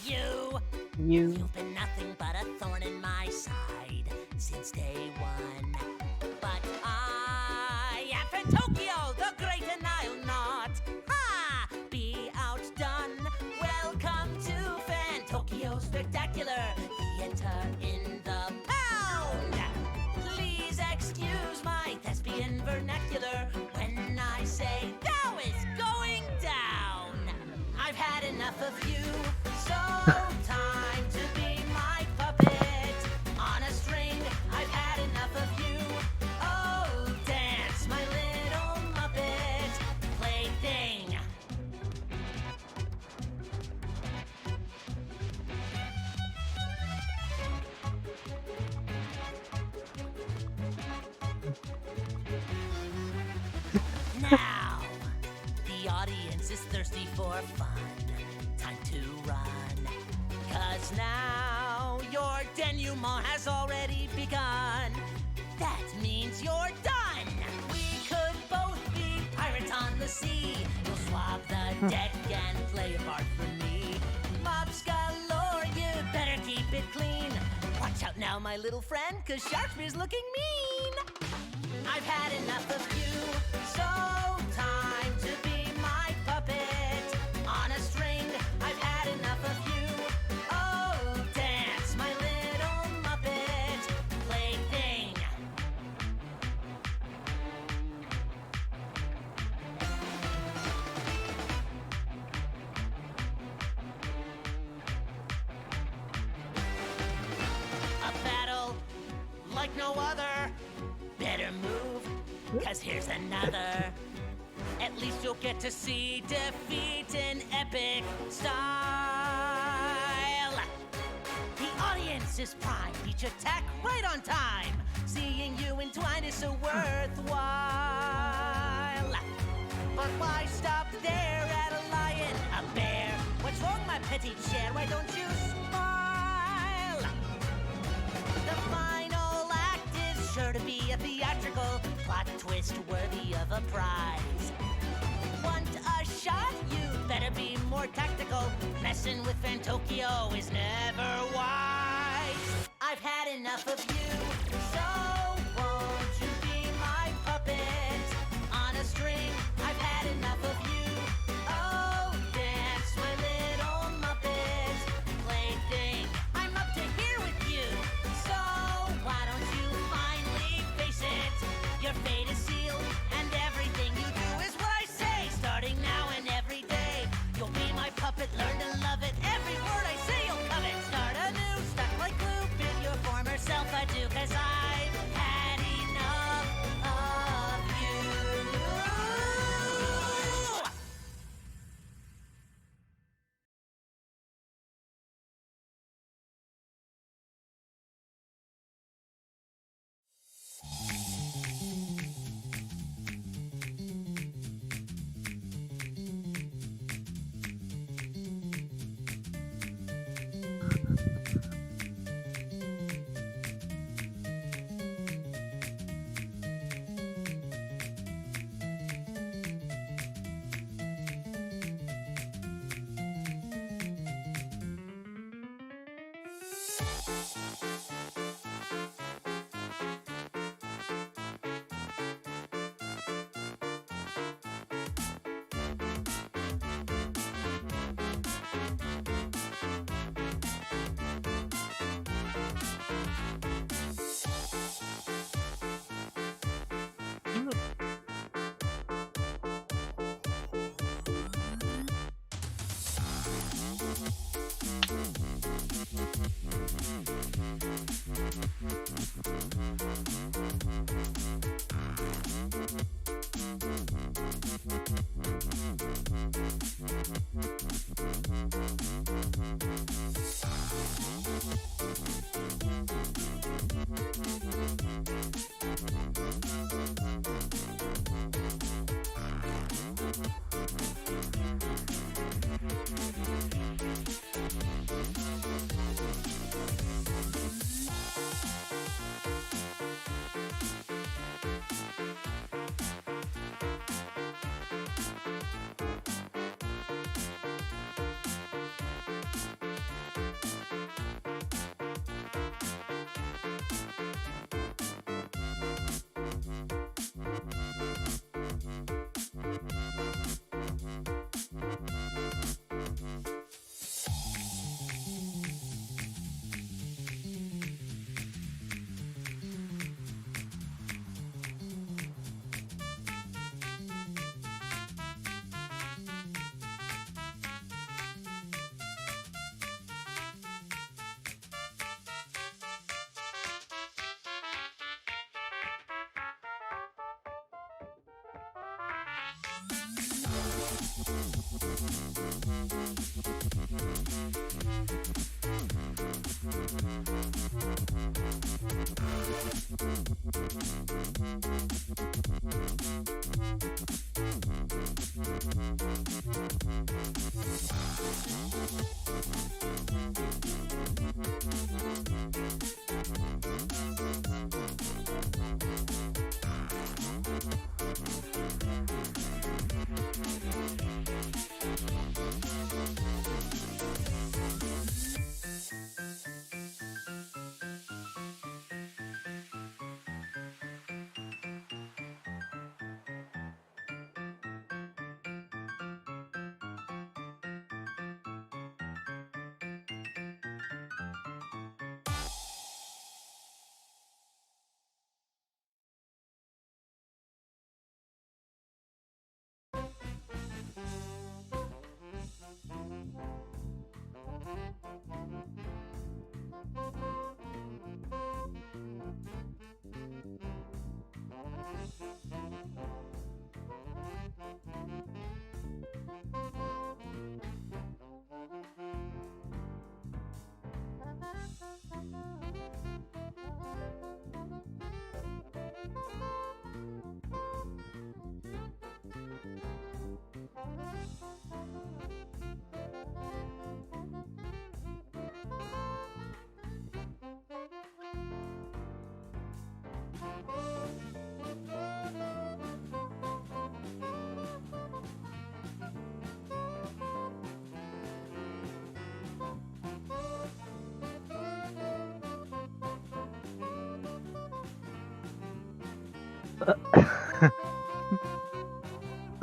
You've been nothing but a thorn in my side since day one. But I am Fantokyo, the great, and I'll not be outdone. Welcome to Fantokyo Spectacular Theater in the Pound. Please excuse my thespian vernacular when I say now is going down. I've had enough of you, so time to be my puppet on a string. I've had enough of you. Oh, dance, my little Muppet plaything. Now, the audience is thirsty for fun. Time to run. 'Cause now your denouement has already begun. That means you're done. We could both be pirates on the sea. You'll swab the deck and play a part for me. Mops galore, you better keep it clean. Watch out now, my little friend, 'cause Sharkspeare's looking mean. I've had enough of you, so time to be my puppet on a string. I've had enough of you. Oh, dance, my little Muppet plaything. A battle like no other. Better move, 'cause here's another. At least you'll get to see defeat in epic style. The audience is prime, each attack right on time. Seeing you entwined is so worthwhile. But why stop there at a lion, a bear? What's wrong, my petty chair? Why don't you smile? The final act is sure to be a theatrical plot twist worthy of a prize. Want a shot? You better be more tactical. Messing with Fantokyo is never wise. I've had enough of you, so won't you be my puppet on a string? I've had enough of you. Oh, dance, my little Muppet plaything. I'm up to here with you, so why don't you finally face it? Your fate is sealed, and everything you do is what I say. Starting now and every day, you'll be my puppet. Learn to love it. Every word I say, you'll covet. Start anew, stuck like glue. Bid your former self adieu, 'cause I've had enough of you.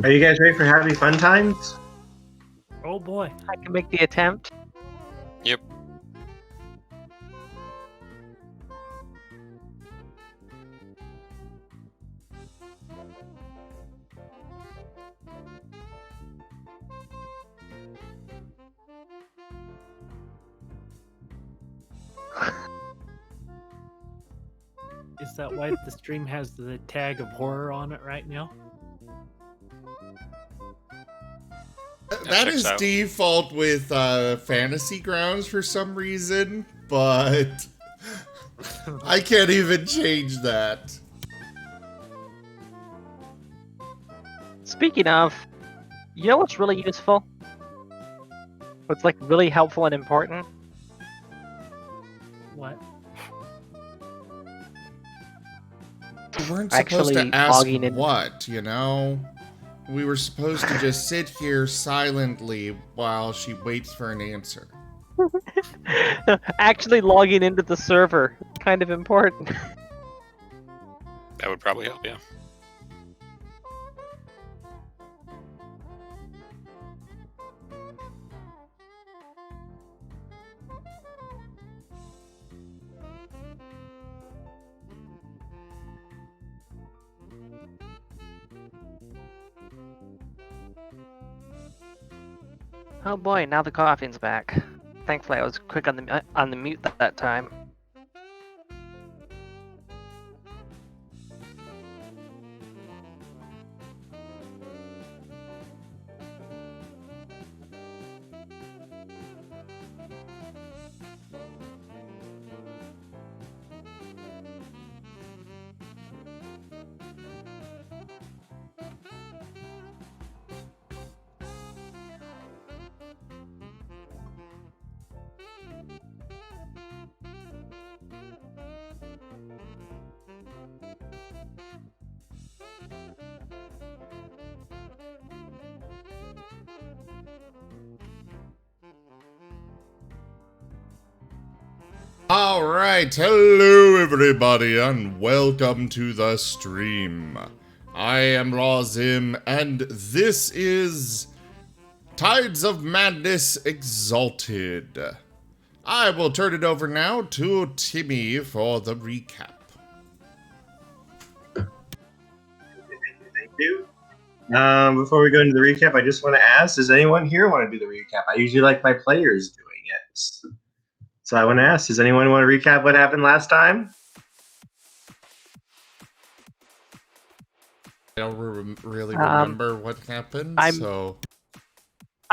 Are you guys ready for happy fun times? Oh boy. I can make the attempt. Yep. Is that why the stream has the tag of horror on it right now? That is out. default with Fantasy Grounds for some reason, but I can't even change that. Speaking of, you know what's really useful? What's like really helpful and important? What? We weren't supposed Actually to ask logging in. what, you know? We were supposed to just sit here silently while she waits for an answer. Actually logging into the server. Kind of important. That would probably help, yeah. Oh boy, now the coughing's back. Thankfully, I was quick on the mute that time. Alright, hello everybody, and welcome to the stream. I am Lazim, and this is Tides of Madness Exalted. I will turn it over now to Timmy for the recap. Thank you. Before we go into the recap, I just want to ask, does anyone here want to do the recap? I usually like my players doing it. So I want to ask, does anyone want to recap what happened last time? I don't really remember what happened, so...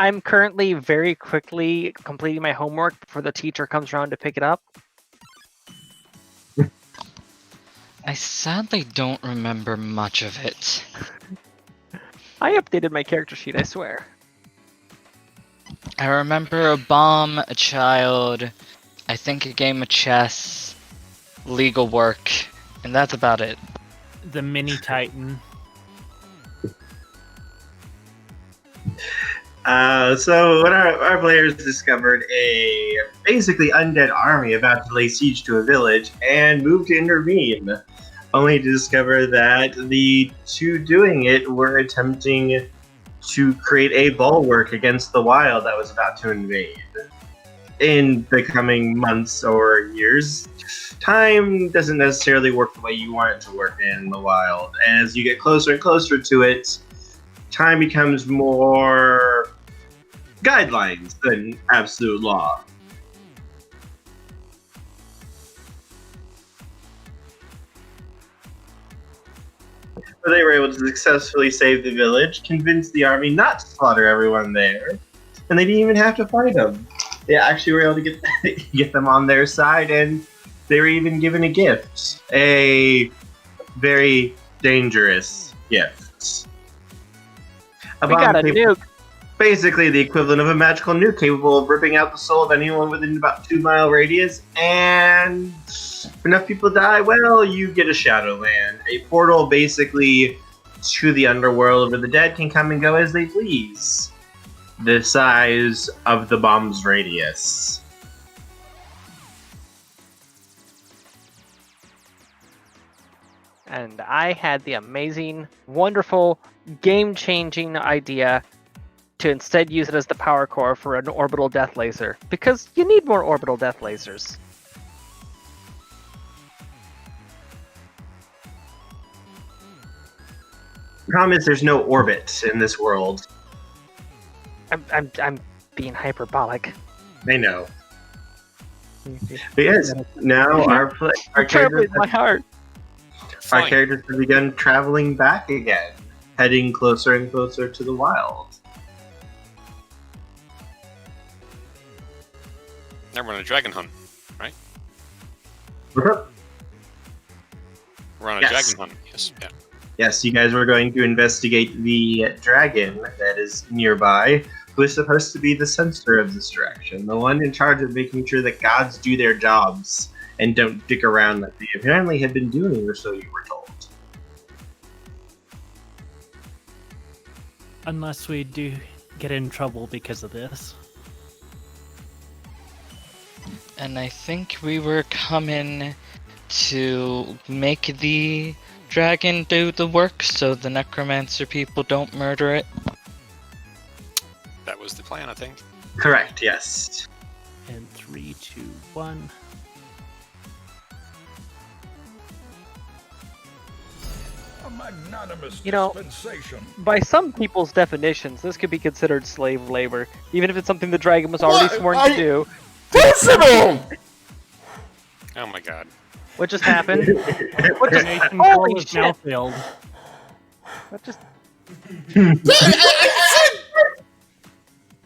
I'm currently very quickly completing my homework before the teacher comes around to pick it up. I sadly don't remember much of it. I updated my character sheet, I swear. I remember a bomb, a child, I think a game of chess, legal work, and that's about it. The mini Titan. So when our players discovered a basically undead army about to lay siege to a village and moved to intervene, only to discover that the two doing it were attempting to create a bulwark against the wild that was about to invade. In the coming months or years, time doesn't necessarily work the way you want it to work in the wild. And as you get closer and closer to it, time becomes more guidelines than absolute law. So they were able to successfully save the village, convince the army not to slaughter everyone there, and they didn't even have to fight them. They actually were able to get them on their side, and they were even given a gift. A very dangerous gift. We got a nuke. Basically the equivalent of a magical nuke capable of ripping out the soul of anyone within about 2-mile radius, and if enough people die, well, you get a Shadowland. A portal basically to the underworld where the dead can come and go as they please. The size of the bomb's radius. And I had the amazing, wonderful, game-changing idea to instead use it as the power core for an orbital death laser. Because you need more orbital death lasers. Problem is, there's no orbit in this world. I'm being hyperbolic. I know. But yes, now our Terribly characters, in my heart. our characters have begun traveling back again, heading closer and closer to the wild. Now we're on a dragon hunt, right? Uh-huh. We're on a Yes. dragon hunt. Yes. Yeah. Yes, you guys were going to investigate the dragon that is nearby, who is supposed to be the censor of this direction, the one in charge of making sure that gods do their jobs and don't dick around like they apparently had been doing, or so you were told. Unless we do get in trouble because of this. And I think we were coming to make the dragon do the work so the necromancer people don't murder it. That was the plan, I think. Correct, yes. And 3, 2, 1. A magnanimous You know, dispensation. By some people's definitions, this could be considered slave labor, even if it's something the dragon was already What? sworn to do. Personal! Oh my god. What just happened? What just, Nation holy call is now shit! failed. What just?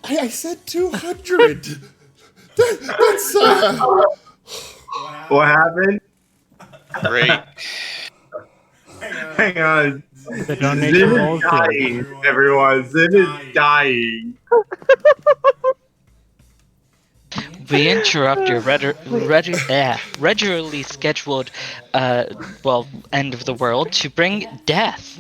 I said 200. That's What happened? Great. Hang on. The donation Zim roll is is dying, everyone. Zim is dying. We interrupt your regularly scheduled, end of the world to bring death.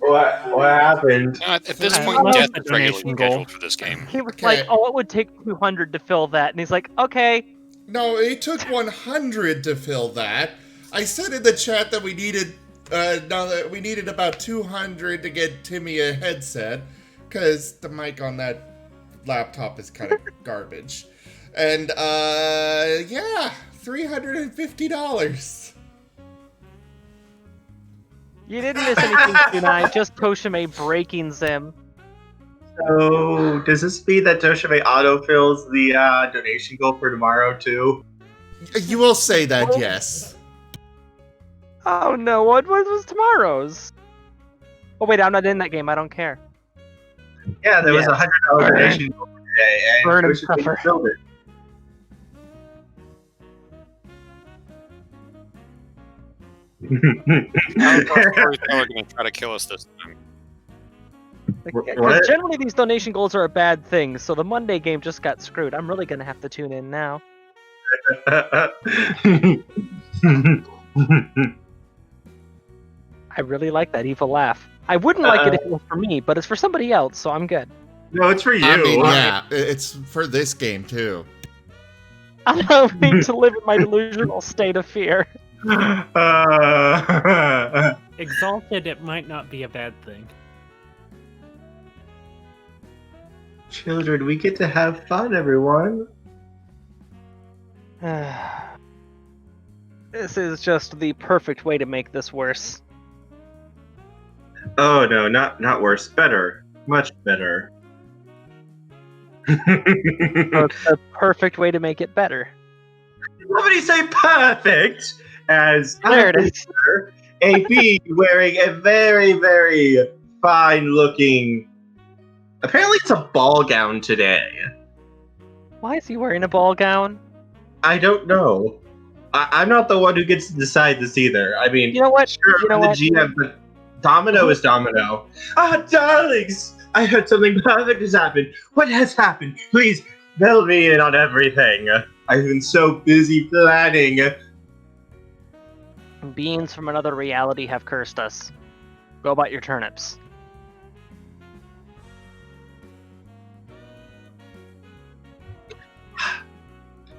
What happened? At this I point, love death the is regularly donation goal. scheduled for this game. He was Okay. like, "Oh, it would take 200 to fill that," and he's like, "Okay." No, it took 100 to fill that. I said in the chat that we needed about 200 to get Timmy a headset, because the mic on that laptop is kind of garbage. And yeah, $350. You didn't miss anything tonight. Just Toshime breaking Zim. So, does this mean that Toshime autofills the donation goal for tomorrow too? You will say that, yes. Oh no! What was tomorrow's? Oh wait, I'm not in that game. I don't care. Yeah, there was Yeah. $100 donation today, and Burn and we should suffer. build it. How's our storyteller going to try to kill us this time? What? Because generally these donation goals are a bad thing, so the Monday game just got screwed. I'm really gonna have to tune in now. I really like that evil laugh. I wouldn't like it if it was for me, but it's for somebody else, so I'm good. No, it's for you. I mean, yeah, it's for this game too. Allow me to live in my delusional state of fear. Exalted, it might not be a bad thing. Children, we get to have fun, everyone. This is just the perfect way to make this worse. Oh no, not worse. Better. Much better. It's the perfect way to make it better. Somebody say perfect as There it is. a bee wearing a very, very fine looking. Apparently, it's a ball gown today. Why is he wearing a ball gown? I don't know. I'm not the one who gets to decide this either. I mean, You know what? sure, You know I'm the what? GM, but Domino is Domino. Ah, darlings! I heard something perfect has happened. What has happened? Please, fill me in on everything. I've been so busy planning. Beings from another reality have cursed us. Go about your turnips.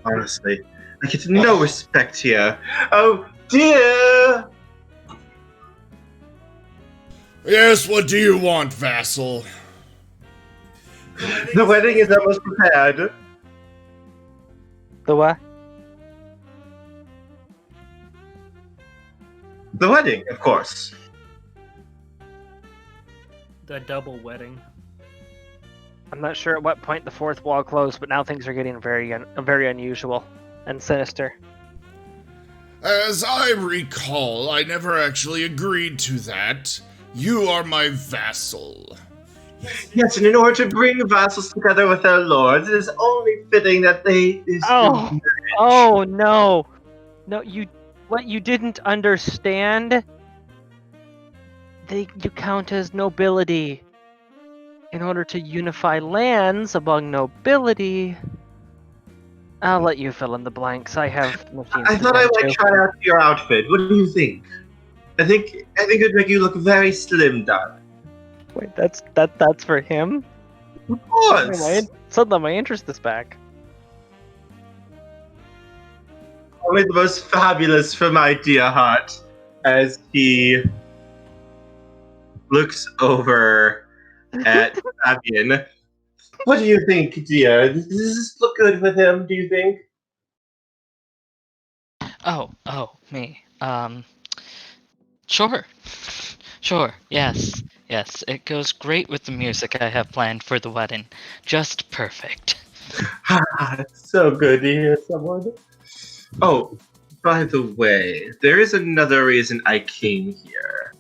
Honestly, I get no respect here. Oh dear! Yes, what do you want, vassal? The wedding is almost prepared. The what? The wedding, of course. The double wedding. I'm not sure at what point the fourth wall closed, but now things are getting very unusual and sinister. As I recall, I never actually agreed to that. You are my vassal. Yes, and in order to bring vassals together with their lords, it is only fitting that they. Oh no! No, what you didn't understand? You count as nobility. In order to unify lands among nobility. I'll let you fill in the blanks. I have machines. I to thought I tend might to. try out your outfit. What do you think? I think it'd make you look very slim, darling. Wait, that's for him? Of course. Suddenly my interest is back. Only the most fabulous for my dear heart. As he looks over at Fabian. What do you think, dear? Does this look good with him, do you think? Oh, me. Sure. Sure, yes. Yes, it goes great with the music I have planned for the wedding. Just perfect. It's so good to hear someone. Oh, by the way, there is another reason I came here.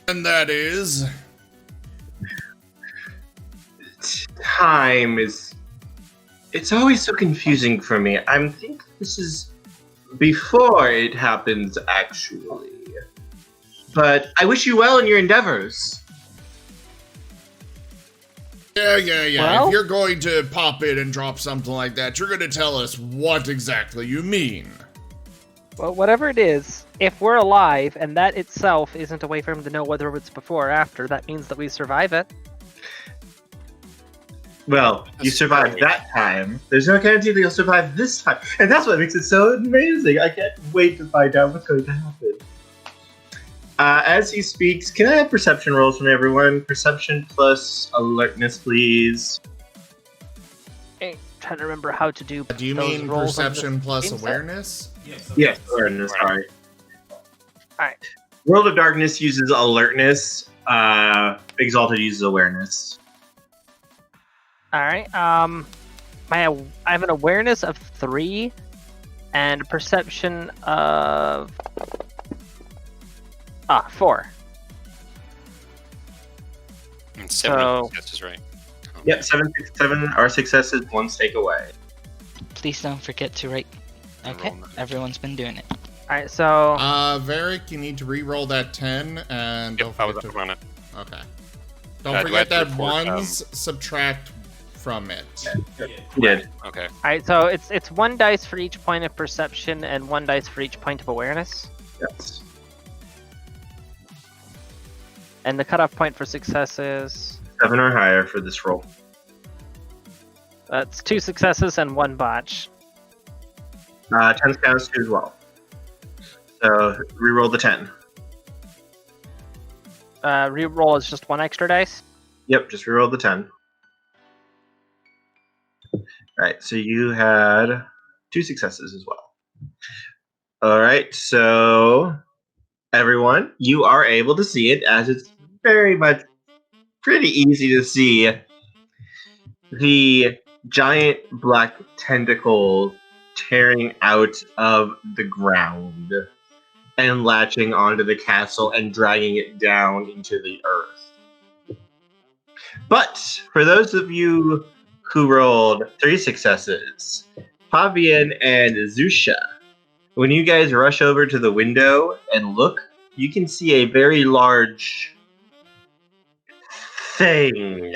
And that is... Time is... It's always so confusing for me. I think this is before it happens, actually. But I wish you well in your endeavors. Yeah. Well? If you're going to pop in and drop something like that, you're going to tell us what exactly you mean. Well, whatever it is, if we're alive and that itself isn't a way for him to know whether it's before or after, that means that we survive it. Well, you survived that time. There's no guarantee that you'll survive this time. And that's what makes it so amazing. I can't wait to find out what's going to happen. As he speaks, can I have perception rolls from everyone? Perception plus alertness, please. I'm trying to remember how to do. Do you those mean rolls on perception the plus game set. awareness? Yes, awareness, sorry. Alright. World of Darkness uses alertness. Exalted uses awareness. Alright. I have an awareness of 3 and a perception of 4. And 7 So- successes, right? Oh, Yep, 7 are successes, 1 take away. Please don't forget to write. Okay, Roll 9. everyone's been doing it. Alright, so Varric, you need to re-roll that 10, and don't Yep, I was forget up to... on it. Okay. Do Don't I forget have to that report, ones subtract from it. You did. Okay. alright, so it's 1 dice for each point of perception and 1 dice for each point of awareness. Yes. And the cutoff point for success is 7 or higher for this roll. that's 2 successes and 1 botch. 10 counts too as well. So reroll the 10. Reroll is just 1 extra dice. Yep, just reroll the 10. Alright, so you had 2 successes as well. Alright, so everyone, you are able to see it as it's very much pretty easy to see the giant black tentacles tearing out of the ground and latching onto the castle and dragging it down into the earth. But for those of you who rolled 3 successes, Fabian and Zusha, when you guys rush over to the window and look, you can see a very large thing.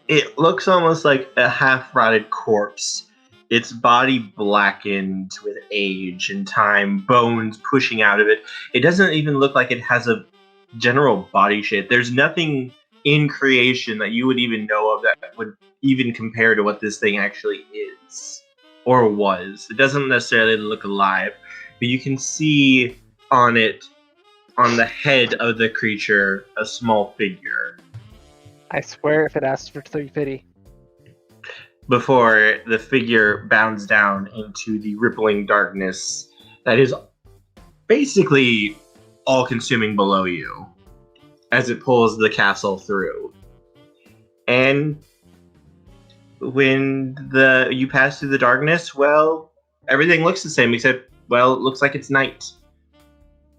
It looks almost like a half-rotted corpse. Its body blackened with age and time, bones pushing out of it. It doesn't even look like it has a general body shape. There's nothing in creation that you would even know of that would even compare to what this thing actually is or was. It doesn't necessarily look alive, but you can see on it, on the head of the creature, a small figure. I swear if it asks for 350. Before the figure bounds down into the rippling darkness that is basically all-consuming below you as it pulls the castle through. And when you pass through the darkness, well, everything looks the same except, well, it looks like it's night.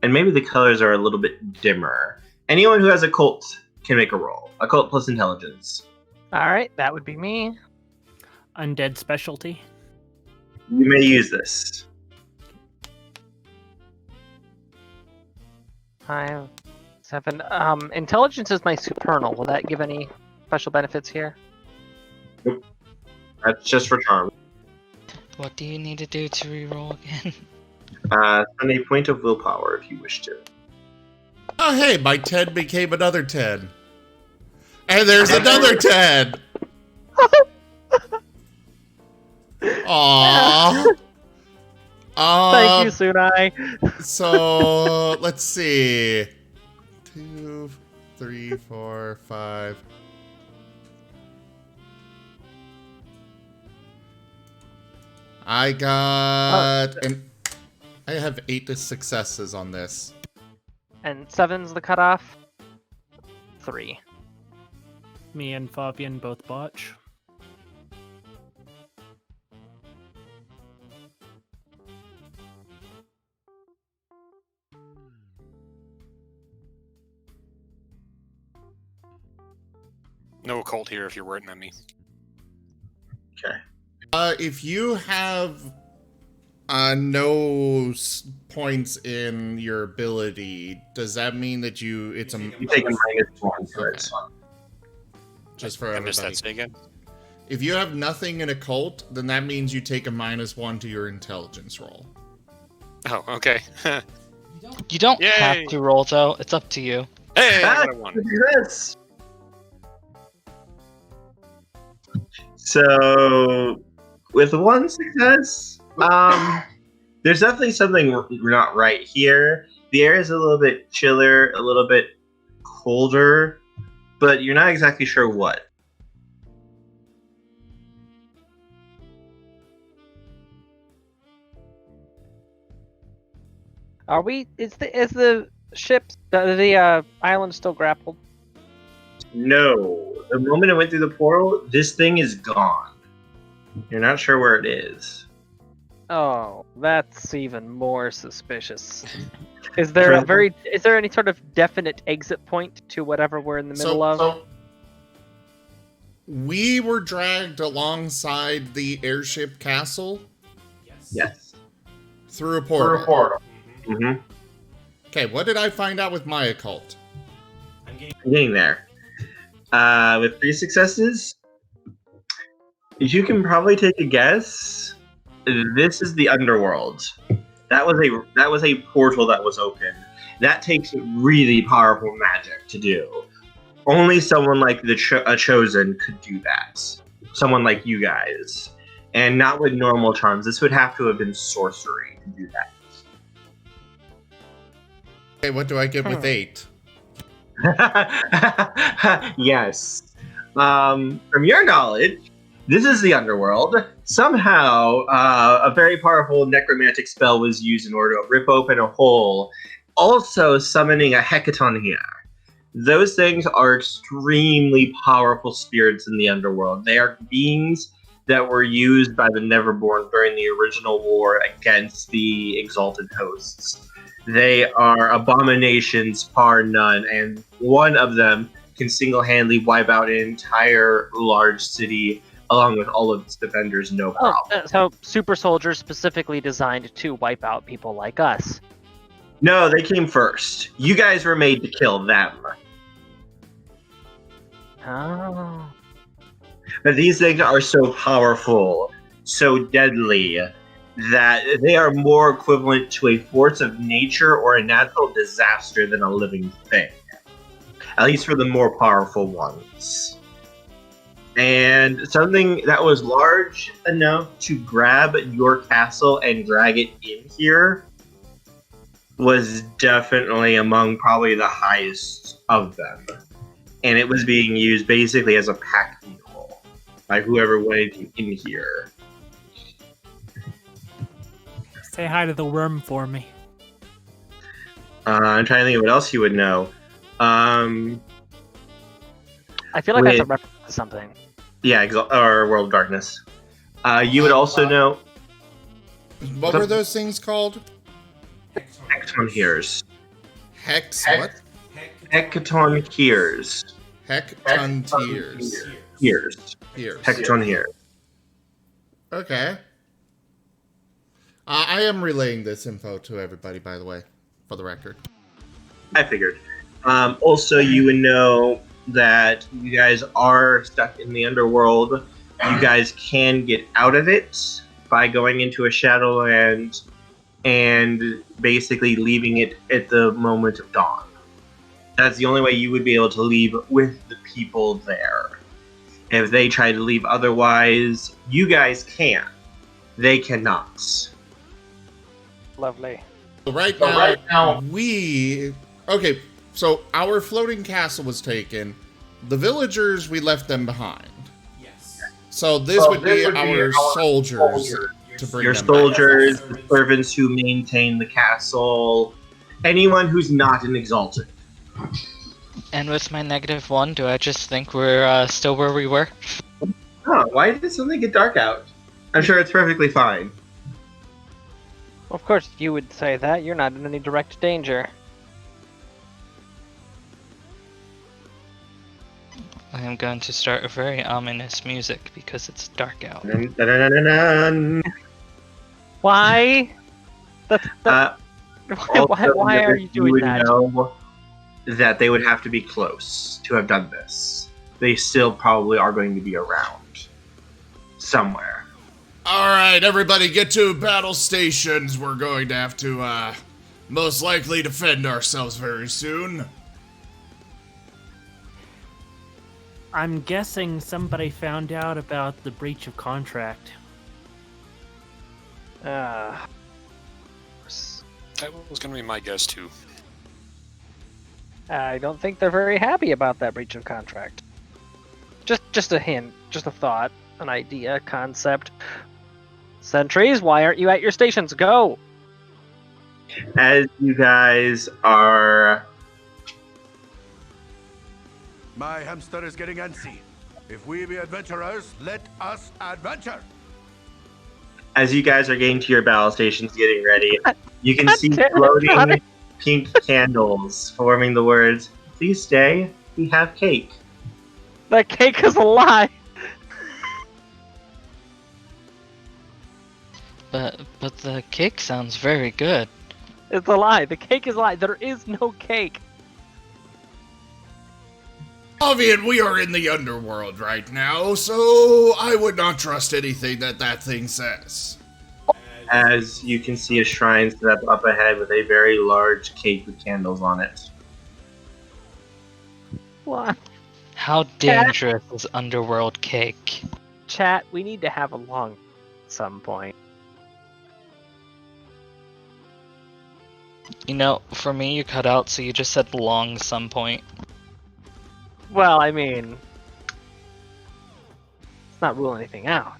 And maybe the colors are a little bit dimmer. Anyone who has a cult can make a roll. Occult plus intelligence. Alright, that would be me. Undead specialty. You may use this. 5, 7. Intelligence is my supernal. Will that give any special benefits here? That's just for charm. What do you need to do to reroll again? Spend a point of willpower if you wish to. Oh, hey, my 10 became another 10. And there's another 10! Aww. Thank you, Sunai. So, let's see. 2, 3, 4, 5. I got... I have 8 successes on this. And 7's the cutoff. 3. Me and Fabian both botch. No occult here if you're worried at me. Okay. If you have no points in your ability, does that mean that it's a... You take a -1 for it. Just for I missed everybody. that. Say again. If you have nothing in occult, then that means you take a -1 to your intelligence roll. Oh, okay. You don't Yay! have to roll though. It's up to you. Hey, I Ah, got a 1. look at this. So, with 1 success, there's definitely something not right here. The air is a little bit chiller, a little bit colder, but you're not exactly sure what. Are we? Is the ship, the island still grappled? No. The moment it went through the portal, this thing is gone. You're not sure where it is. Oh, that's even more suspicious. Is there any sort of definite exit point to whatever we're in the middle of? We were dragged alongside the airship castle Yes. through a portal. Mm-hmm. Okay, what did I find out with my occult? I'm getting there. With 3 successes, you can probably take a guess. This is the underworld. That was a portal that was open. That takes really powerful magic to do. Only someone like a chosen could do that. Someone like you guys, and not with normal charms. This would have to have been sorcery to do that. Okay, what do I get with 8? Yes. From your knowledge, this is the underworld. Somehow, a very powerful necromantic spell was used in order to rip open a hole, also summoning a hecaton here. Those things are extremely powerful spirits in the underworld. They are beings that were used by the Neverborn during the original war against the Exalted hosts. They are abominations par none, and one of them can single-handedly wipe out an entire large city along with all of its defenders, no problem. So super soldiers specifically designed to wipe out people like us. No, they came first. You guys were made to kill them. Oh. But these things are so powerful, so deadly, that they are more equivalent to a force of nature or a natural disaster than a living thing. At least for the more powerful ones. And something that was large enough to grab your castle and drag it in here was definitely among probably the highest of them. And it was being used basically as a pack mule by whoever went in here. Say hi to the worm for me. I'm trying to think of what else you would know. I feel like that's a reference to something. Yeah, or World of Darkness. You would also know... What were those things called? Hecaton Hears. What? Hecaton Hears. Hecaton Tears. Hears. Hears. Hecaton Hears. Okay. I am relaying this info to everybody, by the way, for the record. I figured. Also, you would know that you guys are stuck in the underworld. You guys can get out of it by going into a Shadowland and basically leaving it at the moment of dawn. That's the only way you would be able to leave with the people there. If they try to leave otherwise, you guys can. They cannot. Lovely. So right now, okay, so our floating castle was taken. The villagers, we left them behind. Yes. So this would be our soldiers to bring your them soldiers, back. the servants who maintain the castle, anyone who's not an Exalted. And with my -1, do I just think we're still where we were? Huh, why did something get dark out? I'm sure it's perfectly fine. Of course, you would say that. You're not in any direct danger. I am going to start a very ominous music because it's dark out. Dun, dun, dun, dun, dun. Why? Why are you doing that? Know that they would have to be close to have done this. They still probably are going to be around somewhere. Alright, everybody get to battle stations. We're going to have to, most likely defend ourselves very soon. I'm guessing somebody found out about the breach of contract. That was going to be my guess, too. I don't think they're very happy about that breach of contract. Just a hint, just a thought, an idea, concept. Sentries, why aren't you at your stations? Go! As you guys are... My hamster is getting antsy. If we be adventurers, let us adventure. As you guys are getting to your battle stations, getting ready, you can see damn it, floating Johnny. pink candles forming the words, "Please stay, we have cake." That cake is a lie. But the cake sounds very good. It's a lie. The cake is a lie. There is no cake. Avian, we are in the underworld right now, so I would not trust anything that thing says. As you can see a shrine set up ahead with a very large cake with candles on it. What? How dangerous is underworld cake? Chat, we need to have a long at some point. You know, for me, you cut out, so you just said long some point. Well, I mean, let's not rule anything out.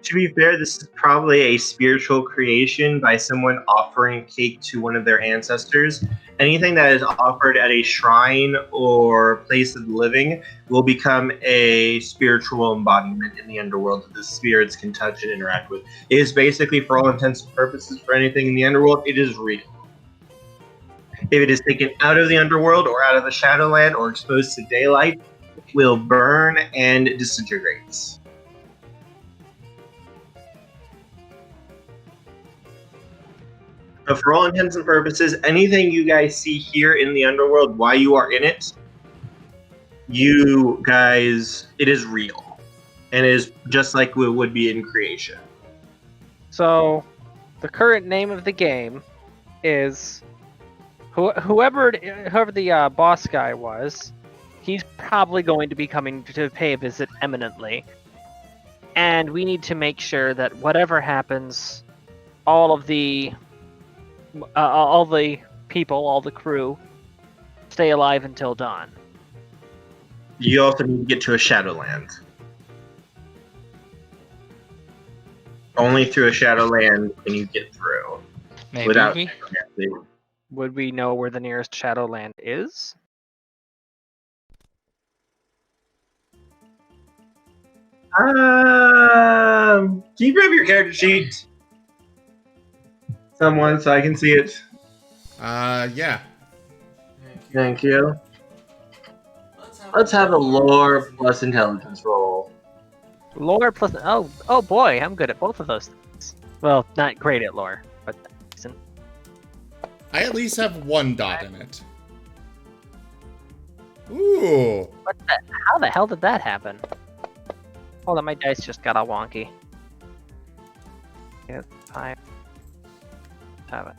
To be fair, this is probably a spiritual creation by someone offering cake to one of their ancestors. Anything that is offered at a shrine or place of living will become a spiritual embodiment in the underworld that the spirits can touch and interact with. It is basically, for all intents and purposes, for anything in the underworld, it is real. If it is taken out of the underworld or out of the Shadowland or exposed to daylight, it will burn and disintegrate. But for all intents and purposes, anything you guys see here in the underworld while you are in it, you guys, it is real. And it is just like it would be in creation. So, the current name of the game is whoever the boss guy was. He's probably going to be coming to pay a visit imminently, and we need to make sure that whatever happens, all the people, all the crew, stay alive until dawn. You also need to get to a Shadowland. Only through a Shadowland can you get through. Maybe Without we... necromancy. Would we know where the nearest Shadowland is? Can you grab your character sheet? Someone, so I can see it. Yeah. Thank you. Let's have a lore plus intelligence roll. Lore plus oh boy, I'm good at both of those things. Well, not great at lore, but decent. I at least have one dot in it. Ooh. How the hell did that happen? Hold on, my dice just got all wonky. Yeah, 5, 7.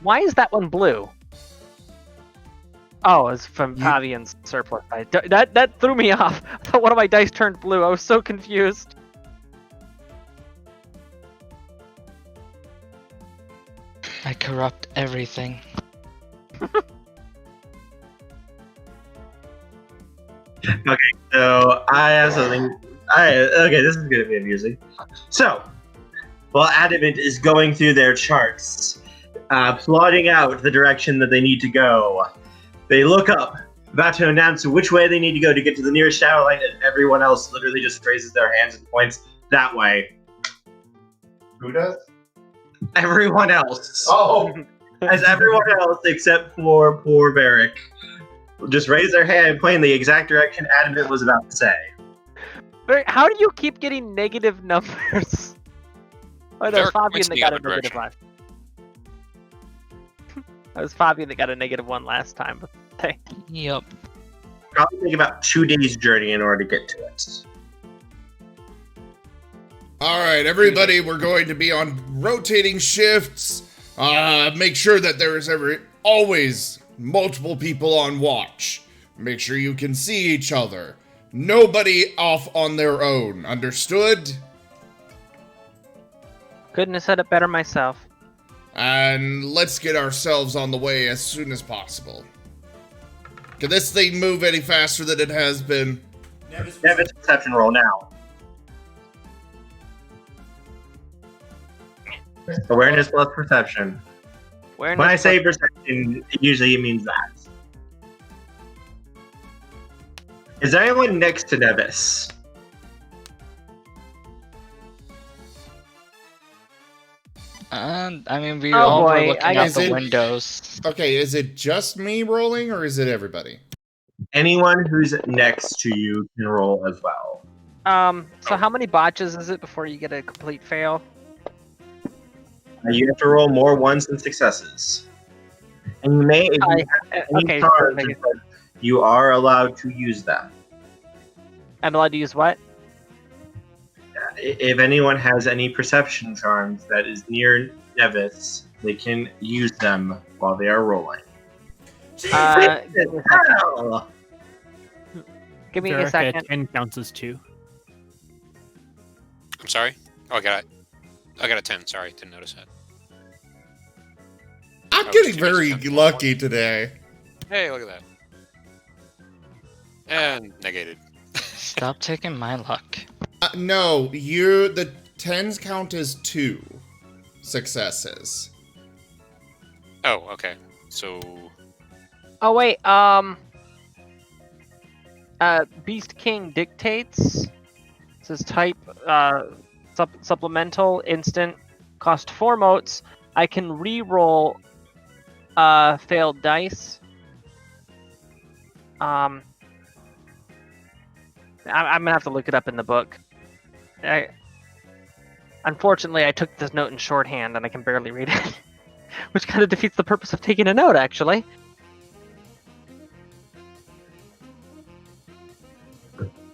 Why is that one blue? Oh, it's from Pavian's surplus. That threw me off. I thought one of my dice turned blue. I was so confused. I corrupt everything. Okay, so I have something. Okay, this is going to be amusing. So, while Adamant is going through their charts, plotting out the direction that they need to go, they look up, about to announce which way they need to go to get to the nearest Shadowland, and everyone else literally just raises their hands and points that way. Who does? Everyone else. Oh. As everyone else except for poor Barrick just raised their hand and point in the exact direction Adamant was about to say. How do you keep getting negative numbers? Oh, that was Derek Fabian points that in the got a other negative direction. last. That was Fabian that got a -1 last time. But hey. Yup. Probably take about 2 days' journey in order to get to it. All right, everybody, we're going to be on rotating shifts. Make sure that there is always multiple people on watch. Make sure you can see each other. Nobody off on their own. Understood? Couldn't have said it better myself. And let's get ourselves on the way as soon as possible. Can this thing move any faster than it has been? Nevis perception roll now. Awareness plus perception. Awareness When I say plus- perception, it usually means that. Is there anyone next to Nevis? I mean, we Oh all were boy, looking I out guess the it- windows. Okay, is it just me rolling or is it everybody? Anyone who's next to you can roll as well. So how many botches is it before you get a complete fail? You have to roll more ones than successes. And you may, if you have any Okay, charms, perfect. you are allowed to use them. I'm allowed to use what? If anyone has any perception charms that is near Nevis, they can use them while they are rolling. Hell! Give me a Verica, second. 10 counts as 2. I'm sorry. Oh, I got a 10. Sorry, didn't notice that. I'm Oh, getting two very dice. lucky today. Hey, look at that. And negated. Stop taking my luck. No, the 10s count as 2 successes. Oh, okay. So Oh wait, Beast King dictates. Says type supplemental instant cost 4 motes. I can re-roll failed dice. I'm gonna have to look it up in the book. Unfortunately, I took this note in shorthand and I can barely read it, which kind of defeats the purpose of taking a note, actually.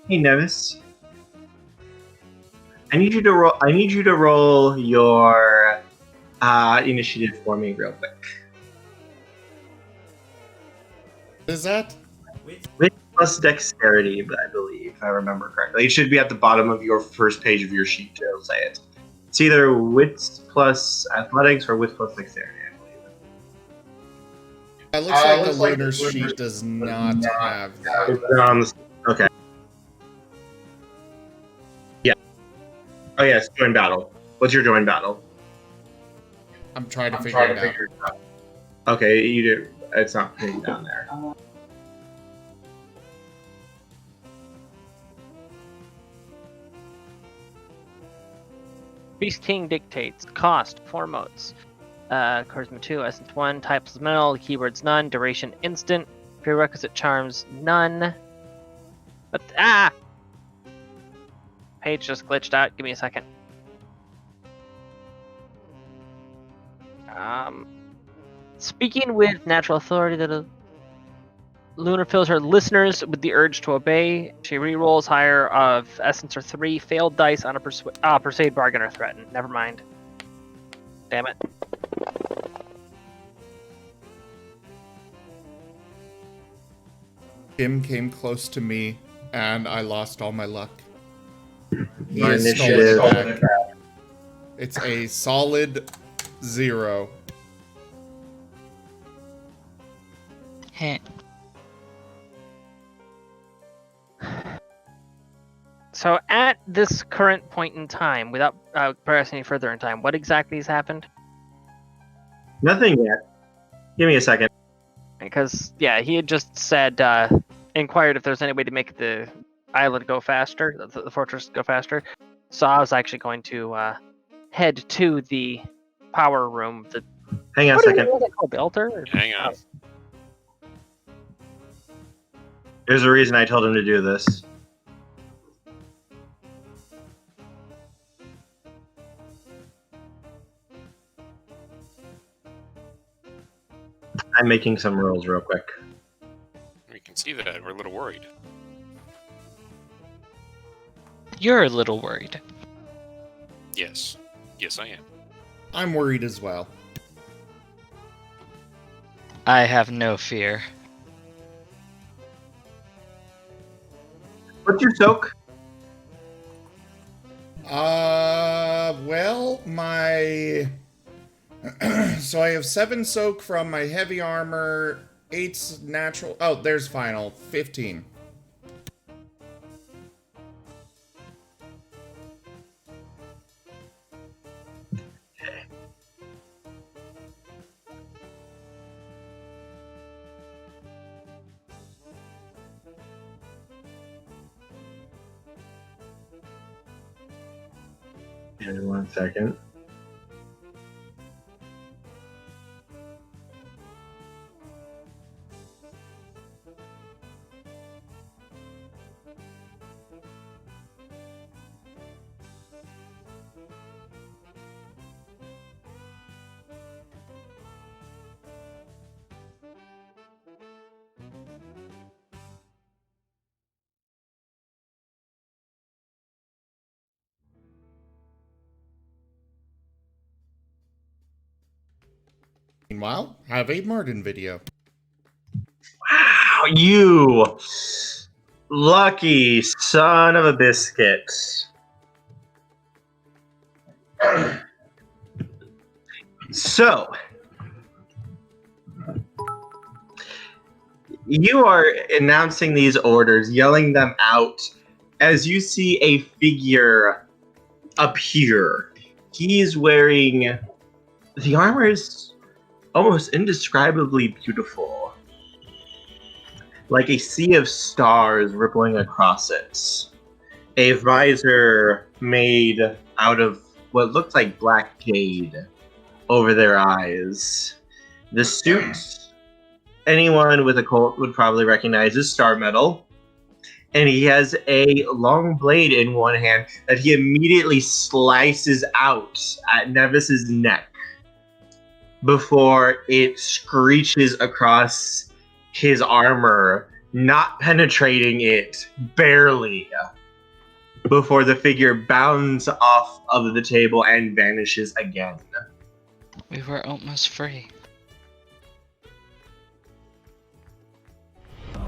Hey Nevis, I need you to roll. I need you to roll your initiative for me, real quick. Is that? With plus dexterity, but I believe, if I remember correctly, it should be at the bottom of your first page of your sheet. To say it. It's either wits plus athletics or wits plus dexterity. I believe. It looks like the lunar sheet does not have that. It's, okay. Yeah. Oh yes, join battle. What's your join battle? I'm trying to figure it out. Okay, you do. It's not putting down there. Beast King dictates. Cost 4 motes. Charisma 2, Essence 1, type supplemental, keywords none, duration instant, prerequisite charms none. But page just glitched out. Give me a second. Speaking with natural authority, that Lunar fills her listeners with the urge to obey. She re-rolls higher of Essence or 3 failed dice on a Persuade, Bargain, or Threaten. Never mind. Damn it. Tim came close to me, and I lost all my luck. He My has initiative. stolen it back. It's a solid 0. Heh. So at this current point in time, without progressing any further in time, what exactly has happened? Nothing yet. Give me a second. Because, yeah, he had just said, inquired if there's any way to make the island go faster, the fortress go faster. So I was actually going to head to the power room. Hang on a What second. is it called? The altar? hang on. There's a reason I told him to do this. I'm making some rolls real quick. We can see that. We're a little worried. You're a little worried. Yes. Yes, I am. I'm worried as well. I have no fear. What's your soak? Well, my... So I have 7 soak from my heavy armor, 8's natural... Oh, there's final. 15. Give me 1 second. Meanwhile, have a Martin video. Wow, you lucky son of a biscuit. So, you are announcing these orders, yelling them out as you see a figure appear. He's wearing the armor is almost indescribably beautiful, like a sea of stars rippling across it. A visor made out of what looks like black jade over their eyes. The suit, anyone with a cult would probably recognize as star metal. And he has a long blade in one hand that he immediately slices out at Nevis's neck before it screeches across his armor, not penetrating it, barely, before the figure bounds off of the table and vanishes again. We were almost free. You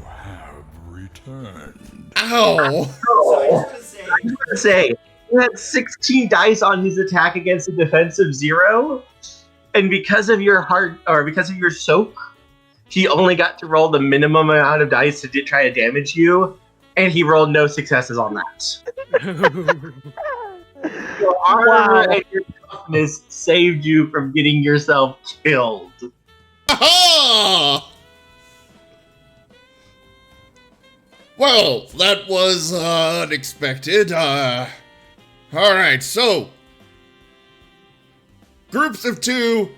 have returned. Ow! Oh, I was gonna say, he had 16 dice on his attack against a defense of 0, and because of your because of your soak, he only got to roll the minimum amount of dice to try to damage you, and he rolled no successes on that. Your armor and your toughness saved you from getting yourself killed. Aha! Well, that was unexpected. Alright, so groups of 2.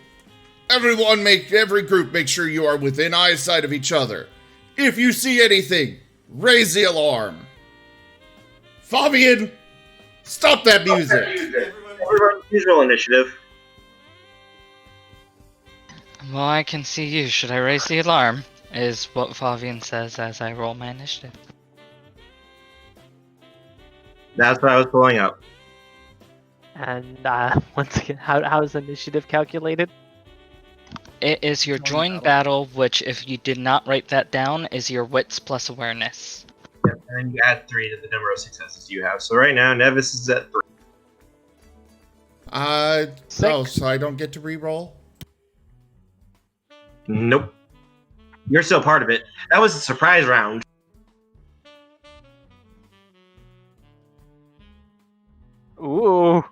Every group make sure you are within eyesight of each other. If you see anything, raise the alarm. Fabian, stop that music. Everyone, visual initiative. Well, I can see you. Should I raise the alarm? Is what Fabian says as I roll my initiative. That's what I was pulling up. And once again, how is initiative calculated? It is your join battle, which, if you did not write that down, is your wits plus awareness. Yeah, and then you add 3 to the number of successes you have. So right now, Nevis is at 3. Oh, 6. so I don't get to re-roll? Nope. You're still part of it. That was a surprise round. Ooh.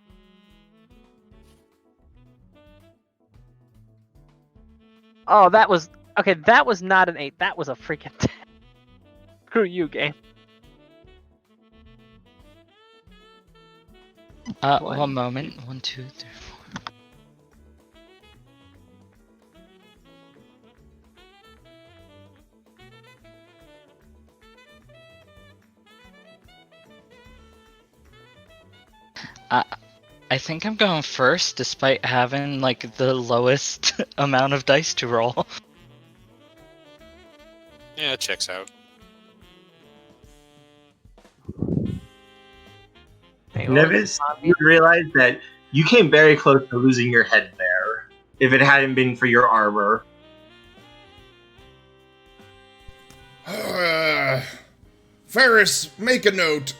Oh, that was okay. That was not an 8. That was a freaking 10. Screw you, game. One moment. 1, 2, 3, 4. I think I'm going first, despite having like the lowest amount of dice to roll. Yeah, it checks out. Nevis, you realize that you came very close to losing your head there if it hadn't been for your armor. Ferris, make a note.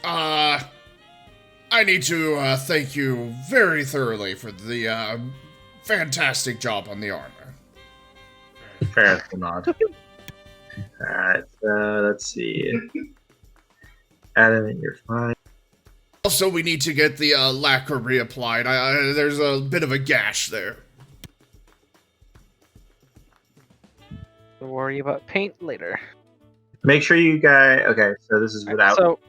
I need to thank you very thoroughly for the fantastic job on the armor. Ferris will nod. Alright, let's see. Adam, you're fine. Also, we need to get the lacquer reapplied. There's a bit of a gash there. Don't worry about paint later. Make sure you guys. Okay, so this is without. So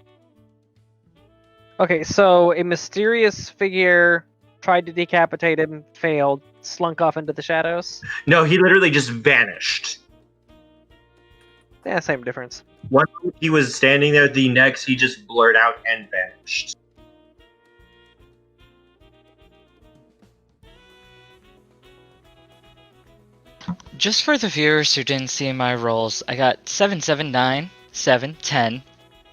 Okay, so a mysterious figure tried to decapitate him, failed, slunk off into the shadows. No, he literally just vanished. Yeah, same difference. One moment he was standing there, the next he just blurred out and vanished. Just for the viewers who didn't see my rolls, I got 7, 7, 9, 7, 10,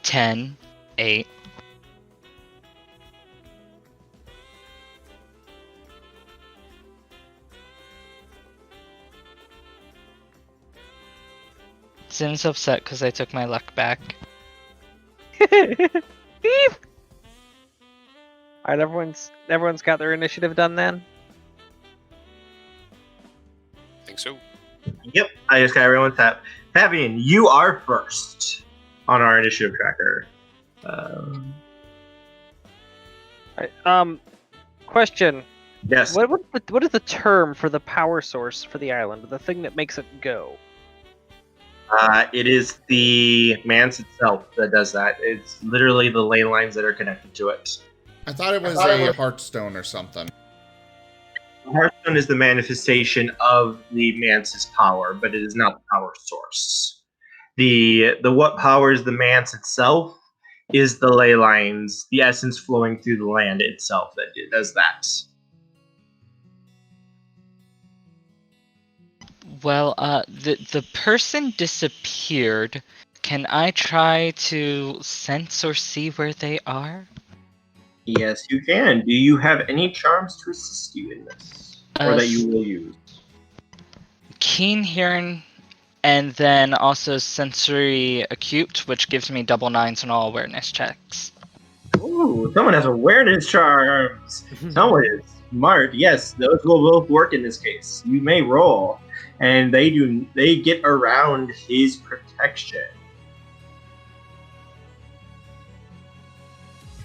10, 8. Zim's upset because I took my luck back. Beep! Alright, everyone's got their initiative done then? I think so. Yep, I just got everyone's tap. Fabian, you are first on our initiative tracker. Alright, question. Yes, What is the term for the power source for the island? The thing that makes it go? it is the manse itself that does that. It's literally the ley lines that are connected to it. I thought it was a Hearthstone or something. Hearthstone is the manifestation of the manse's power, but it is not the power source. The what powers the manse itself is the ley lines, the essence flowing through the land itself that it does that. Well, the person disappeared. Can I try to sense or see where they are? Yes, you can. Do you have any charms to assist you in this, or that you will use? Keen hearing, and then also sensory acute, which gives me double 9s on all awareness checks. Ooh, someone has awareness charms. Someone is smart. Yes, those will both work in this case. You may roll, and they get around his protection.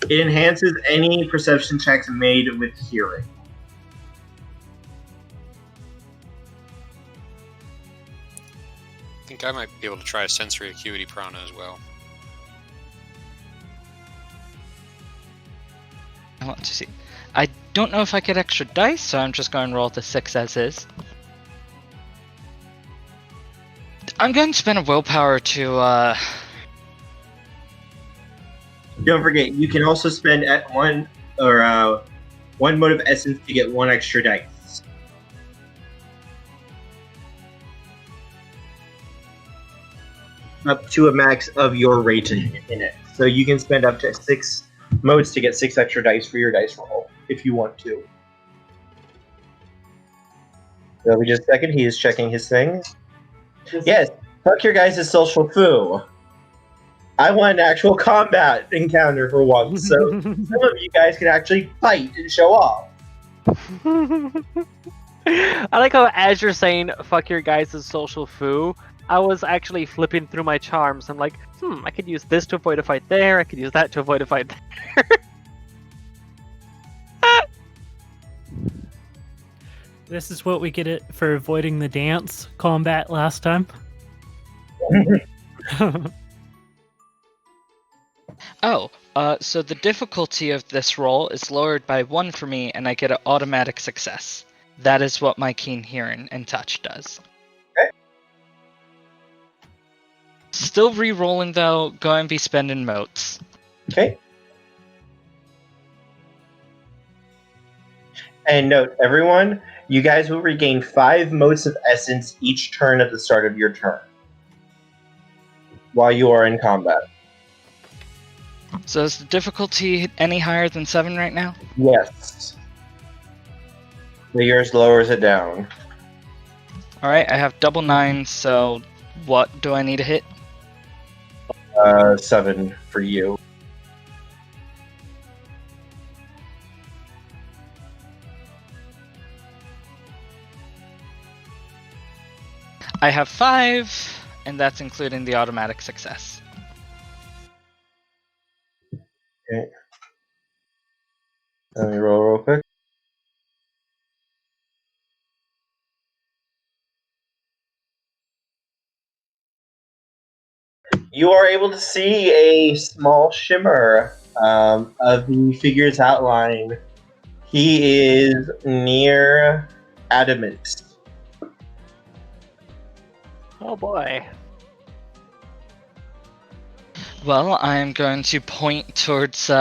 It enhances any perception checks made with hearing. I think I might be able to try a sensory acuity prana as well. I want to see. I don't know if I get extra dice, so I'm just going to roll the 6 as is. I'm going to spend a willpower to, Don't forget, you can also spend at one mode of essence to get 1 extra dice. Up to a max of your rating in it. So you can spend up to 6 modes to get 6 extra dice for your dice roll, if you want to. So we just a second, he is checking his thing. Yes, fuck your guys' social foo. I want an actual combat encounter for once, so some of you guys can actually fight and show off. I like how as you're saying fuck your guys' social foo, I was actually flipping through my charms. I'm like, I could use this to avoid a fight there, I could use that to avoid a fight there. This is what we get it for avoiding the dance combat last time. So the difficulty of this roll is lowered by 1 for me, and I get an automatic success. That is what my keen hearing and touch does. Okay. Still re-rolling though, go and be spending motes. Okay. And note, everyone, you guys will regain 5 motes of essence each turn at the start of your turn while you are in combat. So is the difficulty any higher than 7 right now? Yes. The yours lowers it down. Alright, I have double 9, so what do I need to hit? 7 for you. I have 5, and that's including the automatic success. Okay. Let me roll real quick. You are able to see a small shimmer of the figure's outline, he is near adamant. Oh boy. Well, I'm going to point towards we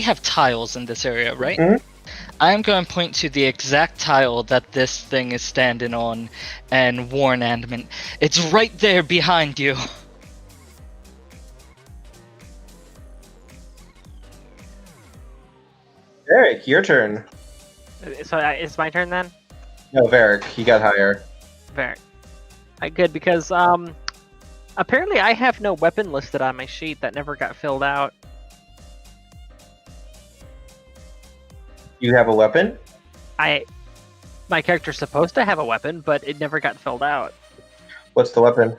have tiles in this area, right? Mhm. I'm going to point to the exact tile that this thing is standing on and warn Adamant. It's right there behind you. Eric, your turn. So it's my turn then? No, Varric, he got higher. Very. Good, because apparently I have no weapon listed on my sheet that never got filled out. You have a weapon? My character's supposed to have a weapon, but it never got filled out. What's the weapon?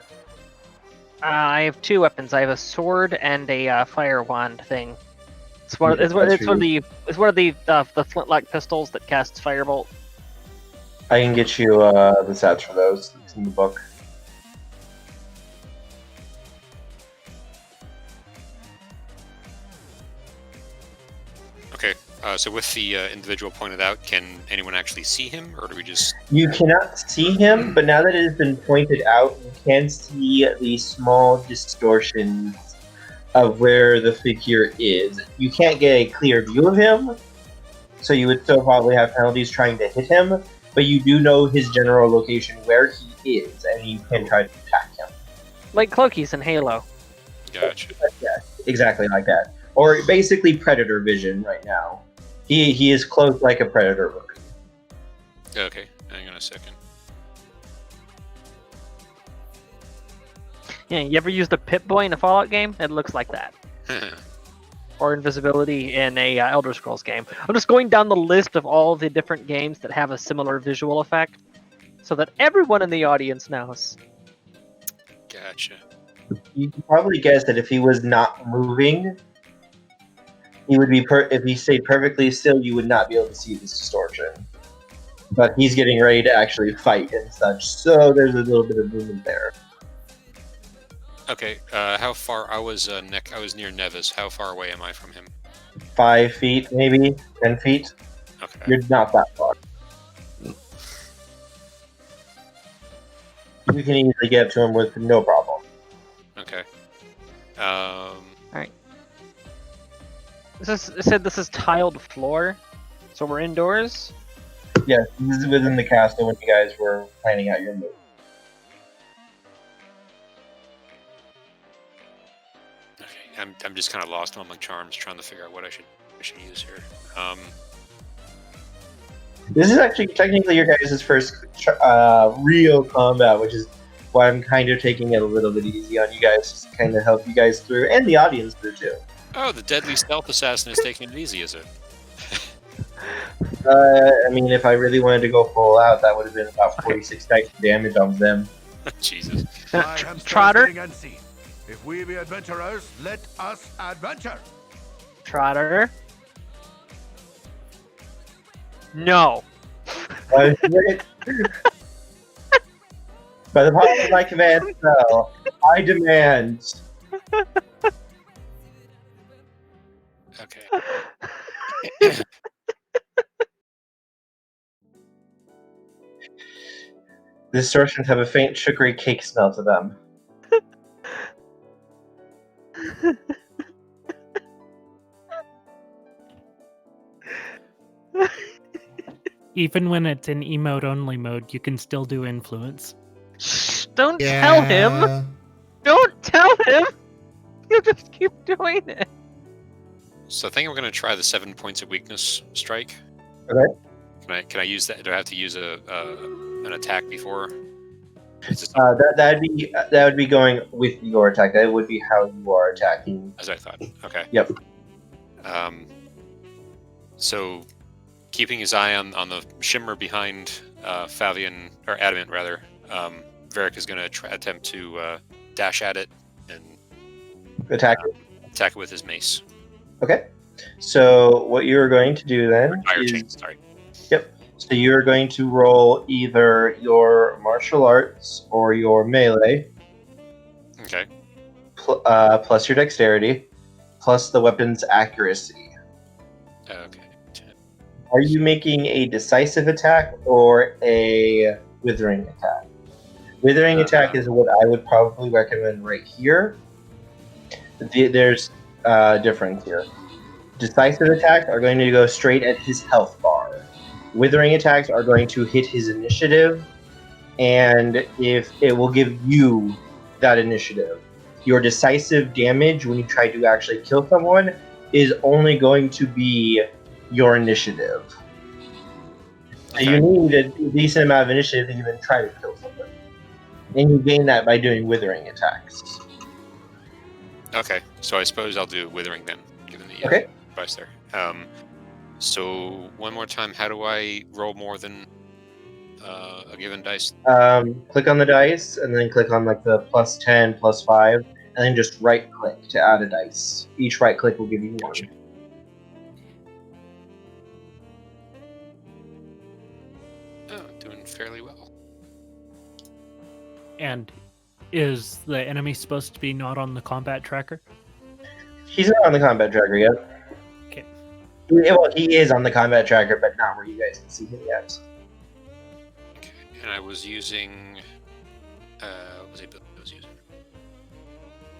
I have two weapons. I have a sword and a fire wand thing. It's one. Yeah, It's one that's of the flintlock pistols that casts firebolt. I can get you the stats for those. It's in the book. Okay, so with the individual pointed out, can anyone actually see him, or do we just... You cannot see him, but now that it has been pointed out, you can see the small distortions of where the figure is. You can't get a clear view of him, so you would still probably have penalties trying to hit him, but you do know his general location where he is, and you can try to attack him. Like Cloaky's in Halo. Gotcha. Yeah, exactly like that. Or basically predator vision right now. He is close like a predator would. Okay, hang on a second. Yeah, you ever used a Pip-Boy in a Fallout game? It looks like that. Or invisibility in a Elder Scrolls game. I'm just going down the list of all the different games that have a similar visual effect, so that everyone in the audience knows. Gotcha. You can probably guess that if he was not moving, he would be if he stayed perfectly still, you would not be able to see this distortion. But he's getting ready to actually fight and such, so there's a little bit of movement there. Okay, how far... I was near Nevis. How far away am I from him? 5 feet, maybe 10 feet. Okay. You're not that far. You can easily get up to him with no problem. Okay. It said this is tiled floor, so we're indoors. Yes, this is within the castle when you guys were planning out your move. Okay, I'm just kind of lost on my charms, trying to figure out what I should use here. This is actually technically your guys' first real combat, which is why I'm kind of taking it a little bit easy on you guys, just to kind of help you guys through, and the audience through too. Oh, the deadly stealth assassin is taking it easy, is it? I mean, if I really wanted to go full out, that would have been about 46 types of damage on them. Jesus. I am Trotter? still unseen. If we be adventurers, let us adventure. Trotter. No. By the power of my command spell, I demand. Okay. The distortions have a faint sugary cake smell to them. Even when it's in emote only mode, you can still do influence. Shh, don't tell him. Don't tell him. You'll just keep doing it. So I think I'm going to try the 7 points of weakness strike. Okay. Can I use that? Do I have to use an attack before? That would be going with your attack. That would be how you are attacking. As I thought. Okay. Yep. So, keeping his eye on the shimmer behind Fabian, or Adamant rather, Varric is going to attempt to dash at it and Attack it with his mace. Okay. So what you're going to do then Fire is... chain, sorry. Yep. So you're going to roll either your martial arts or your melee, Okay. plus your dexterity, plus the weapon's accuracy. Okay. 10. Are you making a decisive attack or a withering attack? Withering attack is what I would probably recommend right here. There's a difference here. Decisive attacks are going to go straight at his health bar. Withering attacks are going to hit his initiative, and if it will give you that initiative. Your decisive damage when you try to actually kill someone is only going to be your initiative. So you need a decent amount of initiative to even try to kill somebody. And you gain that by doing withering attacks. Okay, so I suppose I'll do withering then, given the Okay. advice there. So one more time, how do I roll more than a given dice? Click on the dice, and then click on like the plus 10, plus 5, and then just right click to add a dice. Each right click will give you one. Gotcha. Oh, doing fairly well. And is the enemy supposed to be not on the combat tracker? He's not on the combat tracker yet. Okay. Well, he is on the combat tracker, but not where you guys can see him yet. Okay, and I was using... what was it I was using?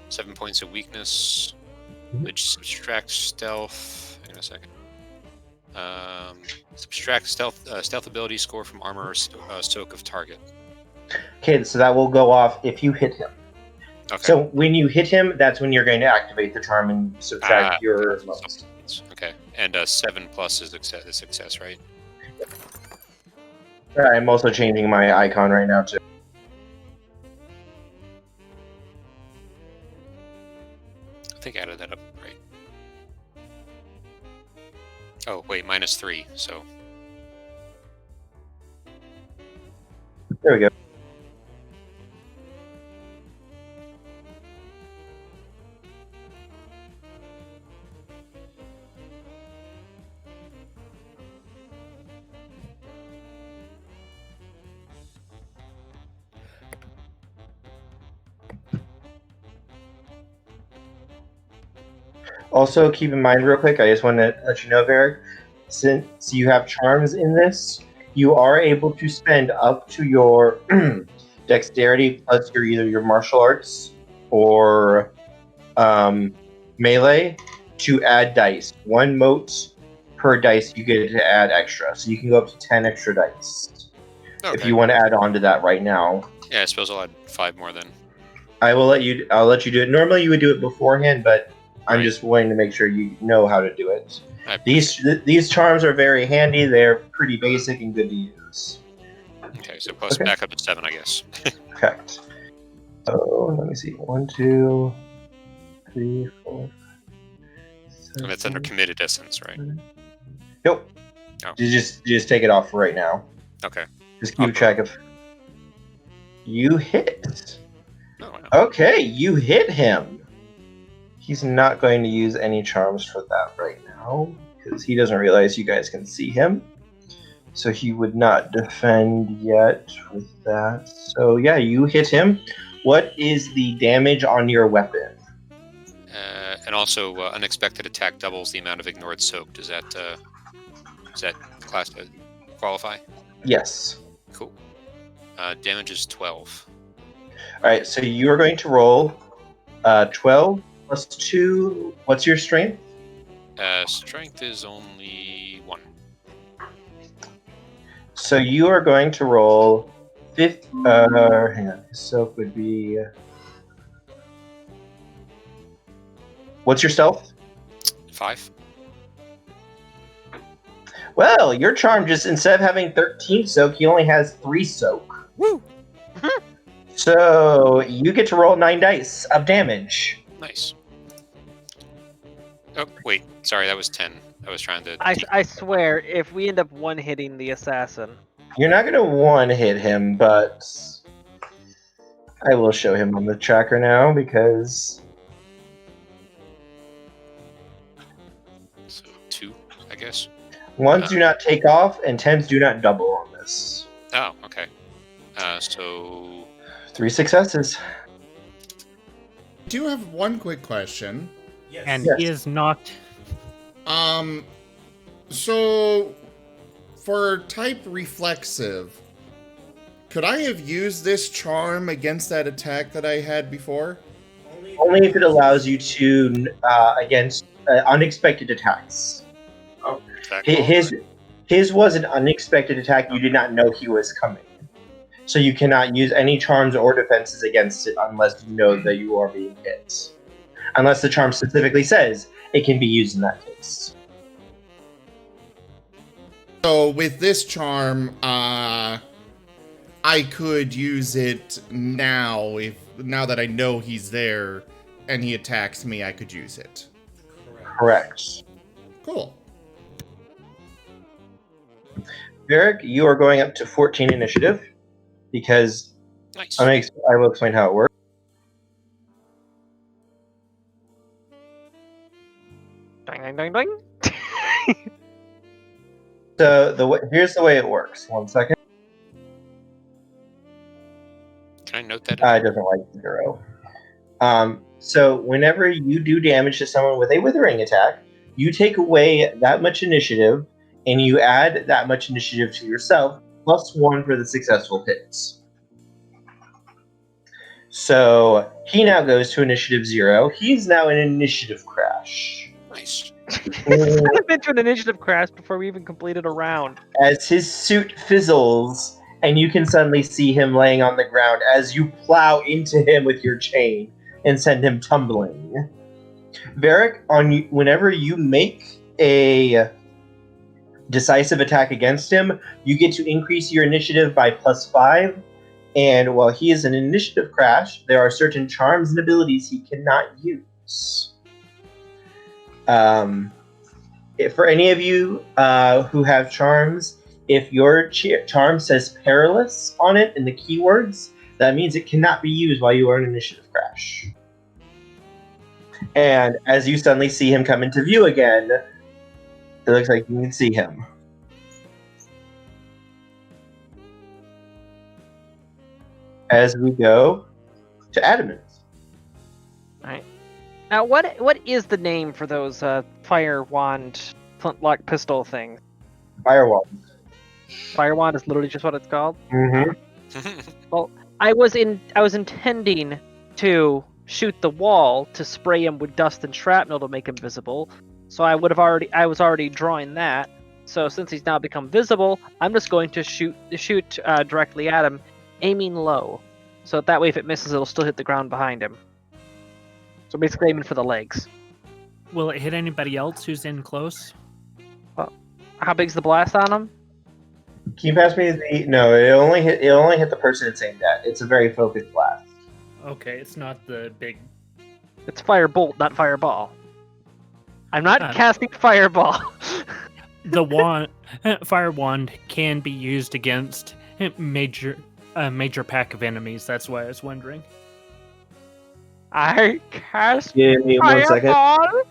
7 points of weakness, which subtracts stealth... Hang on a second. Subtract stealth ability score from armor or soak of target. Okay, so that will go off if you hit him. Okay. So when you hit him, that's when you're going to activate the charm and subtract your levels. Okay, and 7 plus is a success, right? I'm also changing my icon right now too. I think I added that up right. Oh, wait, -3, so... There we go. Also, keep in mind real quick, I just want to let you know, Varric, since you have charms in this, you are able to spend up to your dexterity plus either your martial arts or melee to add dice. 1 mote per dice you get to add extra. So you can go up to 10 extra dice. Okay. If you want to add on to that right now. Yeah, I suppose I'll add 5 more then. I'll let you do it. Normally you would do it beforehand, but I'm Right. just wanting to make sure you know how to do it. I These charms are very handy. They're pretty basic and good to use. Okay, so plus Okay. back up to 7, I guess. Correct. So let me see. 1, 2, 3, 4. And it's under committed essence, right? Nope. Oh. You just take it off for right now. Okay. Just keep track of. You hit. Oh, wow. Okay, you hit him. He's not going to use any charms for that right now because he doesn't realize you guys can see him. So he would not defend yet with that. So yeah, you hit him. What is the damage on your weapon? And also, unexpected attack doubles the amount of ignored soak. Does that class qualify? Yes. Cool. Damage is 12. All right, so you are going to roll 12 plus 2. What's your strength? Strength is only 1. So you are going to roll 50. Hang on. Soak would be. What's your stealth? 5. Well, your charm just instead of having 13 soak, he only has 3 soak. Woo! So you get to roll 9 dice of damage. Nice. Oh, wait. Sorry, that was 10. I was trying to... I swear, if we end up one-hitting the assassin, You're not going to one hit him, but I will show him on the tracker now because So 2, I guess. 1s do not take off and 10s do not double on this. Oh, okay. So... 3 successes. I do have one quick question. And Yes. he is knocked. So for type reflexive, could I have used this charm against that attack that I had before? Only if it allows you to against unexpected attacks. Attack Hi- roll? His was an unexpected attack. You did not know he was coming, so you cannot use any charms or defenses against it unless you know that you are being hit. Unless the charm specifically says it can be used in that case. So with this charm, I could use it now. Now that I know he's there and he attacks me, I could use it. Correct. Cool. Varric, you are going up to 14 initiative because Nice. I will explain how it works. Ding, ding, ding, ding. So here's the way it works. 1 second. Can I note that? It doesn't like 0. So whenever you do damage to someone with a withering attack, you take away that much initiative, and you add that much initiative to yourself, +1 for the successful hits. So he now goes to initiative 0. He's now in initiative crash. Nice. I've been to an initiative crash before we even completed a round. As his suit fizzles, and you can suddenly see him laying on the ground as you plow into him with your chain and send him tumbling. Varric, whenever you make a decisive attack against him, you get to increase your initiative by +5. And while he is in initiative crash, there are certain charms and abilities he cannot use. For any of you who have charms, if your charm says perilous on it in the keywords, that means it cannot be used while you are in initiative crash. And as you suddenly see him come into view again, it looks like you can see him. As we go to Adamant. Now, what is the name for those fire wand flintlock pistol things? Firewall. Fire wand is literally just what it's called. Mm-hmm. I was intending to shoot the wall to spray him with dust and shrapnel to make him visible. So I was already drawing that. So since he's now become visible, I'm just going to shoot directly at him, aiming low. So that way, if it misses, it'll still hit the ground behind him. So basically, aiming for the legs. Will it hit anybody else who's in close? How big's the blast on him? Can you pass me the? No, it only hit the person it's aimed at. It's a very focused blast. Okay, it's not the big. It's firebolt, not fireball. I'm not casting fireball. The wand, fire wand, can be used against a major pack of enemies. That's why I was wondering. I cast Give me 1 second. fireball.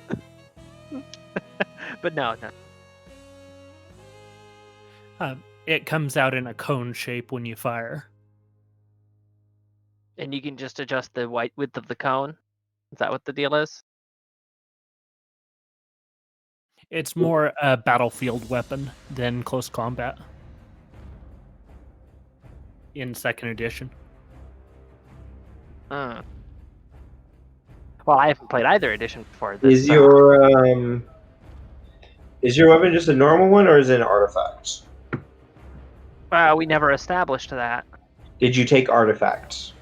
But no. It comes out in a cone shape when you fire. And you can just adjust the width of the cone. Is that what the deal is? It's more a battlefield weapon than close combat. In 2nd edition. Well, I haven't played either edition before. Is your weapon just a normal one, or is it an artifact? We never established that. Did you take artifacts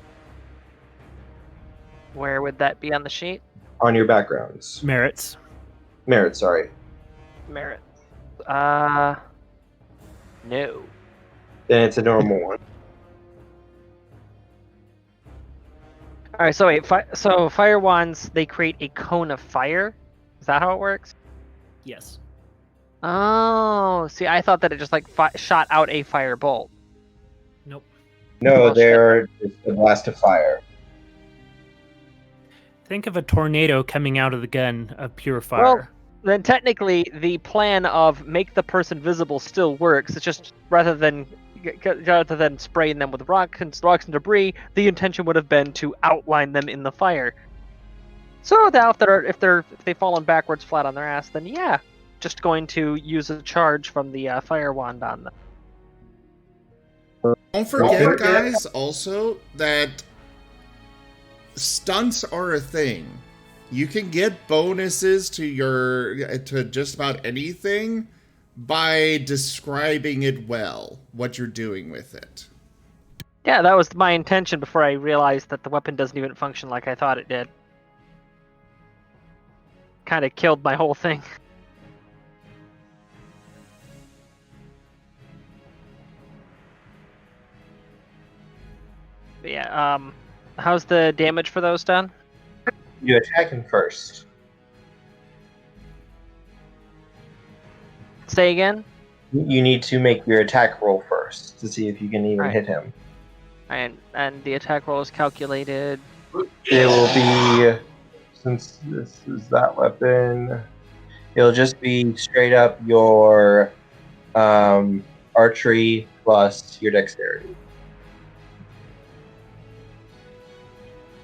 Where would that be on the sheet? on your backgrounds? Merits. Merit, sorry. Merit. No. Then it's a normal one. All right. So wait. So fire wands, they create a cone of fire. Is that how it works? Yes. Oh, see, I thought that it just like shot out a fire bolt. Nope. No, Well, they're just a blast of fire. Think of a tornado coming out of the gun of pure fire. Well, then technically the plan of make the person visible still works. It's just rather than spraying them with rocks and debris, the intention would have been to outline them in the fire. So now if they've fallen backwards flat on their ass, then yeah, just going to use a charge from the fire wand on them. Don't forget, guys, also that stunts are a thing. You can get bonuses to just about anything by describing it well, what you're doing with it. Yeah, that was my intention before I realized that the weapon doesn't even function like I thought it did. Kind of killed my whole thing. But yeah, how's the damage for those done? You attack him first. Say again? You need to make your attack roll first to see if you can even Right. hit him. And the attack roll is calculated. It will be, since this is that weapon, it'll just be straight up your archery plus your dexterity.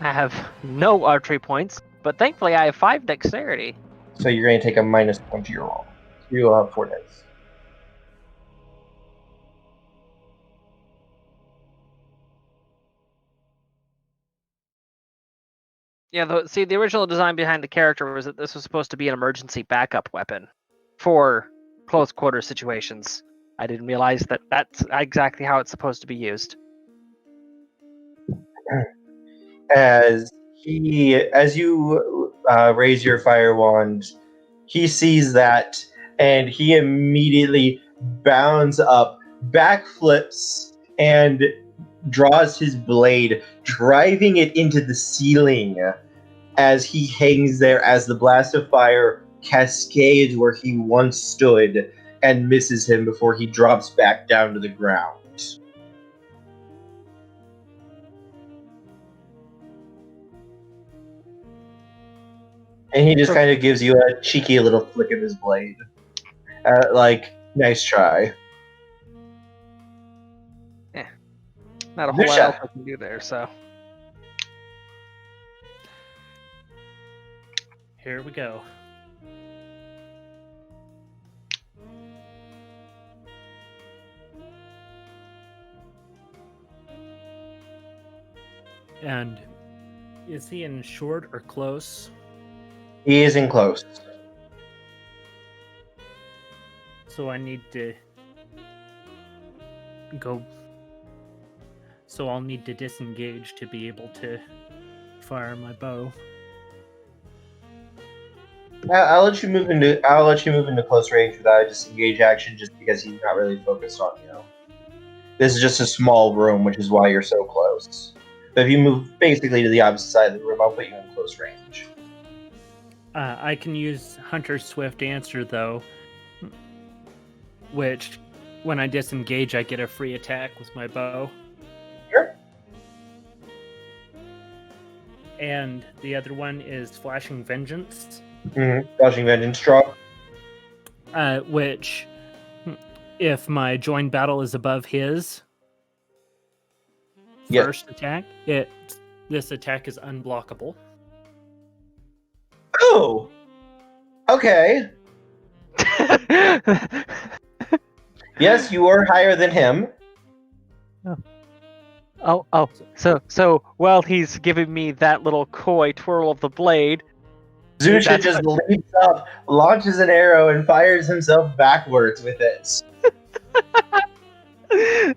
I have no archery points, but thankfully I have 5 dexterity. So you're going to take a -1 to your roll. You'll have 4 dice. Yeah, the original design behind the character was that this was supposed to be an emergency backup weapon for close quarter situations. I didn't realize that that's exactly how it's supposed to be used. As you raise your fire wand, he sees that and he immediately bounds up, backflips, and draws his blade, driving it into the ceiling as he hangs there as the blast of fire cascades where he once stood and misses him before he drops back down to the ground. And he just kind of gives you a cheeky little flick of his blade. Like, nice try. Not a whole lot Lucia. else I can do there, so. Here we go. And is he in short or close? He is in close. So I need to go. So I'll need to disengage to be able to fire my bow. I'll let you move into close range without a disengage action, just because he's not really focused on you. This is just a small room, which is why you're so close. But if you move basically to the opposite side of the room, I'll put you in close range. I can use Hunter's Swift Answer though, which when I disengage, I get a free attack with my bow. Sure. And the other one is Flashing Vengeance. Flashing Vengeance draw. Which, if my joined battle is above his first attack, this attack is unblockable. Oh! Okay. Yes, you are higher than him. So while he's giving me that little coy twirl of the blade, Zusha just leaps up, launches an arrow, and fires himself backwards with it.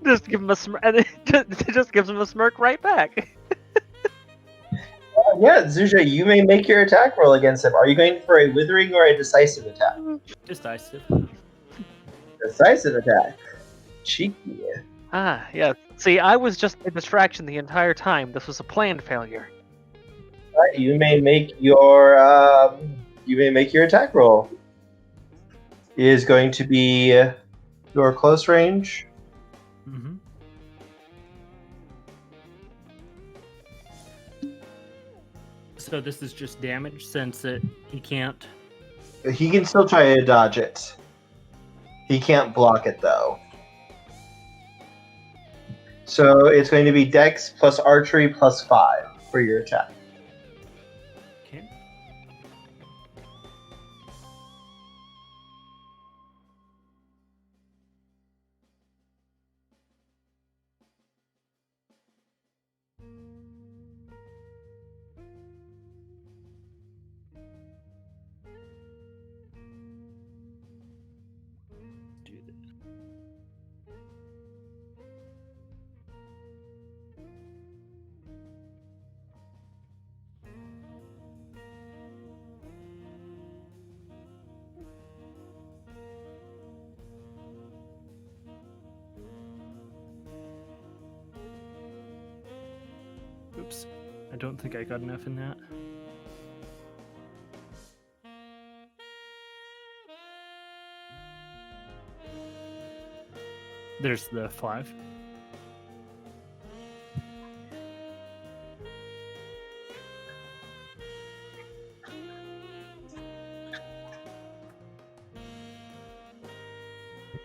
just give him a just gives him a smirk right back. Yeah, Zusha, you may make your attack roll against him. Are you going for a withering or a decisive attack? Decisive. Decisive attack. Cheeky. Ah, yeah. See, I was just a distraction the entire time. This was a planned failure. Right, you may make your attack roll. It is going to be your close range. Mm-hmm. So this is just damage since he can't. He can still try to dodge it. He can't block it though. So it's going to be Dex plus Archery plus 5 for your attack. Okay. I don't think I got enough in that. There's the 5.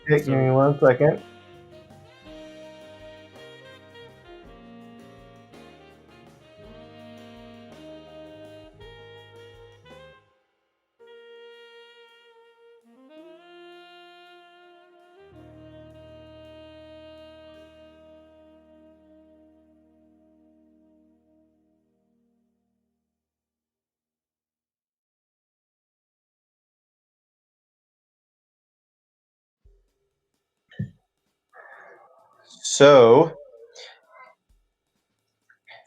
Okay, give me 1 second. So,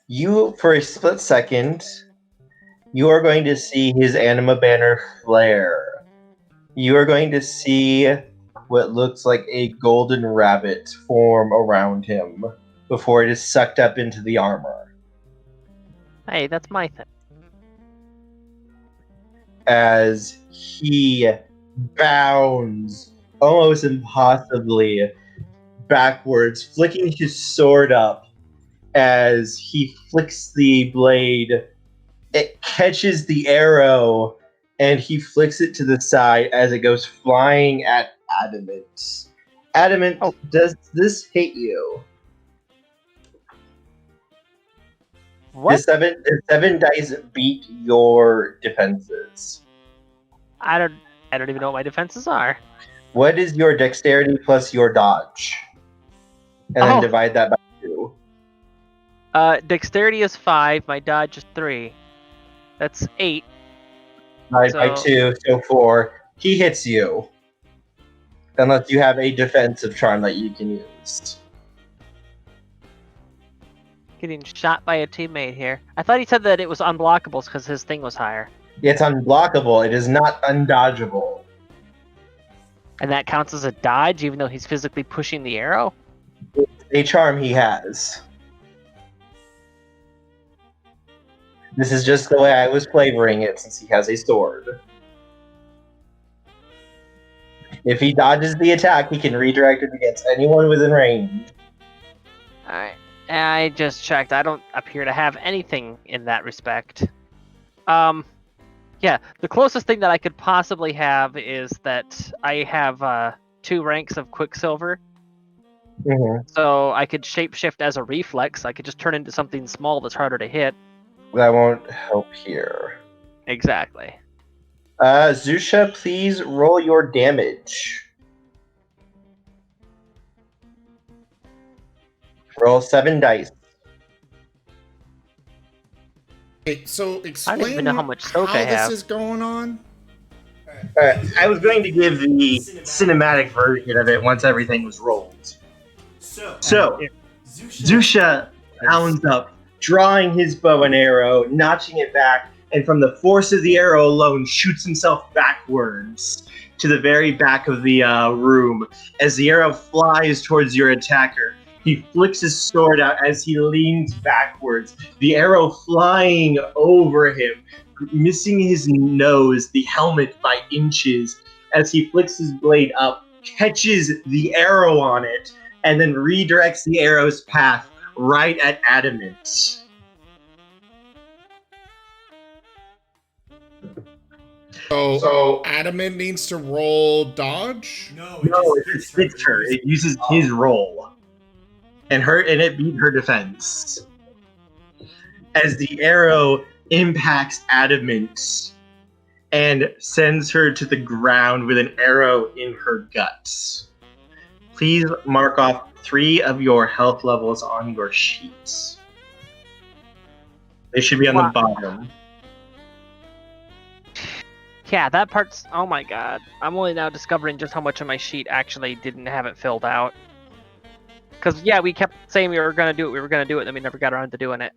you, for a split second, you are going to see his anima banner flare. You are going to see what looks like a golden rabbit form around him before it is sucked up into the armor. Hey, that's my thing. As he bounds almost impossibly backwards, flicking his sword up as he flicks the blade. It catches the arrow and he flicks it to the side as it goes flying at Adamant. Adamant, Oh. does this hit you? What? The 7 dice beat your defenses. I don't even know what my defenses are. What is your dexterity plus your dodge? And then Oh. divide that by 2. Dexterity is 5. My dodge is 3. That's 8. Divide by So- 2, so 4. He hits you. Unless you have a defensive charm that you can use. Getting shot by a teammate here. I thought he said that it was unblockable because his thing was higher. It's unblockable. It is not undodgeable. And that counts as a dodge, even though he's physically pushing the arrow? A charm he has. This is just the way I was flavoring it since he has a sword. If he dodges the attack, he can redirect it against anyone within range. Alright. I just checked. I don't appear to have anything in that respect. Yeah, the closest thing that I could possibly have is that I have 2 ranks of Quicksilver. Mm-hmm. So I could shapeshift as a reflex. I could just turn into something small that's harder to hit. That won't help here. Exactly. Zusha, please roll your damage. Roll 7 dice. Okay, so explain I don't even know how much soak I this have. is going on. I was going to give the cinematic version of it once everything was rolled. So, Zusha bounds up, drawing his bow and arrow, notching it back, and from the force of the arrow alone, shoots himself backwards to the very back of the room. As the arrow flies towards your attacker, he flicks his sword out as he leans backwards, the arrow flying over him, missing his nose, the helmet by inches, as he flicks his blade up, catches the arrow on it, and then redirects the arrow's path right at Adamant. So Adamant needs to roll dodge? No, it just hits her. It uses his roll. And it beat her defense. As the arrow impacts Adamant and sends her to the ground with an arrow in her guts. Please mark off 3 of your health levels on your sheets. They should be on the bottom. Yeah, that part's... Oh my god. I'm only now discovering just how much of my sheet actually didn't have it filled out. Because, yeah, we kept saying we were going to do it, and then we never got around to doing it.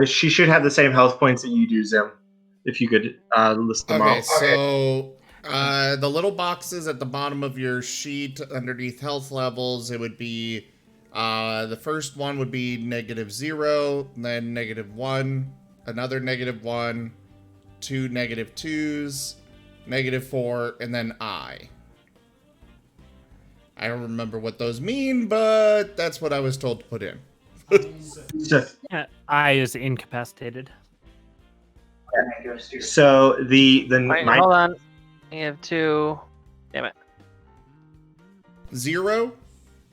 She should have the same health points that you do, Zim. If you could list them Okay, off. so the little boxes at the bottom of your sheet underneath health levels, it would be The first one would be -0, then -1, another -1, 2 -2s, -4, and then I. I don't remember what those mean, but that's what I was told to put in. So, I is incapacitated. so the Wait, my, hold on. We have 2. Damn it. 0,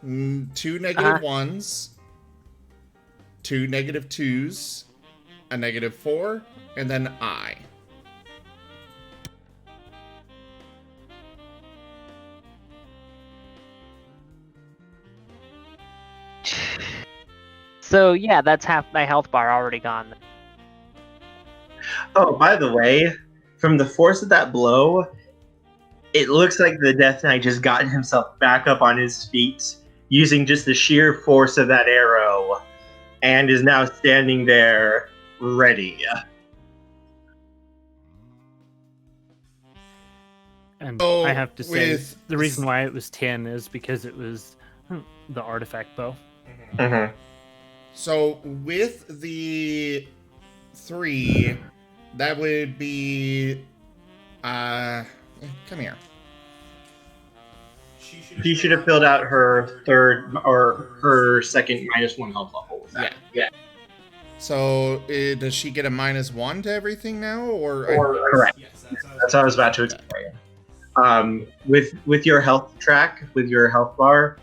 2 -1s, 2 -2s, a -4, and then I. So yeah, that's half my health bar already gone. oh, by the way, from the force of that blow, it looks like the Death Knight just gotten himself back up on his feet using just the sheer force of that arrow, and is now standing there ready. And Oh, I have to say, with the reason why it was 10 is because it was the artifact bow. Mm-hmm. So with the 3, that would be come here. She should have filled out her third or her second -1 health level with that. Yeah. So does she get a -1 to everything now, or Correct. That's what I was about to explain. With your health track, with your health bar,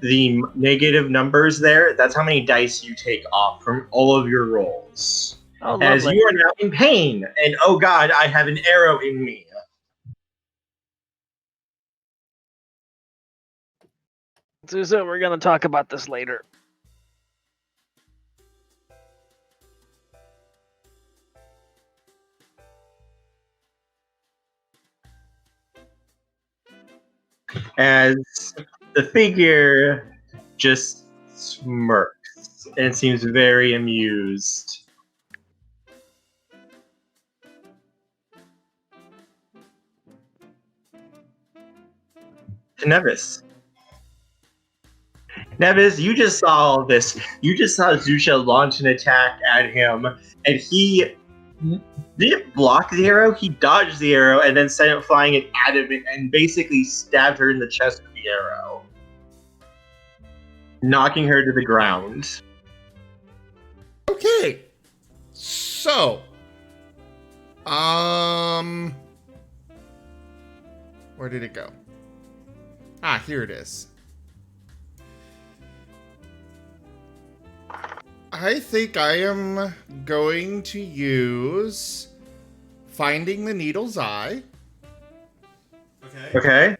the negative numbers there, that's how many dice you take off from all of your rolls. Oh, As lovely. you are now in pain, and oh god, I have an arrow in me. So we're gonna talk about this later. As the figure just smirks and seems very amused. To Nevis. Nevis, you just saw all this. You just saw Zusha launch an attack at him, and he didn't block the arrow, he dodged the arrow and then sent it flying at him and basically stabbed her in the chest with the arrow, knocking her to the ground. Okay. So, where did it go? Ah, here it is. I think I am going to use Finding the Needle's Eye. Okay.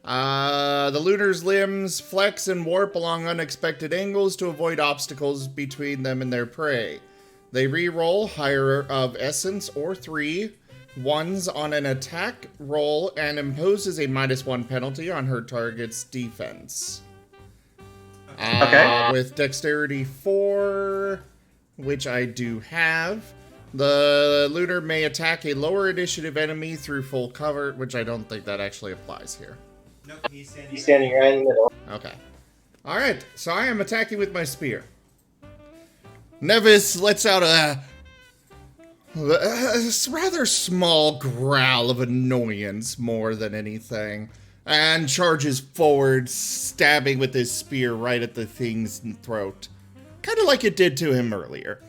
The Lunar's limbs flex and warp along unexpected angles to avoid obstacles between them and their prey. They re-roll higher of essence or 3 ones on an attack roll and imposes a -1 penalty on her target's defense. Okay. With dexterity 4, which I do have, the Lunar may attack a lower initiative enemy through full cover, which I don't think that actually applies here. He's standing right in the middle. Okay. Alright, so I am attacking with my spear. Nevis lets out a rather small growl of annoyance more than anything, and charges forward, stabbing with his spear right at the thing's throat. Kind of like it did to him earlier.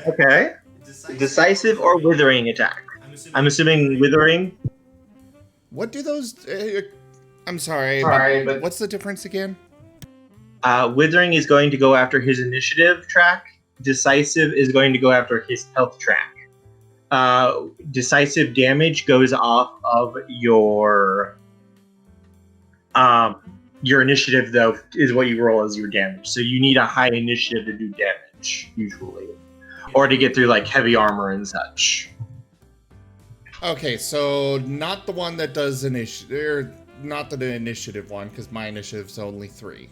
Okay. Decisive or withering attack? I'm assuming withering. What do those... I'm sorry, but what's the difference again? Withering is going to go after his initiative track. Decisive is going to go after his health track. Decisive damage goes off of your initiative, though, is what you roll as your damage. So you need a high initiative to do damage, usually. Or to get through, like, heavy armor and such. Okay, so not the one that does initiative... Not the initiative one, because my initiative's only 3.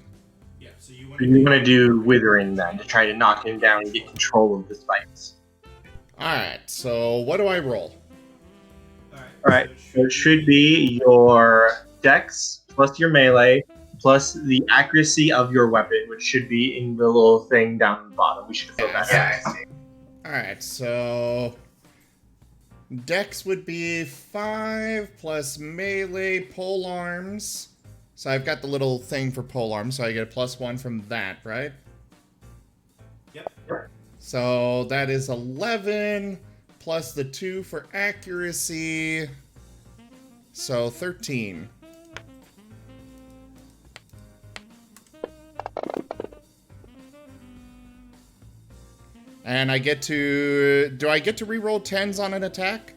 You want to do withering, then, to try to knock him down and get control of the spikes. Alright, so what do I roll? Alright, so it should be your dex plus your melee plus the accuracy of your weapon, which should be in the little thing down the bottom. We should have filled that out. Alright, so Dex would be 5 plus melee pole arms. So I've got the little thing for pole arms, so I get a +1 from that, right? Yep. So that is 11 plus the 2 for accuracy. So 13. And I get to... Do I get to reroll 10s on an attack?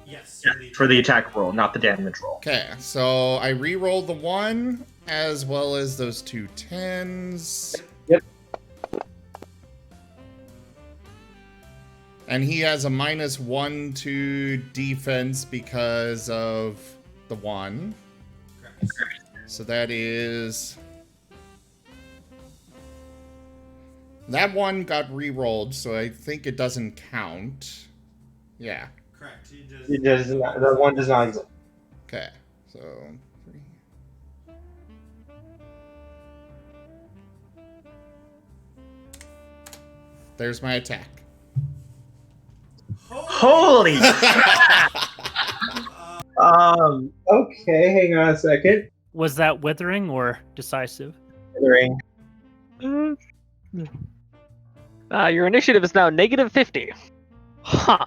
Yes. Yeah, for the attack roll, not the damage roll. Okay, so I re-roll the 1 as well as those 2 10s. Yep. And he has a -1 to defense because of the 1. Correct. So that is... That 1 got re-rolled, so I think it doesn't count. Yeah. Correct. It does not, the one does not exist. Okay, so... 3. There's my attack. Holy okay, hang on a second. Was that withering or decisive? Withering. Your initiative is now -50. Huh.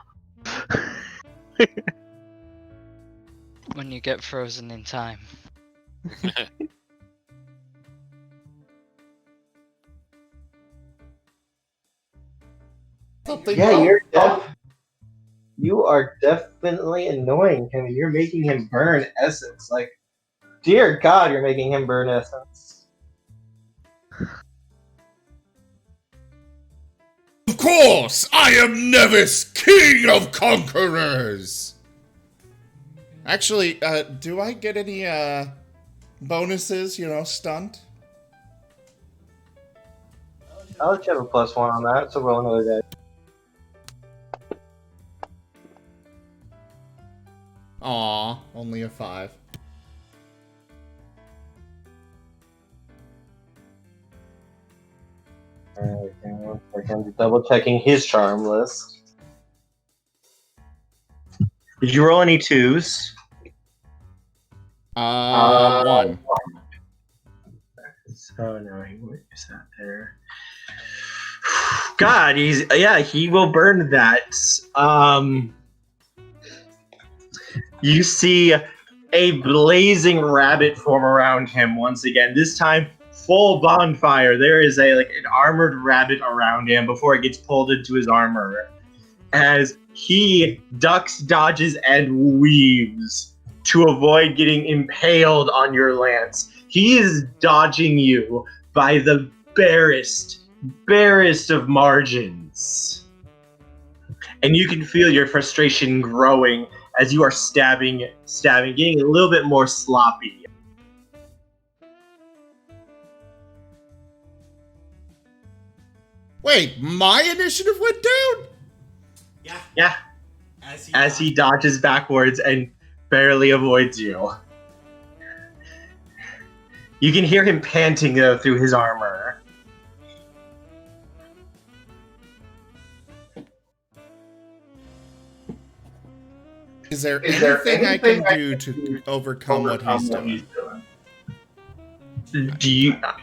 When you get frozen in time. You are definitely annoying him. You're making him burn essence. Like, dear God, you're making him burn essence. Of course, I am Nevis, King of Conquerors! Actually, do I get any, bonuses, stunt? I'll let you have a +1 on that, so roll another die. Aw, only a 5. Alright, hang on a second. Double checking his charm list. Did you roll any 2s? 1. So annoying. What is that there? God, he will burn that. You see a blazing rabbit form around him once again. This time, full bonfire. There is an armored rabbit around him before it gets pulled into his armor. As he ducks, dodges, and weaves to avoid getting impaled on your lance. He is dodging you by the barest of margins. And you can feel your frustration growing as you are stabbing, getting a little bit more sloppy. Wait, my initiative went down? Yeah. As he dodges backwards and barely avoids you. You can hear him panting through his armor. Is there anything I can do to overcome what he's doing?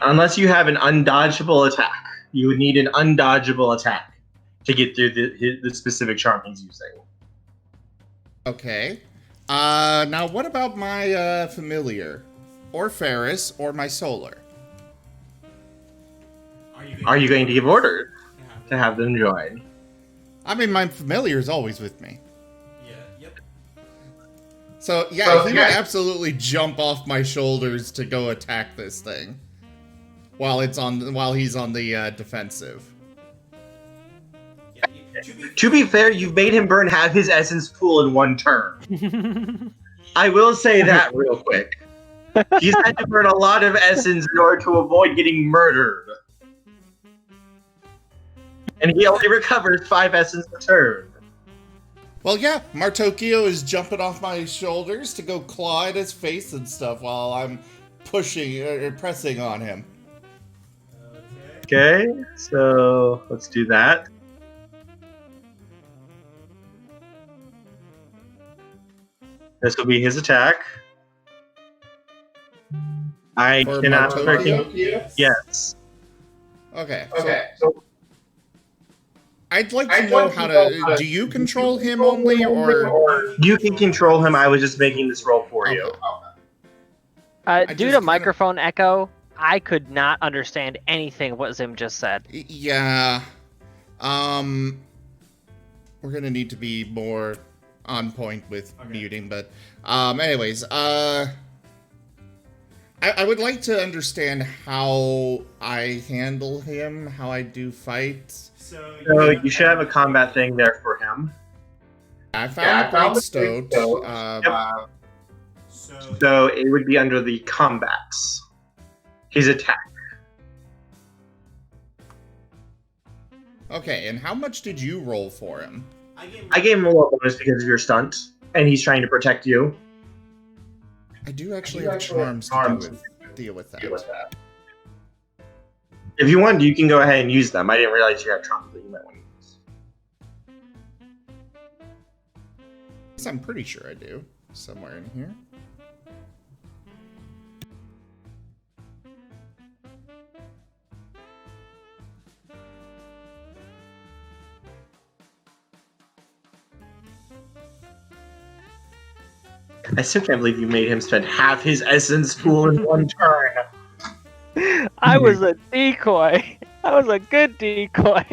Unless you have an undodgeable attack. You would need an undodgeable attack to get through the specific charm he's using. Okay. Now what about my familiar? Or Ferris, or my solar? Are you going to give orders to have them join? I mean, my familiar is always with me. Yep. So, he would absolutely jump off my shoulders to go attack this thing. While he's on the defensive. To be fair, you've made him burn half his essence pool in one turn. I will say that real quick. He's had to burn a lot of essence in order to avoid getting murdered. And he only recovers 5 essence per turn. Well, yeah, Martokio is jumping off my shoulders to go claw at his face and stuff while I'm pushing or pressing on him. Okay, so let's do that. This will be his attack. I For cannot. Martokio? Yes. Okay. So I'd like to know how to. Do you control him only, or You can control him. I was just making this roll for you. I Due just to kinda- microphone echo, I could not understand anything what Zim just said. Yeah. We're gonna need to be more on point with muting, but anyways, I would like to understand how I handle him, how I do fights. So You should have a combat thing there for him. I found the Great Stoat. So it would be under the combats. His attack. Okay, and how much did you roll for him? I gave him a little bonus because of your stunt, and he's trying to protect you. I do actually have charms to deal with that. If you want, you can go ahead and use them. I didn't realize you had charms that you might want to use. Yes, I'm pretty sure I do. Somewhere in here. I still can't believe you made him spend half his essence pool in one turn. I was a decoy. I was a good decoy.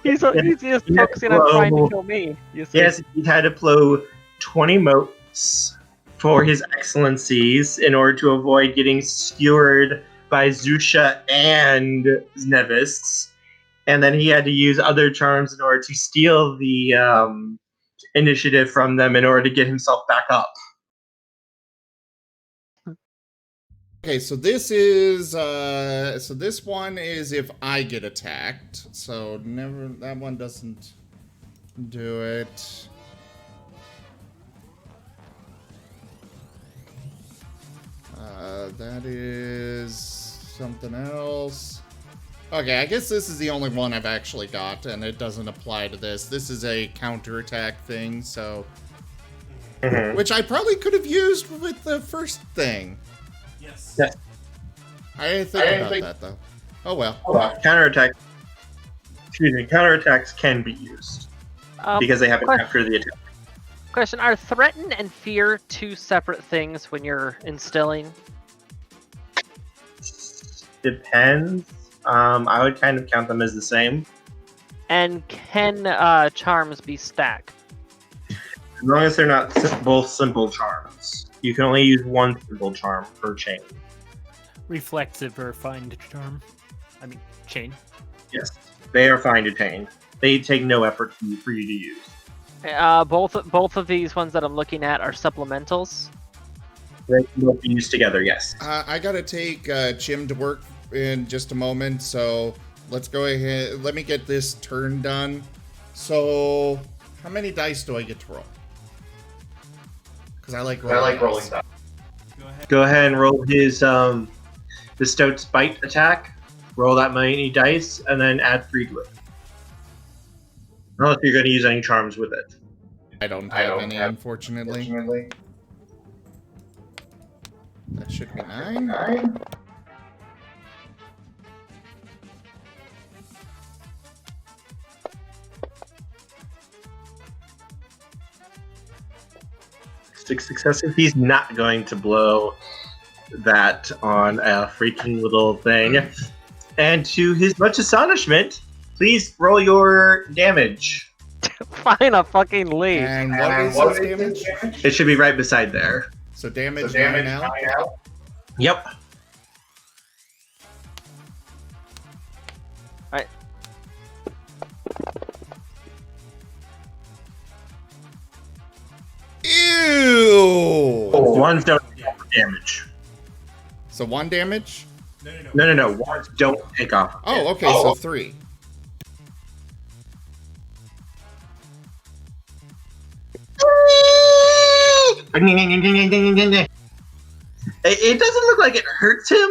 he's just focusing on trying to kill me. You see? Yes, he had to blow 20 motes for his excellencies in order to avoid getting skewered by Zusha and Nevis. And then he had to use other charms in order to steal the initiative from them in order to get himself back up. Okay, so this is this one is if I get attacked. So that one doesn't do it. That is something else. Okay, I guess this is the only one I've actually got, and it doesn't apply to this. This is a counterattack thing, so which I probably could have used with the first thing. Yes. Yes. I didn't think about that though. Oh well. Counterattacks can be used because they happen after the attack. Question: are threaten and fear two separate things when you're instilling? Depends. I would kind of count them as the same. And can charms be stacked? As long as they're not both simple charms. You can only use one simple charm per chain. Reflexive or find charm. I mean, chain. Yes, they are fine to chain. They take no effort for you to use. Both of these ones that I'm looking at are supplementals. They can both be used together, yes. I gotta take Jim to work in just a moment, so let's go ahead. Let me get this turn done. So, how many dice do I get to roll? Because I like rolling dice. Go ahead and roll his the Stoat's Bite attack. Roll that many dice, and then add 3 to it. Unless you're going to use any charms with it. I don't have any, unfortunately. That should be 9. Six successes. He's not going to blow that on a freaking little thing. And to his much astonishment, please roll your damage. Fine, I'll fucking leave. And what is his damage? It should be right beside there. So damage 9 out? Yep. Alright. Ew! Ones don't take damage. So 1 damage? No. Ones don't take off. Oh, okay, so 3. It doesn't look like it hurts him,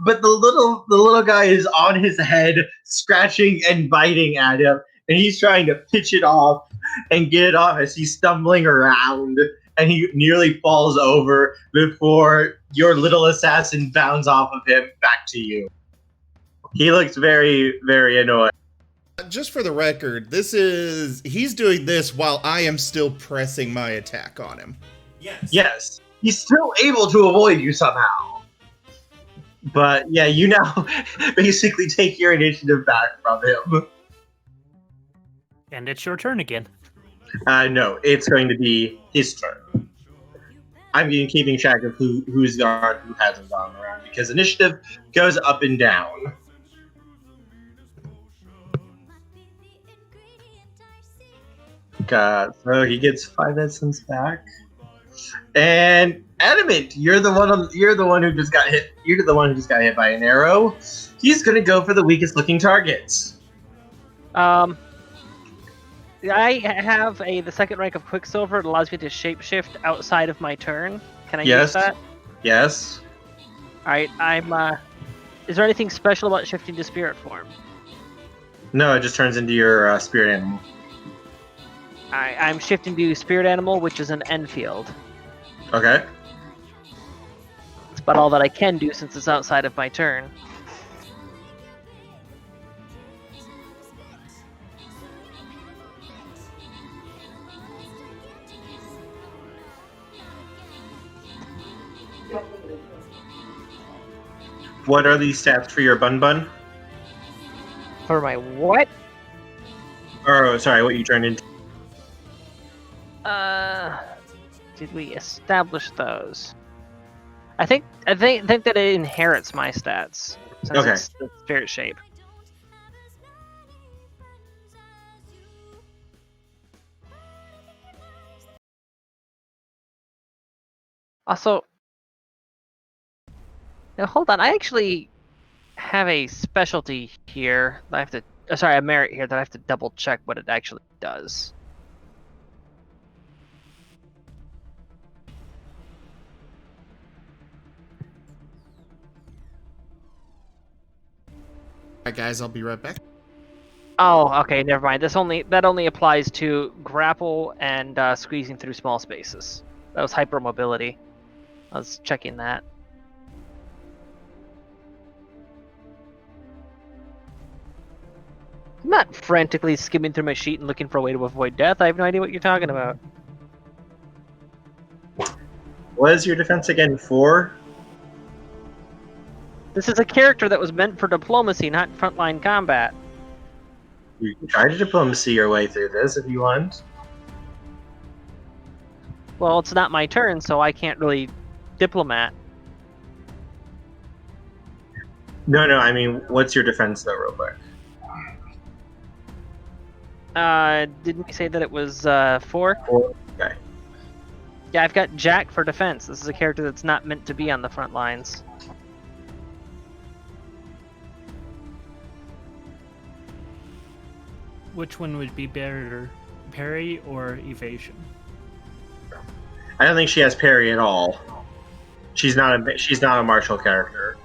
but the little guy is on his head, scratching and biting at him, and he's trying to pitch it off and get it off as he's stumbling around, and he nearly falls over before your little assassin bounds off of him back to you. He looks very, very annoyed. Just for the record, he's doing this while I am still pressing my attack on him. Yes. Yes, he's still able to avoid you somehow. But yeah, you now basically take your initiative back from him. And it's your turn again. No, it's going to be his turn. I'm keeping track of who's gone, who hasn't gone around, because initiative goes up and down. So he gets 5 essence back. And Adamant, you're the one who just got hit. You're the one who just got hit by an arrow. He's gonna go for the weakest looking targets. I have the second rank of Quicksilver. It allows me to shapeshift outside of my turn. Can I use that? Yes. All right. Is there anything special about shifting to spirit form? No, it just turns into your spirit animal. I'm shifting to spirit animal, which is an Enfield. Okay. That's about all that I can do since it's outside of my turn. What are these stats for your bun bun? For my what? Or sorry, what you turned into? Did we establish those? I think that it inherits my stats since Okay. it's the spirit shape. Also, now hold on. I actually have a specialty here that I have to. Sorry, a merit here that I have to double check what it actually does. Alright guys, I'll be right back. Oh, okay, never mind. That only applies to grapple and squeezing through small spaces. That was hypermobility. I was checking that. I'm not frantically skimming through my sheet and looking for a way to avoid death. I have no idea what you're talking about. What is your defense again? 4? This is a character that was meant for diplomacy, not frontline combat. You can try to diplomacy your way through this if you want. Well, it's not my turn, so I can't really diplomat. No, I mean, what's your defense though, real quick? Didn't we say that it was 4? 4? Okay. Yeah, I've got Jack for defense. This is a character that's not meant to be on the front lines. Which one would be better, parry or evasion? I don't think she has parry at all. She's not a martial character.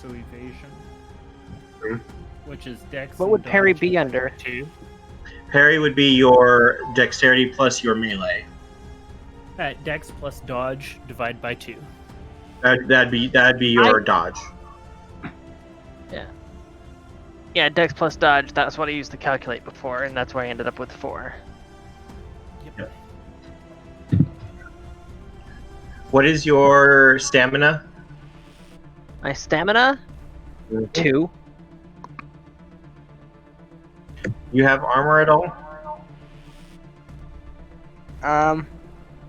So evasion. Hmm. Which is dex. What and would parry dodge be under? 2. Parry would be your dexterity plus your melee. Dex plus dodge divide by 2. That'd be your dodge. Yeah, Dex plus dodge. That's what I used to calculate before, and that's where I ended up with 4. Yep. What is your stamina? My stamina? 2. You have armor at all?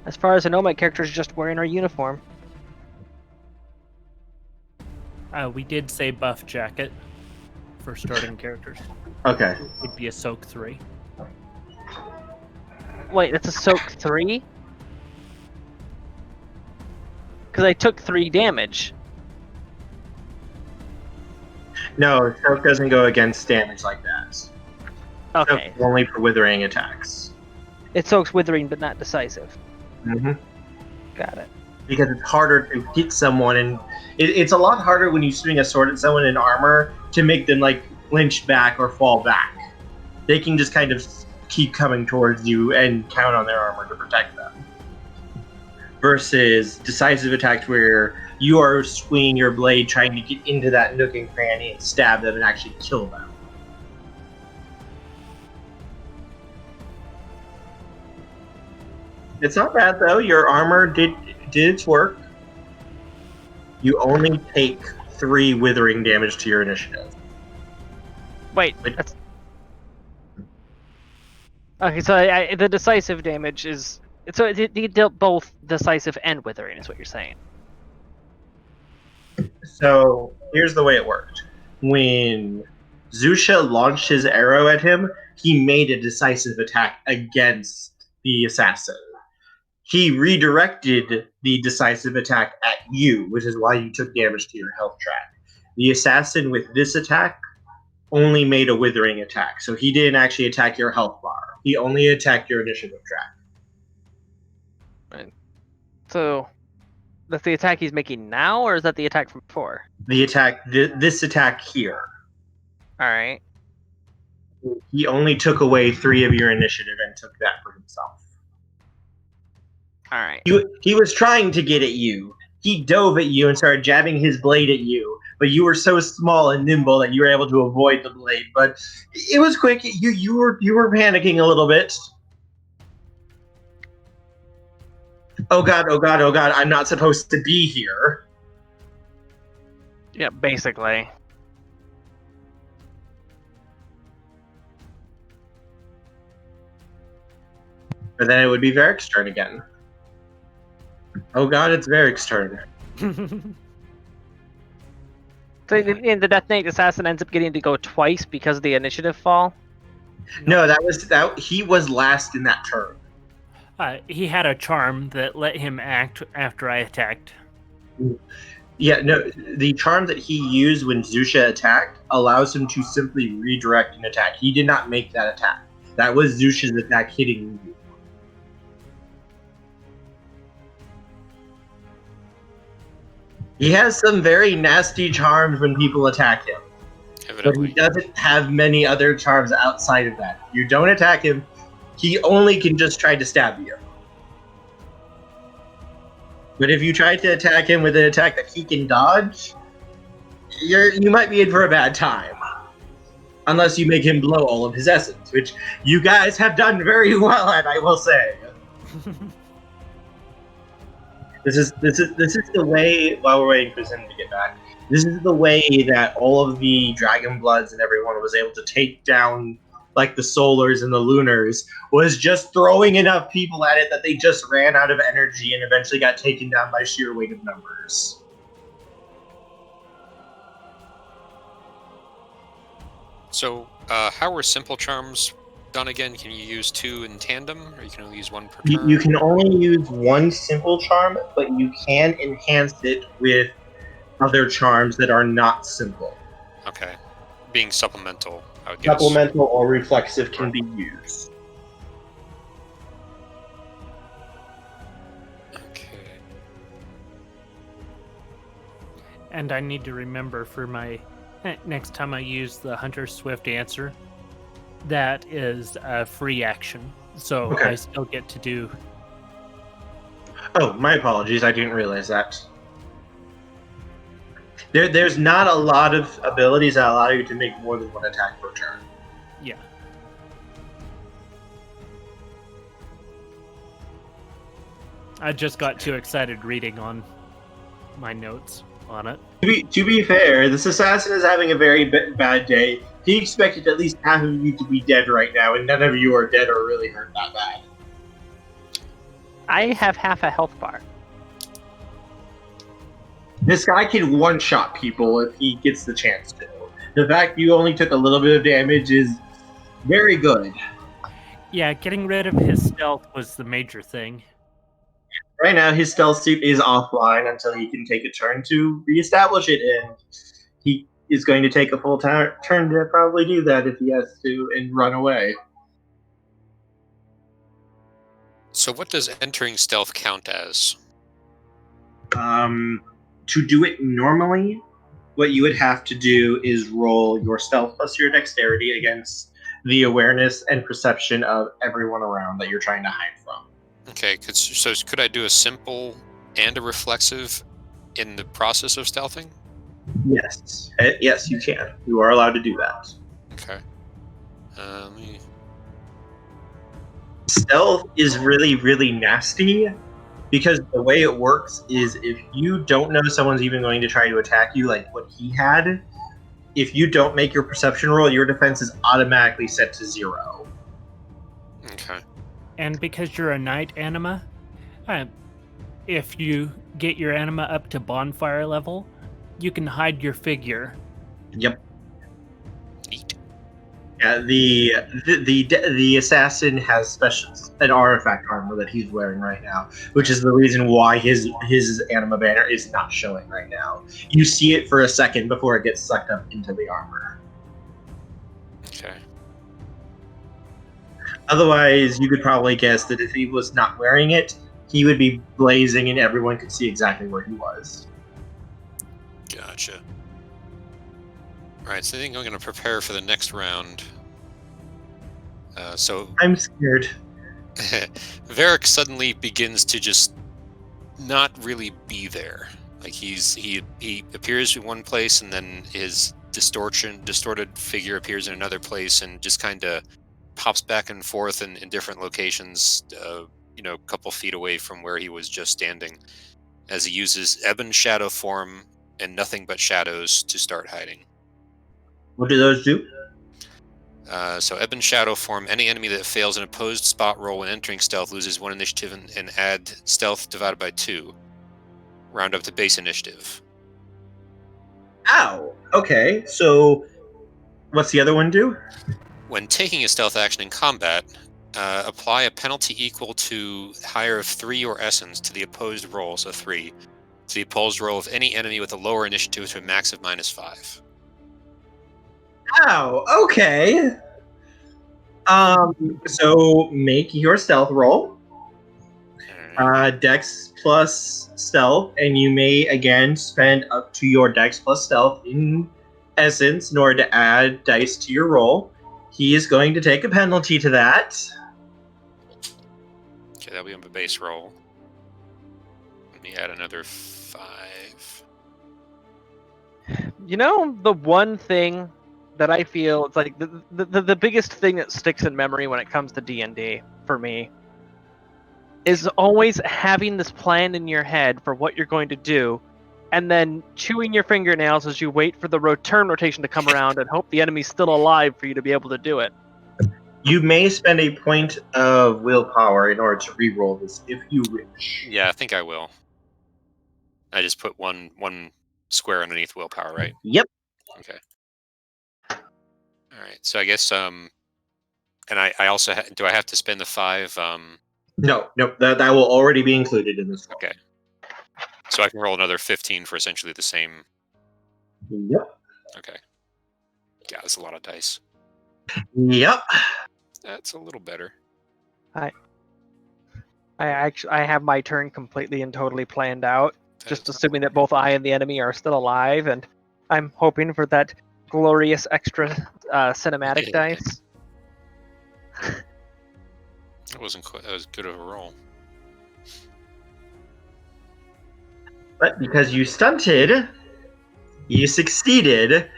As far as I know, my character's just wearing our uniform. We did say buff jacket for starting characters. Okay. It'd be a soak 3. Wait, that's a soak 3? Because I took 3 damage. No, soak doesn't go against damage like that. Okay. Soak is only for withering attacks. It soaks withering, but not decisive. Mm-hmm. Got it. because it's harder to hit someone, and it's a lot harder when you swing a sword at someone in armor to make them like flinch back or fall back. They can just kind of keep coming towards you and count on their armor to protect them. Versus decisive attacks where you are swinging your blade trying to get into that nook and cranny and stab them and actually kill them. It's not bad though. Your armor did its work. You only take 3 withering damage to your initiative. Wait, Wait. that's... Okay, so the decisive damage is... So you dealt both decisive and withering, is what you're saying. So here's the way it worked. When Zusha launched his arrow at him, he made a decisive attack against the assassin. He redirected the decisive attack at you, which is why you took damage to your health track. The assassin with this attack only made a withering attack, so he didn't actually attack your health bar. He only attacked your initiative track. So, that's the attack he's making now, or is that the attack from before? The attack, this attack here. Alright. He only took away 3 of your initiative and took that for himself. Alright. He was trying to get at you. He dove at you and started jabbing his blade at you, but you were so small and nimble that you were able to avoid the blade. But it was quick. You were panicking a little bit. Oh god! Oh god! Oh god! I'm not supposed to be here. Yeah, basically. But then it would be Varric's turn again. Oh god! It's Varric's turn. So in the Death Knight assassin ends up getting to go twice because of the initiative fall? No, he was last in that turn. He had a charm that let him act after I attacked. Yeah, no, the charm that he used when Zusha attacked allows him to simply redirect an attack. He did not make that attack. That was Zusha's attack hitting you. He has some very nasty charms when people attack him. But Evidently. he doesn't have many other charms outside of that. You don't attack him, he only can just try to stab you. But if you try to attack him with an attack that he can dodge, you might be in for a bad time. Unless you make him blow all of his essence, which you guys have done very well at, I will say. This is the way, while we're waiting for Zim to get back, this is the way that all of the Dragon Bloods and everyone was able to take down like the Solars and the Lunars, was just throwing enough people at it that they just ran out of energy and eventually got taken down by sheer weight of numbers. So, how are simple charms done again? Can you use 2 in tandem, or you can only use 1 per turn? You can only use 1 simple charm, but you can enhance it with other charms that are not simple. Okay. Being supplemental, I would guess. Supplemental or reflexive can be used. Okay. And I need to remember for my next time I use the Hunter's Swift Answer, that is a free action. So Okay. I still get to do... Oh, my apologies. I didn't realize that. There's not a lot of abilities that allow you to make more than 1 attack per turn. Yeah. I just got too excited reading on my notes on it. To be fair, this assassin is having a very bad day. He expected at least half of you to be dead right now, and none of you are dead or really hurt that bad. I have half a health bar. This guy can one-shot people if he gets the chance to. The fact you only took a little bit of damage is very good. Yeah, getting rid of his stealth was the major thing. Right now, his stealth suit is offline until he can take a turn to reestablish it, and he is going to take a full turn to probably do that if he has to and run away. So what does entering stealth count as? To do it normally, what you would have to do is roll your stealth plus your dexterity against the awareness and perception of everyone around that you're trying to hide from. Okay, so could I do a simple and a reflexive in the process of stealthing? Yes. Yes, you can. You are allowed to do that. Okay. Let me... Stealth is really, really nasty because the way it works is if you don't know someone's even going to try to attack you like what he had, if you don't make your perception roll, your defense is automatically set to 0. Okay. And because you're a knight anima, if you get your anima up to bonfire level, you can hide your figure. Yep. Neat. Yeah, the assassin has an artifact armor that he's wearing right now, which is the reason why his anima banner is not showing right now. You see it for a second before it gets sucked up into the armor. Okay. Otherwise, you could probably guess that if he was not wearing it, he would be blazing and everyone could see exactly where he was. Gotcha. Alright, so I think I'm going to prepare for the next round. So I'm scared. Varric suddenly begins to just not really be there. Like he appears in one place and then his distorted figure appears in another place and just kind of pops back and forth in different locations, a couple feet away from where he was just standing, as he uses ebon shadow form and nothing but shadows to start hiding. What do those do? So ebon shadow form, any enemy that fails an opposed spot roll when entering stealth loses 1 initiative and add stealth divided by 2. Round up to base initiative. Ow! Okay, so what's the other one do? When taking a stealth action in combat, apply a penalty equal to higher of 3 or essence to the opposed roll, so 3, to the opposed roll of any enemy with a lower initiative to a max of -5. Ow! Okay. So make your stealth roll. Dex plus stealth, and you may again spend up to your Dex plus stealth in essence in order to add dice to your roll. He is going to take a penalty to that. Okay, that'll be on the base roll. Let me add another 5. You know, the one thing that I feel it's like the biggest thing that sticks in memory when it comes to D&D for me is always having this plan in your head for what you're going to do, and then chewing your fingernails as you wait for the turn rotation to come around and hope the enemy's still alive for you to be able to do it. You may spend a point of willpower in order to reroll this if you wish. Yeah, I think I will. I just put one square underneath willpower, right? Yep. Okay. All right. So I guess and I also do I have to spend the 5? No, that will already be included in this roll. Okay. So I can roll another 15 for essentially the same. Yep. Okay. Yeah, that's a lot of dice. Yep. That's a little better. I have my turn completely and totally planned out, just assuming that both I and the enemy are still alive, and I'm hoping for that glorious extra cinematic dice. That wasn't quite as good of a roll. But because you stunted, you succeeded,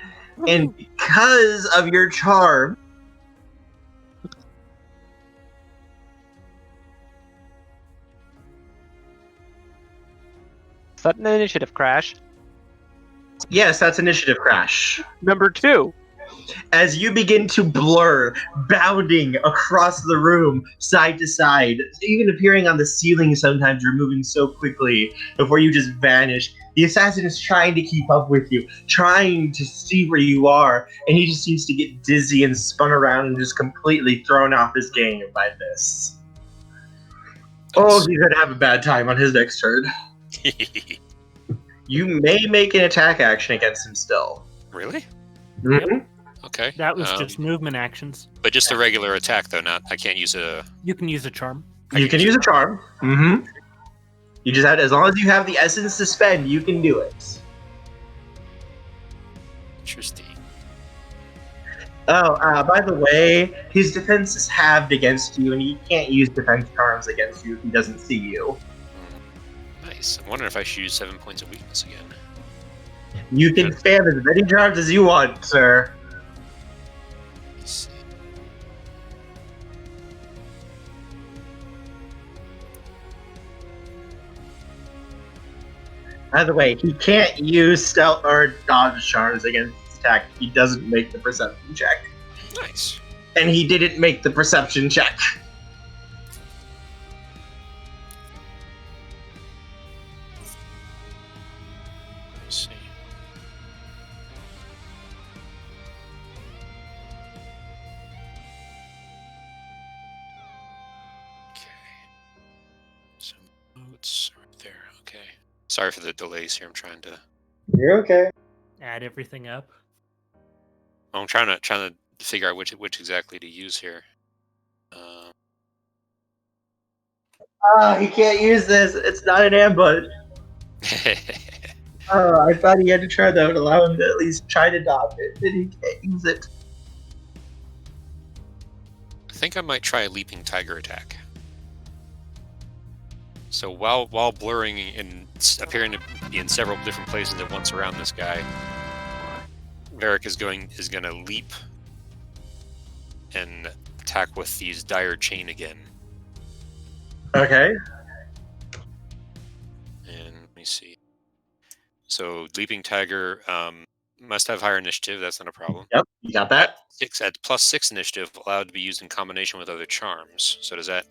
and because of your charm, Is that an initiative crash? yes, that's initiative crash. Number 2. As you begin to blur, bounding across the room, side to side, even appearing on the ceiling sometimes, you're moving so quickly before you just vanish. The assassin is trying to keep up with you, trying to see where you are, and he just seems to get dizzy and spun around and just completely thrown off his game by this. Oh, he's gonna have a bad time on his next turn. You may make an attack action against him still. Really? Mm-hmm. Okay. That was just movement actions. But just a regular attack, though. I can't use a. You can use a charm. You can use a charm. Mm-hmm. You just have, as long as you have the essence to spend, you can do it. Interesting. Oh, by the way, his defense is halved against you, and he can't use defense charms against you if he doesn't see you. Nice. I'm wondering if I should use 7 points of weakness again. You can spam as many charms as you want, sir. Let's see. By the way, he can't use stealth or dodge charms against his attack if he doesn't make the perception check. Nice. And he didn't make the perception check. Let's see. Okay. Some notes right there. Okay. Sorry for the delays here. I'm trying to. You're okay. Add everything up. I'm trying to figure out which exactly to use here. He can't use this. It's not an ambush. I thought he had to try that would allow him to at least try to dodge it, but he can't use it. I think I might try a leaping tiger attack. So while blurring and appearing to be in several different places at once around this guy, Varric is going to leap and attack with these dire chain again. Okay. And let me see. So leaping tiger must have higher initiative. That's not a problem. Yep, you got that. At +6 initiative, allowed to be used in combination with other charms. So does that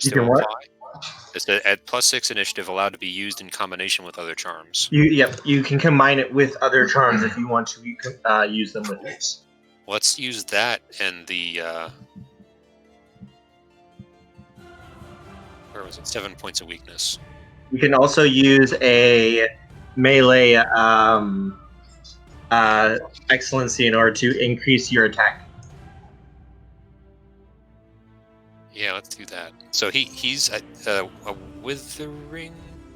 You still can what? apply? It's at +6 initiative, allowed to be used in combination with other charms. You can combine it with other charms if you want to. You can use them with these. Let's use that and the where was it? 7 points of weakness. You can also use a melee excellency in order to increase your attack. Yeah, let's do that. So he's a withering.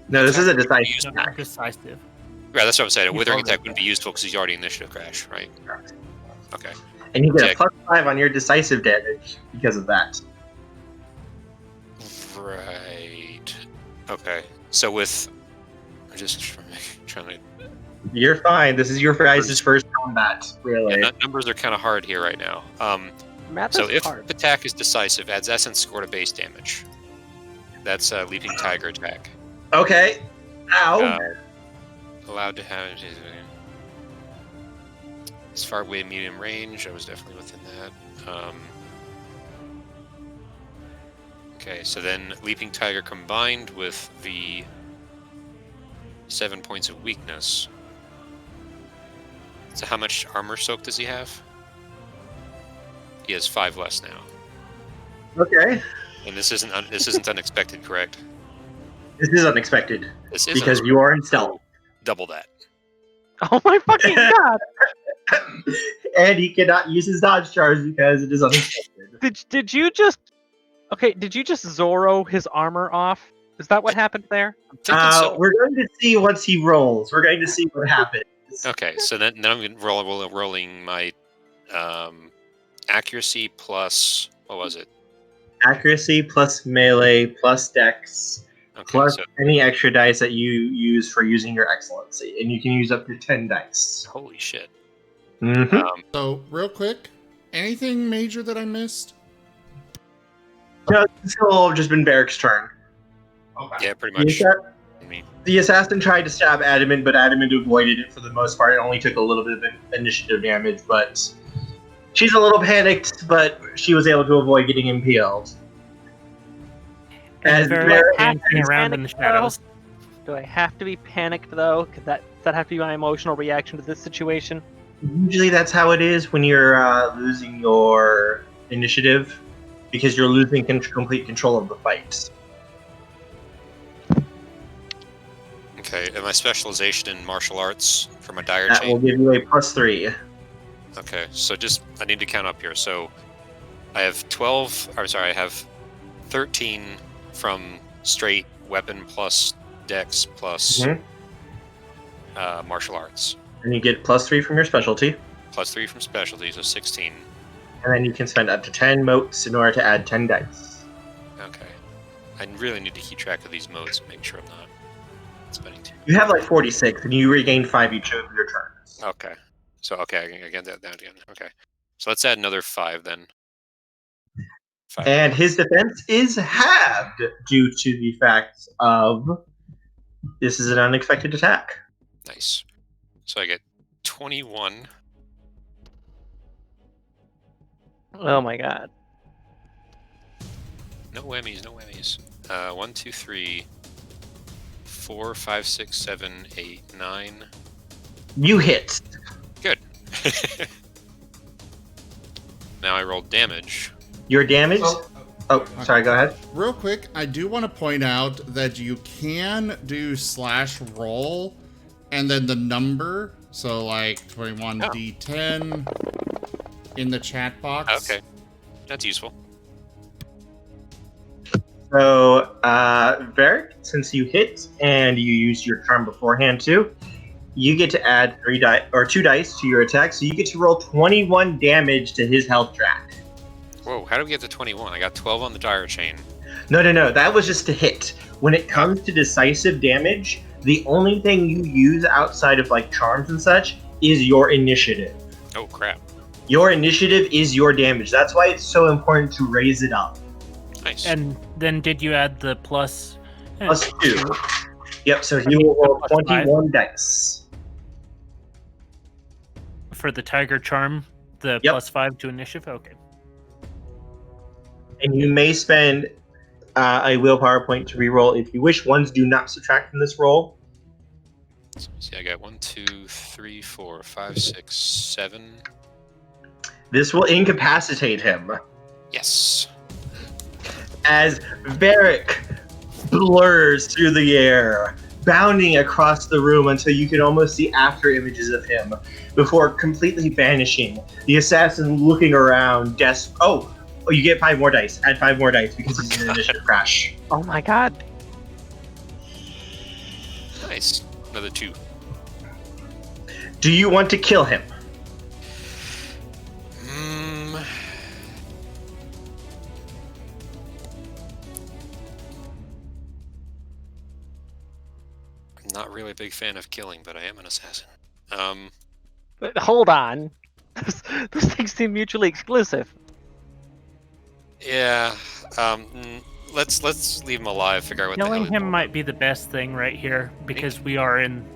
No, this is a attack would be decisive useful. attack. Decisive. Right, that's what I'm saying. A He's withering already attack wouldn't be useful because he's already initiative crash, right? Okay. And you get Yeah. a +5 on your decisive damage because of that. Right. Okay. So with, I'm just trying to. You're fine. This is your guys' first combat, really. Yeah, numbers are kind of hard here right now. Math So is if hard. attack is decisive, adds essence score to base damage. That's a leaping tiger attack. Okay. Ow. Allowed to have as far away medium range. I was definitely within that. Okay, so then leaping tiger combined with the 7 points of weakness. So how much armor soak does he have? He has 5 less now. Okay. And this isn't unexpected, correct? This is unexpected This is because you are in stealth. double that. Oh my fucking god! And he cannot use his dodge charge because it is unexpected. Did you just? Okay, did you just Zorro his armor off? Is that what happened there? I'm thinking so. We're going to see once he rolls. We're going to see what happens. Okay, so then I'm rolling my accuracy plus what was it? Accuracy plus melee plus dex Okay, plus so any extra dice that you use for using your excellency, and you can use up to 10 dice. holy shit. Mm-hmm. So, real quick, anything major that I missed? No, it's all just been Barrick's turn. Yeah, pretty The, much. assa- I mean, the assassin tried to stab Adamant, but Adamant avoided it for the most part. It only took a little bit of initiative damage, but she's a little panicked, but she was able to avoid getting impaled. And As very Barrick- dancing around in the shadows. Do I have to be panicked though? Does that have to be my emotional reaction to this situation? Usually that's how it is when you're losing your initiative, because you're losing complete control of the fight. okay, and my specialization in martial arts for my dire That will chain. give you a +3. Okay, so I need to count up here. So I have 12. I'm sorry, I have 13 from straight weapon plus dex plus Mhm. martial arts. And you get +3 from your specialty. Plus 3 from specialty, so 16. And then you can spend up to 10 motes in order to add 10 dice. Okay. I really need to keep track of these modes and make sure I'm not spending too. You have like 46, and you regain 5 each of your turns. Okay. So, okay, I get that down again. Okay. So let's add another 5 then. 5. And his defense is halved due to the fact of this is an unexpected attack. Nice. So I get 21. Oh my god. No whammies, no whammies. 1, 2, 3, 4, 5, 6, 7, 8, 9. You hit. Good. Now I roll damage. Your damage. Oh, sorry, go ahead. Real quick, I do want to point out that you can do /roll and then the number. So like 21d10 in the chat box. Okay. That's useful. So, Varric, since you hit and you used your charm beforehand too, you get to add 2 dice to your attack. So you get to roll 21 damage to his health track. Whoa, how do we get to 21? I got 12 on the dire chain. No. That was just to hit. When it comes to decisive damage, the only thing you use outside of like charms and such is your initiative. Oh, crap. Your initiative is your damage. That's why it's so important to raise it up. Nice. And then did you add the plus? +2. Yep, so he will roll 21 dice. For the tiger charm, the Yep. +5 to initiative? Okay. And you may spend a willpower point to reroll if you wish. Ones do not subtract from this roll. See, I got 1, 2, 3, 4, 5, 6, 7. This will incapacitate him Yes. as Varric blurs through the air, bounding across the room until you can almost see after images of him before completely vanishing. The assassin looking around, Oh, you get 5 more dice. Add 5 more dice because it's an initiative crash. Oh my god. Nice. Another 2. Do you want to kill him? I'm not really a big fan of killing, but I am an assassin. But hold on. Those things seem mutually exclusive. Yeah. Let's leave him alive. Figure out what the hell. Killing he's him doing. might be the best thing right here because we are in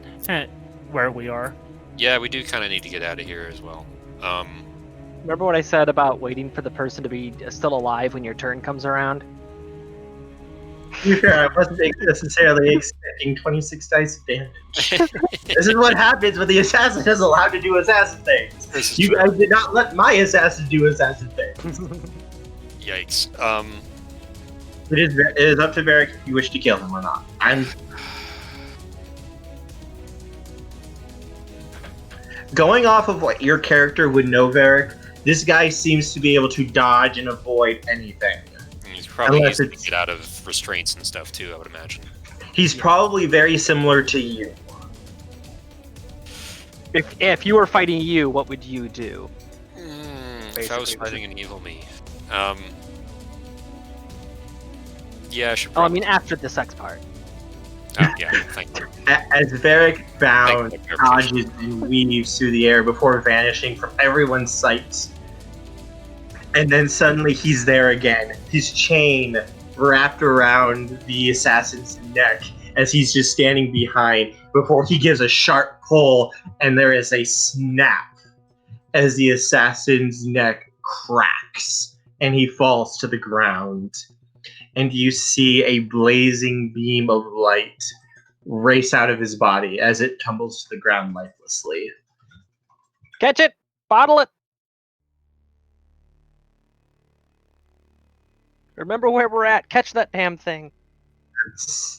where we are. Yeah, we do kind of need to get out of here as well. Remember what I said about waiting for the person to be still alive when your turn comes around? To be fair, I wasn't necessarily expecting 26 dice of damage. This is what happens when the assassin is allowed to do assassin things. This is You true. guys did not let my assassin do assassin things. Yikes. It is up to Varric if you wish to kill him or not. I'm going off of what your character would know, Varric. This guy seems to be able to dodge and avoid anything. He's probably Unless easy to it's- get out of restraints and stuff too, I would imagine. He's probably very similar to you. If you were fighting you, what would you do? If I was Basically. fighting an evil me. Yeah, I should Oh, I probably... mean after the sex part. Oh, yeah, thank you. As Varric bounds, Thank you for clarification. dodges, and weaves through the air before vanishing from everyone's sight. And then suddenly he's there again, his chain wrapped around the assassin's neck as he's just standing behind before he gives a sharp pull, and there is a snap as the assassin's neck cracks and he falls to the ground. And you see a blazing beam of light race out of his body as it tumbles to the ground lifelessly. Catch it! Bottle it! Remember where we're at. Catch that damn thing.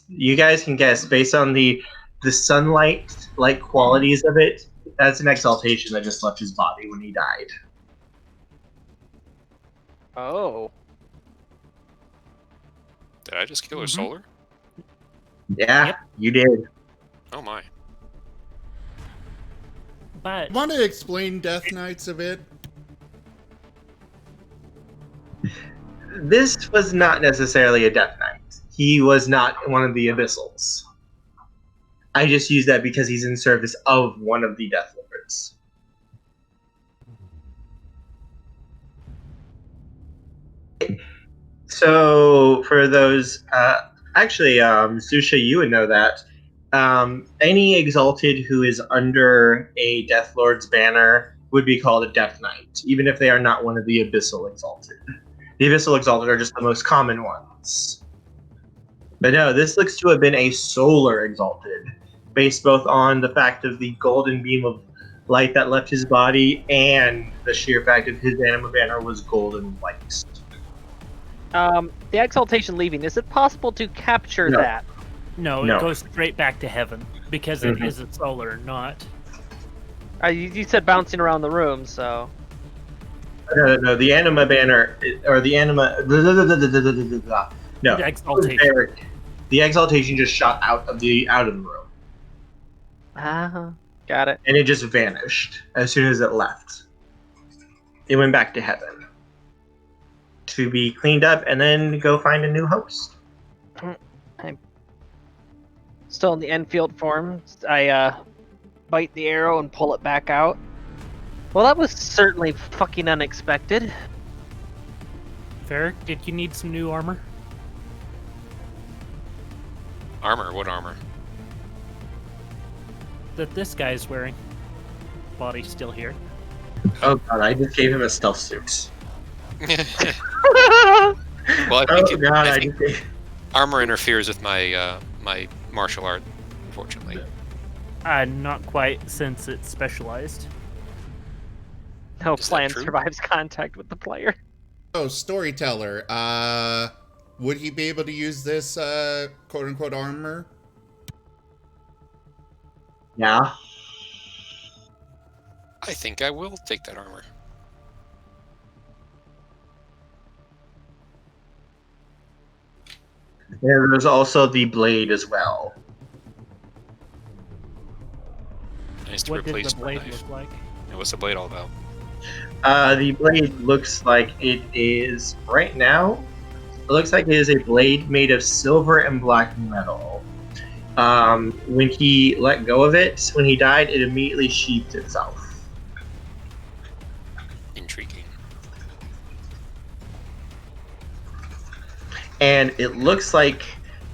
You guys can guess based on the sunlight-like qualities of it. That's an exaltation that just left his body when he died. Oh. Did I just kill her solar? Yeah, Yep. you did. Oh my. But Want to explain Death Knights a bit? This was not necessarily a Death Knight. He was not one of the Abyssals. I just use that because he's in service of one of the Death Lords. So, for those, Susha, you would know that. Any Exalted who is under a Death Lord's banner would be called a Death Knight, even if they are not one of the Abyssal Exalted. The Abyssal Exalted are just the most common ones. But no, this looks to have been a Solar Exalted, based both on the fact of the golden beam of light that left his body and the sheer fact of his anima banner was golden white. The exaltation leaving. Is it possible to capture No. that? no, No. it goes straight back to heaven because it is a solar, not. You said bouncing around the room, so. No, the anima banner, or the anima. No, The exaltation. the exaltation just shot out of the room, Got it. and it just vanished as soon as it left. It went back to heaven to be cleaned up, and then go find a new host. I'm still in the Enfield form. I bite the arrow and pull it back out. Well, that was certainly fucking unexpected. Varric, did you need some new armor? Armor? What armor? That this guy's wearing. Body's still here. Oh god, I just gave him a stealth suit. Well, I think, Oh god, I I think just gave... armor interferes with my my martial art, unfortunately. Not quite, since it's specialized. No Is that plan true? survives contact with the player. Oh, storyteller. Would he be able to use this quote unquote armor? Yeah. I think I will take that armor. There's also the blade as well. Nice to What did replace the my blade knife. look like? And what's the blade all about? The blade looks like it is, right now, it looks like it is a blade made of silver and black metal. When he let go of it, when he died, it immediately sheathed itself. Intriguing. And it looks like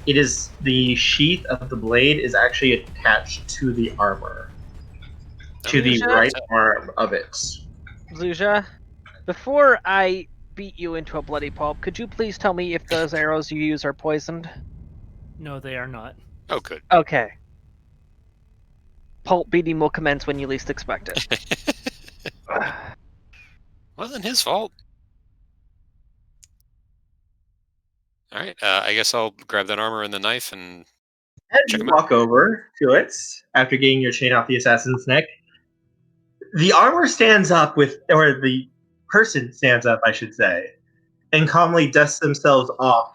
it is, the sheath of the blade is actually attached to the armor. To the Okay. right arm of it. Zuzha, before I beat you into a bloody pulp, could you please tell me if those arrows you use are poisoned? No, they are not. Oh, good. Okay. Pulp beating will commence when you least expect it. Wasn't his fault. All right. I guess I'll grab that armor and the knife and As check you him out. walk over to it, after getting your chain off the assassin's neck, the armor stands up or the person stands up, I should say, and calmly dusts themselves off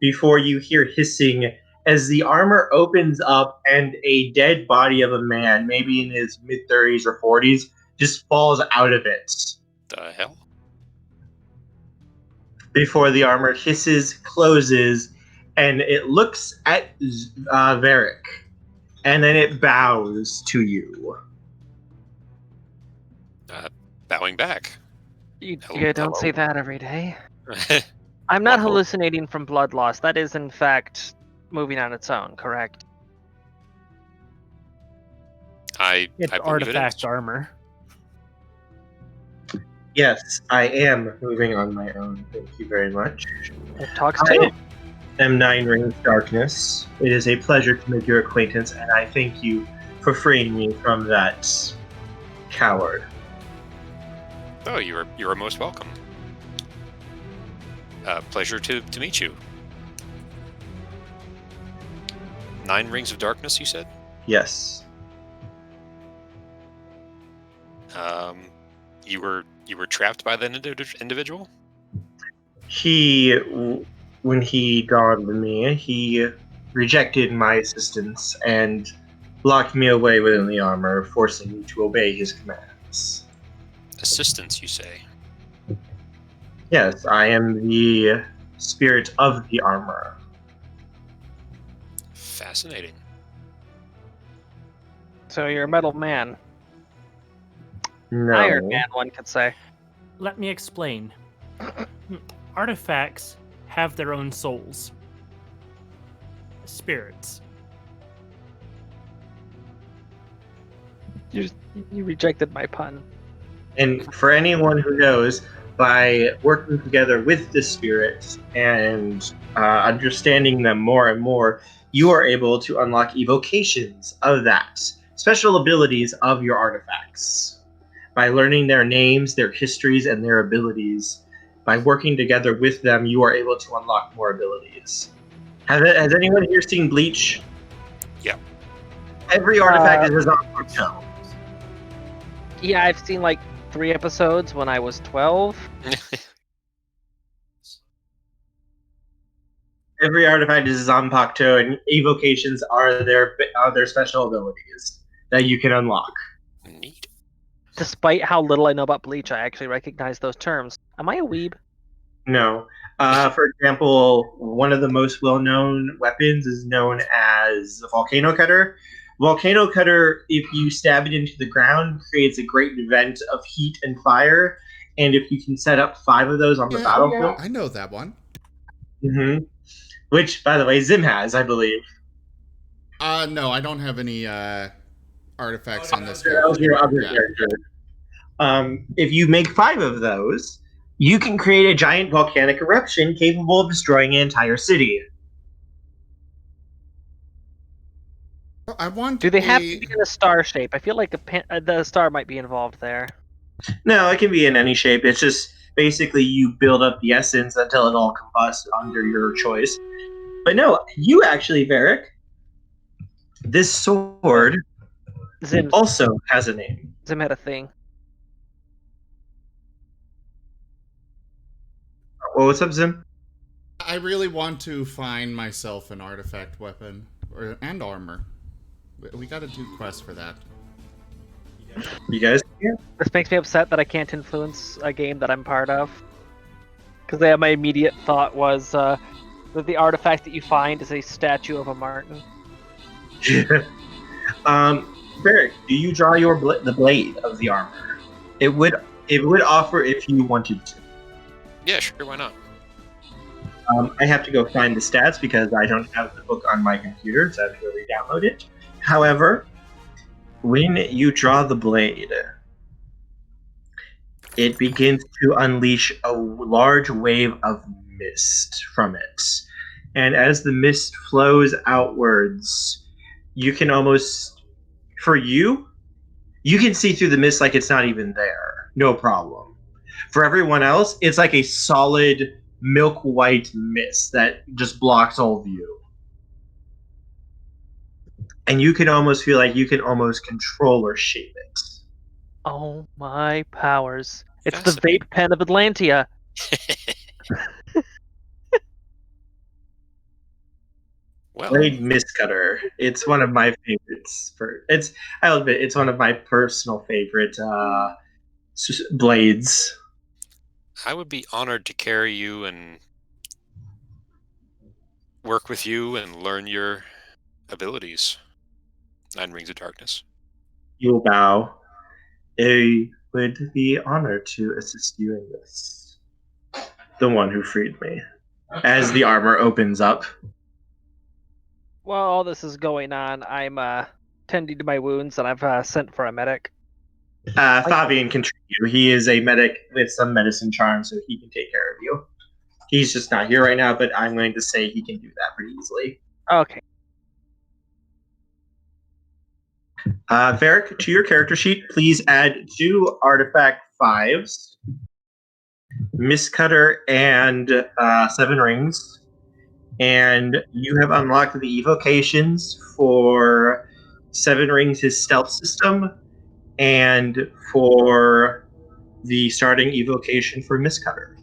before you hear hissing as the armor opens up and a dead body of a man, maybe in his mid-30s or 40s, just falls out of it. The hell? Before the armor hisses, closes, and it looks at Varric, and then it bows to you. Bowing back. You Hello- don't say hello. that every day. I'm not Well, hallucinating from blood loss. That is, in fact, moving on its own, correct? I It's believe it artifact is. armor. Yes, I am moving on my own. Thank you very much. It talks I to. am Nine Rings Darkness. It is a pleasure to make your acquaintance, and I thank you for freeing me from that coward. Oh, you are most welcome. Pleasure to meet you. 9 Rings of Darkness, you said? Yes. You were trapped by that individual? When he dawned on me, he rejected my assistance and locked me away within the armor, forcing me to obey his commands. Assistance, you say? Yes, I am the spirit of the armor. Fascinating. So you're a metal man. No. Iron Man, one could say. Let me explain. Artifacts have their own souls. Spirits. You rejected my pun. And for anyone who knows, by working together with the spirits and understanding them more and more, you are able to unlock evocations of that, special abilities of your artifacts. By learning their names, their histories, and their abilities, by working together with them, you are able to unlock more abilities. Has anyone here seen Bleach? Yeah. Every artifact is on show. Yeah, I've seen like 3 episodes when I was 12. Every artifact is Zanpakuto, and evocations are their special abilities that you can unlock. Neat. Despite how little I know about Bleach, I actually recognize those terms. Am I a weeb? No. For example, one of the most well-known weapons is known as the Volcano Cutter. Volcano Cutter, if you stab it into the ground, creates a great event of heat and fire. And if you can set up 5 of those on the battlefield, I know that one. Which, by the way, Zim has, I believe. No, I don't have any artifacts on this That was character. your other Yeah. character. If you make 5 of those, you can create a giant volcanic eruption capable of destroying an entire city. I want. Do they have to be in a star shape? I feel like the star might be involved there. No, it can be in any shape. It's just basically you build up the essence until it all combusts under your choice. But no, you actually, Varric, this sword Zim also has a name. had a thing. Well, what's up, Zim? I really want to find myself an artifact weapon and armor. We got to do quests for that. You guys? Yeah. This makes me upset that I can't influence a game that I'm part of. Because my immediate thought was that the artifact that you find is a statue of a marten. Varric, do you draw the blade of the armor? It would offer if you wanted to. Yeah, sure, why not? I have to go find the stats because I don't have the book on my computer, so I have to go re-download it. However, when you draw the blade, it begins to unleash a large wave of mist from it. And as the mist flows outwards, you can almost, for you can see through the mist like it's not even there. No problem. For everyone else, it's like a solid milk white mist that just blocks all view. And you can almost feel like you can almost control or shape it. Oh my powers. It's the Fascinating. vape pen of Atlantia. Well, Blade Mistcutter. It's one of my favorites. I'll admit, it's one of my personal favorite blades. I would be honored to carry you and work with you and learn your abilities. 9 Rings of Darkness. You'll bow. I would be honored to assist you in this. The one who freed me. As the armor opens up. While all this is going on, I'm tending to my wounds and I've sent for a medic. Fabian can treat you. He is a medic with some medicine charm, so he can take care of you. He's just not here right now, but I'm going to say he can do that pretty easily. Okay. Varric, to your character sheet, please add 2 artifact 5s, Mistcutter and 7 Rings. And you have unlocked the evocations for 7 Rings, his stealth system, and for the starting evocation for Mistcutter.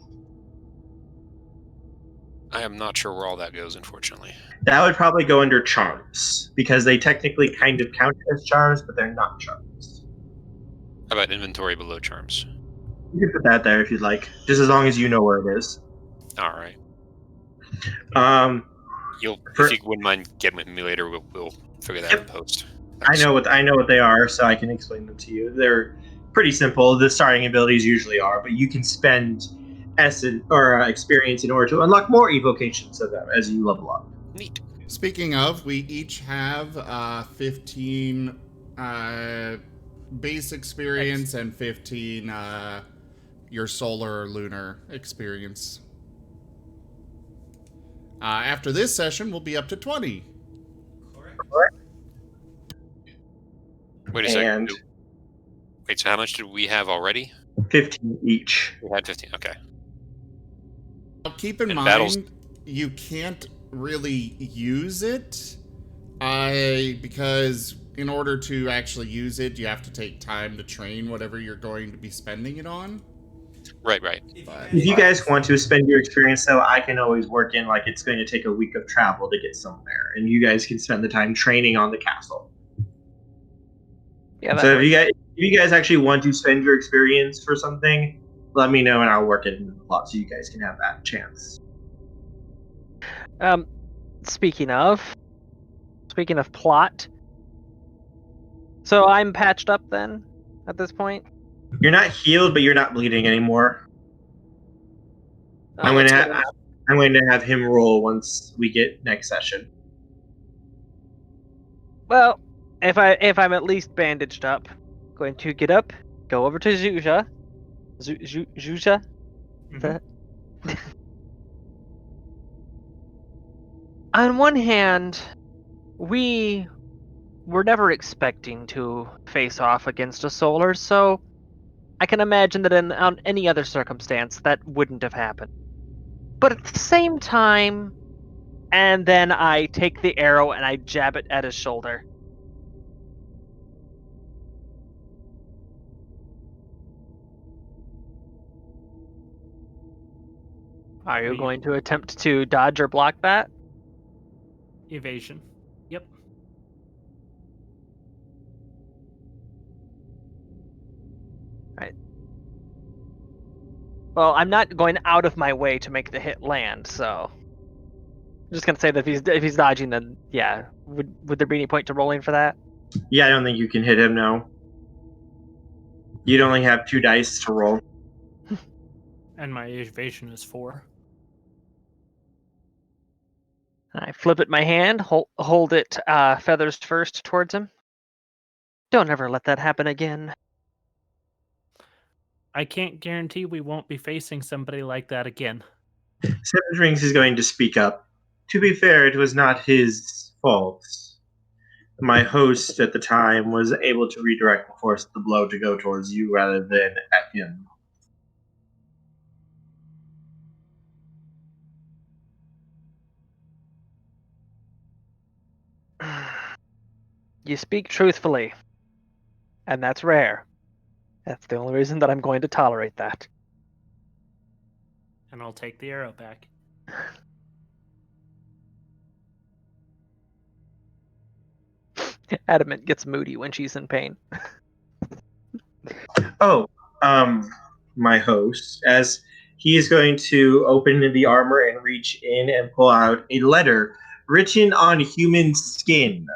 I am not sure where all that goes, unfortunately. That would probably go under charms, because they technically kind of count as charms, but they're not charms. How about inventory below charms? You can put that there if you'd like, just as long as you know where it is. All right. Um, If you wouldn't mind getting with me later, we'll figure that out in post. I know what they are, so I can explain them to you. They're pretty simple. The starting abilities usually are, but you can spend essence or experience in order to unlock more evocations of them as you level up. Neat. Speaking of, we each have 15 base experience and 15 your solar or lunar experience. After this session, we'll be up to 20. Correct. Wait a second. And Wait, so how much did we have already? 15 each. We had 15. Okay. Now, keep in And mind, battles- you can't really use it because in order to actually use it, you have to take time to train whatever you're going to be spending it on. Right. If you guys want to spend your experience, though, I can always work in like it's going to take a week of travel to get somewhere, and you guys can spend the time training on the castle. Yeah, So if you guys actually want to spend your experience for something, let me know and I'll work it into the plot so you guys can have that chance. Speaking of plot, so I'm patched up then at this point. You're not healed, but you're not bleeding anymore. I'm going to have him roll once we get next session. Well, if I'm at least bandaged up, going to get up, go over to Zuzha. Zuzha? On one hand, we were never expecting to face off against a solar, so I can imagine that on any other circumstance that wouldn't have happened. But at the same time, and then I take the arrow and I jab it at his shoulder. Are you going to attempt to dodge or block that? Evasion. Yep. Right. Well, I'm not going out of my way to make the hit land, so I'm just gonna say that if he's dodging, then yeah. Would there be any point to rolling for that? Yeah, I don't think you can hit him, no. You'd only have 2 dice to roll. And my evasion is 4. I flip it in my hand, hold it feathers first towards him. Don't ever let that happen again. I can't guarantee we won't be facing somebody like that again. Seven Rings is going to speak up. To be fair, it was not his fault. My host at the time was able to redirect the force of the blow to go towards you rather than at him. You speak truthfully, and that's rare. That's the only reason that I'm going to tolerate that. And I'll take the arrow back. Adamant gets moody when she's in pain. Oh, my host, as he is going to open the armor and reach in and pull out a letter written on human skin.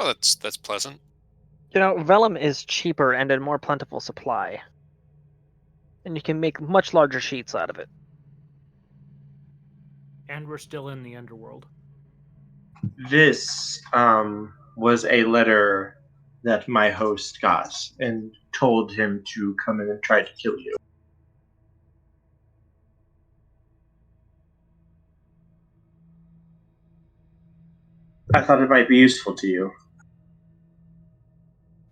Oh, that's pleasant. You know, vellum is cheaper and in more plentiful supply. And you can make much larger sheets out of it. And we're still in the underworld. This was a letter that my host got and told him to come in and try to kill you. I thought it might be useful to you.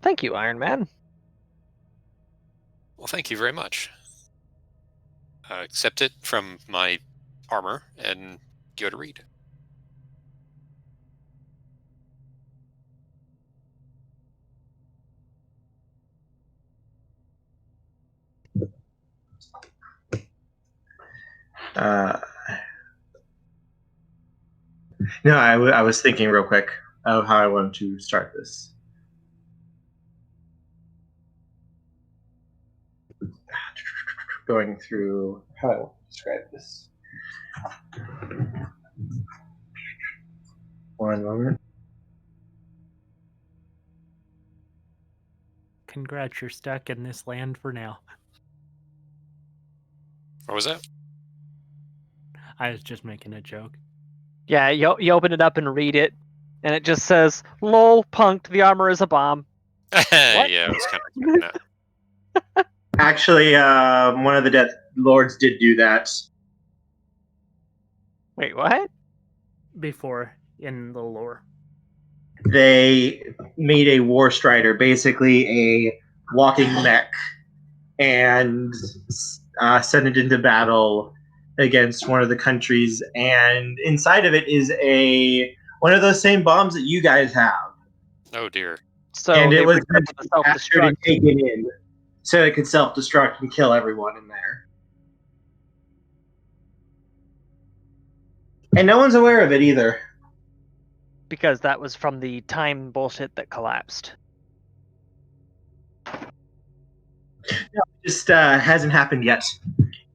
Thank you, Iron Man. Well, thank you very much. Accept it from my armor and give it a read. Uh, no, I was thinking real quick of how I wanted to start this. Going through how I want to describe this. One moment. Congrats, you're stuck in this land for now. What was that? I was just making a joke. Yeah, you open it up and read it, and it just says, "Lol, punked. The armor is a bomb." Yeah, I was kind of thinking that. Actually, one of the Death Lords did do that. Wait, what? Before in the lore. They made a War Strider, basically a walking mech, and sent it into battle against one of the countries. And inside of it is one of those same bombs that you guys have. Oh dear. So And they it was ripped meant up to the be captured and self-destruct. taken in, so it could self-destruct and kill everyone in there. And no one's aware of it either. Because that was from the time bullshit that collapsed. Just hasn't happened yet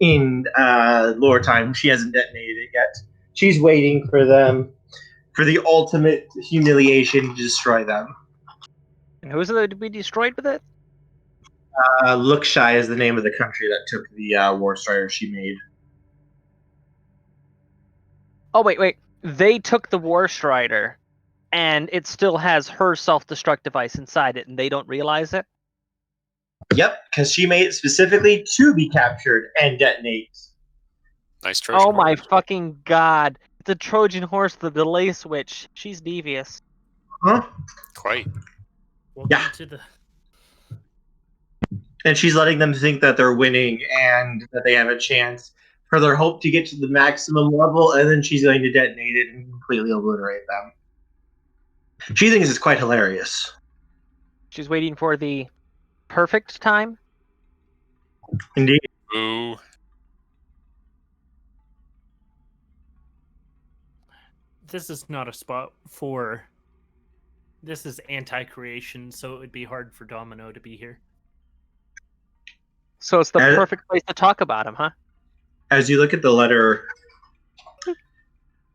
in lore time. She hasn't detonated it yet. She's waiting for the ultimate humiliation to destroy them. And who's it to be destroyed with it? Lookshy is the name of the country that took the War Strider she made. Oh, wait. They took the War Strider, and it still has her self-destruct device inside it, and they don't realize it? Yep, because she made it specifically to be captured and detonate. Nice Trojan Oh my horse. fucking god. It's a Trojan horse, the delay switch. She's devious. Huh? Quite. Welcome Yeah. to the And she's letting them think that they're winning and that they have a chance for their hope to get to the maximum level, and then she's going to detonate it and completely obliterate them. She thinks it's quite hilarious. She's waiting for the perfect time. Indeed. Ooh. This is not a spot for. This is anti-creation, so it would be hard for Domino to be here. So it's the perfect place to talk about him, huh? As you look at the letter,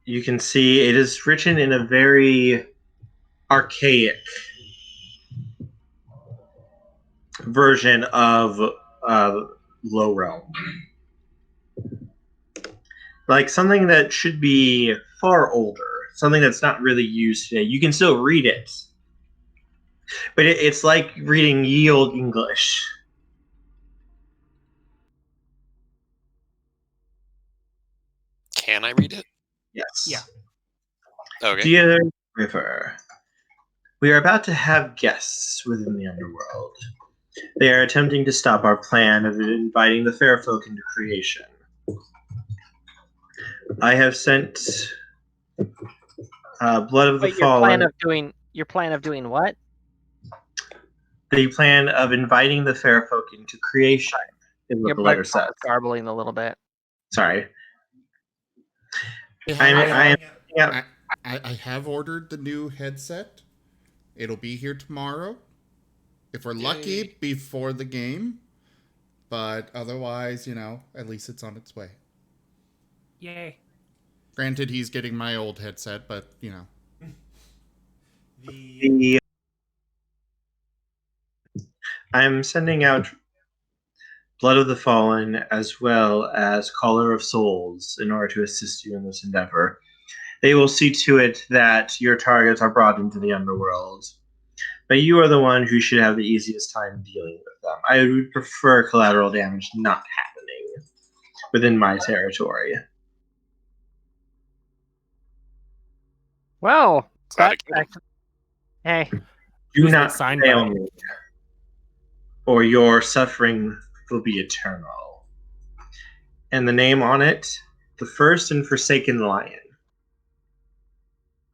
you can see it is written in a very archaic version of Low Realm. Like something that should be far older, something that's not really used today. You can still read it, but it's like reading ye old English. Can I read it? Yes. Yeah. Okay. Dear River, we are about to have guests within the underworld. They are attempting to stop our plan of inviting the fair folk into creation. I have sent Blood of the Wait, your Fallen. plan of doing what? The plan of inviting the fair folk into creation is what Your the letter microphone says. is garbling a little bit. Sorry. I I have ordered the new headset. It'll be here tomorrow. If we're lucky, before the game. But otherwise, at least it's on its way. Yay. Granted, he's getting my old headset, but, I'm sending out Blood of the Fallen as well as Caller of Souls in order to assist you in this endeavor. They will see to it that your targets are brought into the underworld. But you are the one who should have the easiest time dealing with them. I would prefer collateral damage not happening within my territory. Well, Glad to kill him. hey, Do Who's not that signed fail by? me, or your suffering will be eternal. And the name on it, the First and Forsaken Lion.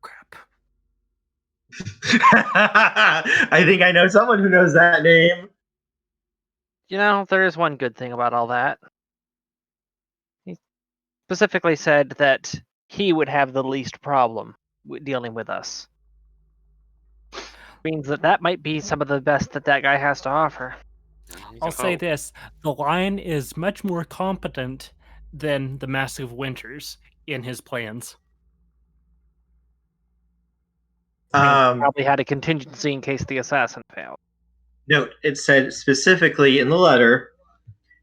Crap. I think I know someone who knows that name. there is one good thing about all that. specifically said that he would have the least problem dealing with us. Means that might be some of the best that guy has to offer. You I'll can say hope. this: the Lion is much more competent than the Massive Winters in his plans. Probably had a contingency in case the assassin failed. Note, it said specifically in the letter,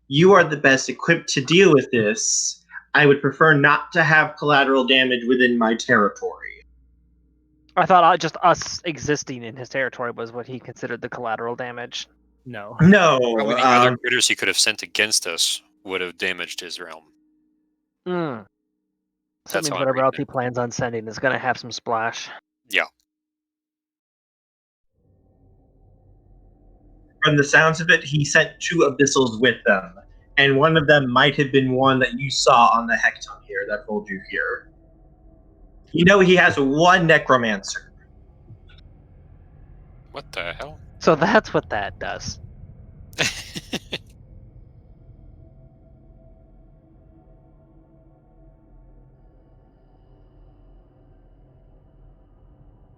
you are the best equipped to deal with this. I would prefer not to have collateral damage within my territory. I thought just us existing in his territory was what he considered the collateral damage. No. No. Probably the other critters he could have sent against us would have damaged his realm. So that That's means how I'm whatever reading else it. he plans on sending is going to have some splash. Yeah. From the sounds of it, he sent 2 abyssals with them, and one of them might have been one that you saw on the Hecton here that told you here. You know he has 1 necromancer. What the hell? So that's what that does.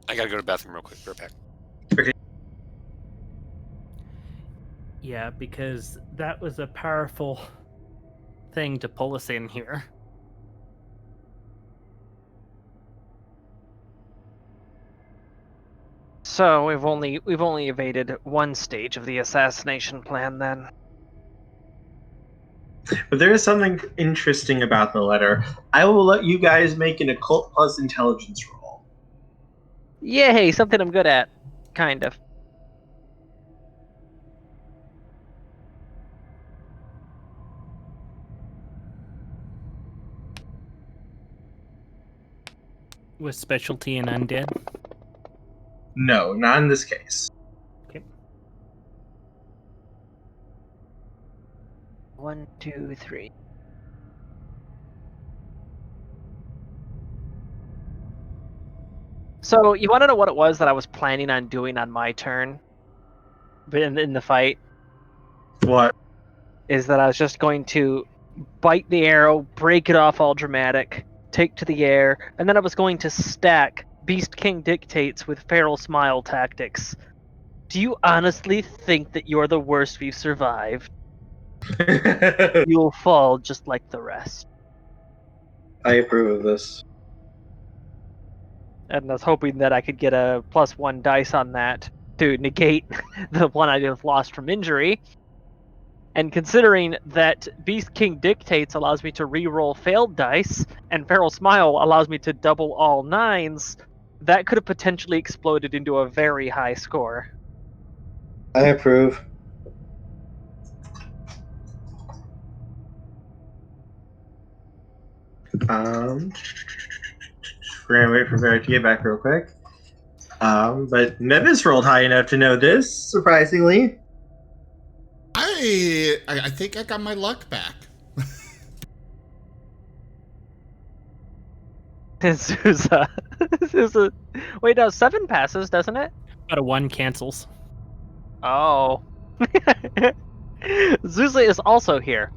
I gotta go to the bathroom real quick. Be right back. Yeah, because that was a powerful thing to pull us in here. So we've only evaded one stage of the assassination plan then. But there is something interesting about the letter. I will let you guys make an occult plus intelligence roll. Yay, something I'm good at. Kind of. With specialty in undead. No, not in this case. Okay. 1, 2, 3. So you want to know what it was that I was planning on doing on my turn, but in the fight, What? is that I was just going to bite the arrow, break it off all dramatic, take to the air, and then I was going to stack Beast King Dictates with Feral Smile tactics. Do you honestly think that you're the worst we've survived? You'll fall just like the rest. I approve of this. And I was hoping that I could get a +1 dice on that to negate the one I just lost from injury. And considering that Beast King Dictates allows me to re-roll failed dice, and Feral Smile allows me to double all 9s, that could have potentially exploded into a very high score. I approve. We're gonna wait for Barrett to get back real quick. But Mevis rolled high enough to know this, surprisingly. I think I got my luck back. Sousa. Sousa. Wait, no, 7 passes, doesn't it? But a 1 cancels. Oh. Sousa is also here.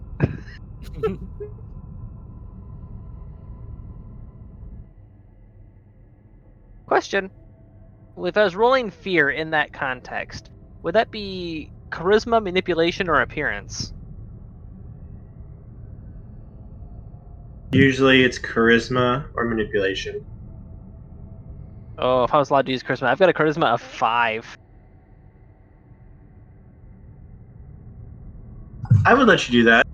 Question. Well, if I was rolling fear in that context, would that be charisma, manipulation, or appearance? Usually it's charisma or manipulation. Oh, if I was allowed to use charisma, I've got a charisma of 5. I would let you do that.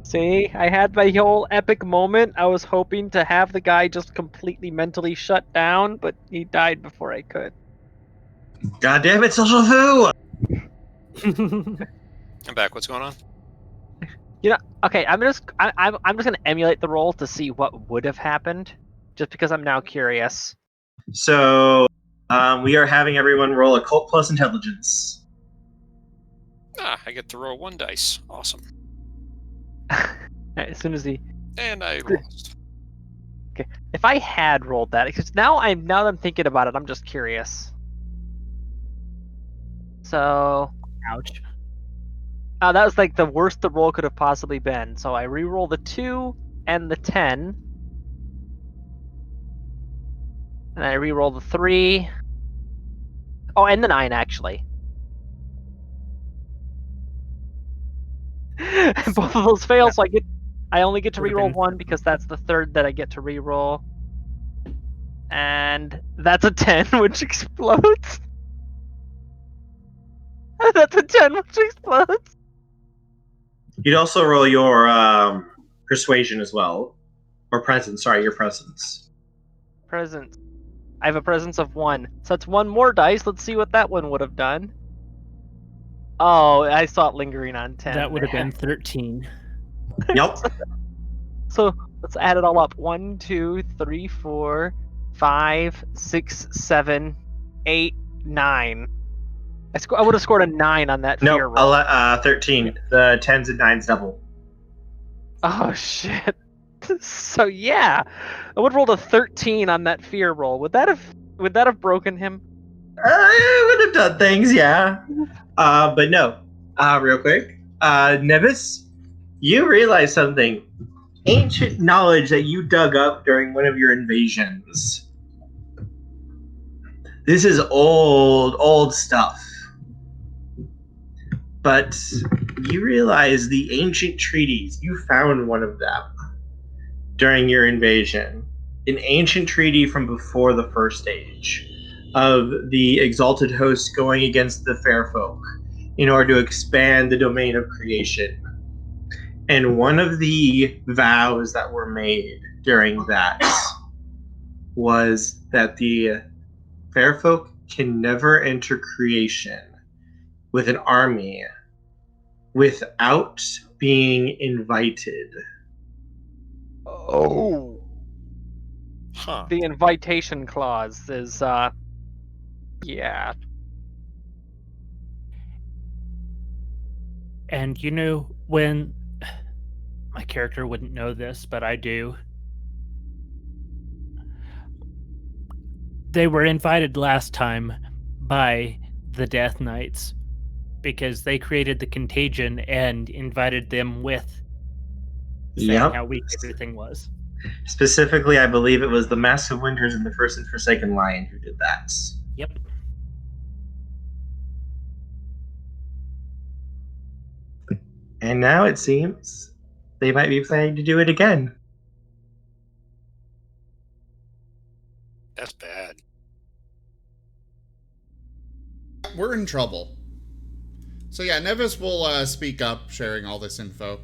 See, I had my whole epic moment. I was hoping to have the guy just completely mentally shut down, but he died before I could. God damn it, social foo! I'm back. What's going on? You know, okay, I'm just gonna emulate the roll to see what would have happened, just because I'm now curious. So, we are having everyone roll occult plus intelligence. I get to roll 1 dice. Awesome. As soon as he, And I lost. okay, if I had rolled that, because now that I'm thinking about it, I'm just curious. So Ouch. that was like the worst the roll could have possibly been. So I re-roll the 2 and the 10. And I re-roll the 3. Oh, and the 9 actually. Both of those fail, so I only get to Would've re-roll been- 1 because that's the third that I get to re-roll. And that's a 10, which explodes. That's a 10, which explodes. You'd also roll your persuasion as well. Or presence, sorry, your presence. Presence. I have a presence of 1. So that's 1 more dice. Let's see what that one would have done. Oh, I saw it lingering on 10. That would have there. been 13. Yep. So let's add it all up. 1, 2, 3, 4, 5, 6, 7, 8, 9. I would have scored a 9 on that fear No, roll. 13. The 10s and 9s double. Oh shit. So yeah, I would have rolled a 13 on that fear roll. Would that have broken him? I would have done things, yeah. But no. Real quick. Nevis, you realize something. Ancient knowledge that you dug up during one of your invasions. This is old stuff. But you realize the ancient treaties, you found one of them during your invasion. An ancient treaty from before the First Age of the Exalted hosts going against the Fair Folk in order to expand the domain of creation. And one of the vows that were made during that was that the Fair Folk can never enter creation with an army without being invited. Oh. Huh. The invitation clause is yeah. And you know, when my character wouldn't know this, but I do. They were invited last time by the Death Knights because they created the contagion and invited them with, saying Yep. how weak everything was. Specifically, I believe it was the Massive Winters and the First and Forsaken Lion who did that. Yep. And now it seems they might be planning to do it again. That's bad. We're in trouble. So yeah, Nevis will speak up, sharing all this info.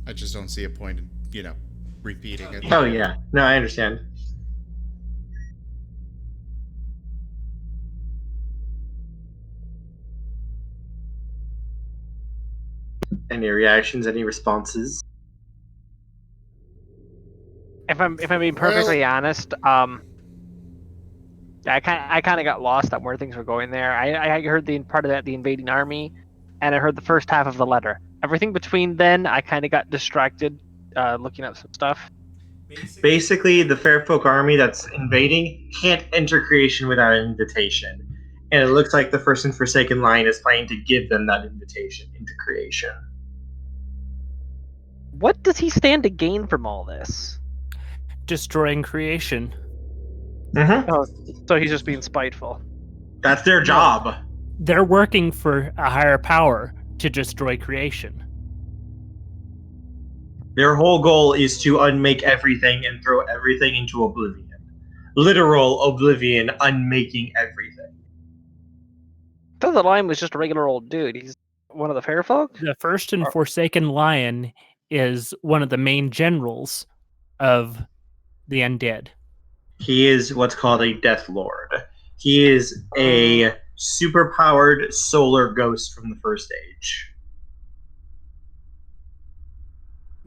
I just don't see a point in, repeating it. Oh yeah, no, I understand. Any reactions? Any responses? If I'm being perfectly honest, I kind of got lost on where things were going there. I heard the part of that, the invading army, and I heard the first half of the letter. Everything between then, I kind of got distracted looking up some stuff. Basically, the Fairfolk army that's invading can't enter creation without an invitation. And it looks like the First and Forsaken Lion is planning to give them that invitation into creation. What does he stand to gain from all this? Destroying creation. Mm-hmm. Oh, so he's just being spiteful. That's their job. They're working for a higher power to destroy creation. Their whole goal is to unmake everything and throw everything into oblivion. Literal oblivion, unmaking everything. I thought the lion was just a regular old dude. He's one of the fair folk? The First and Forsaken Lion is one of the main generals of the undead. He is what's called a Death Lord. He is a superpowered solar ghost from the First Age.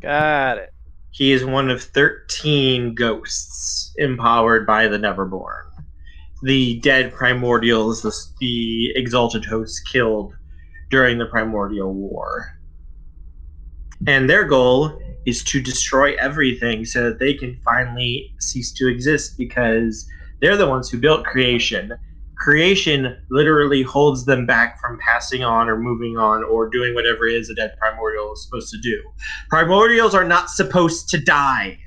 Got it. He is one of 13 ghosts empowered by the Neverborn. The dead primordials, the Exalted hosts killed during the Primordial War. And their goal is to destroy everything so that they can finally cease to exist, because They're the ones who built creation. Creation literally holds them back from passing on or moving on or doing whatever it is a dead primordial is supposed to do. Primordials are not supposed to die.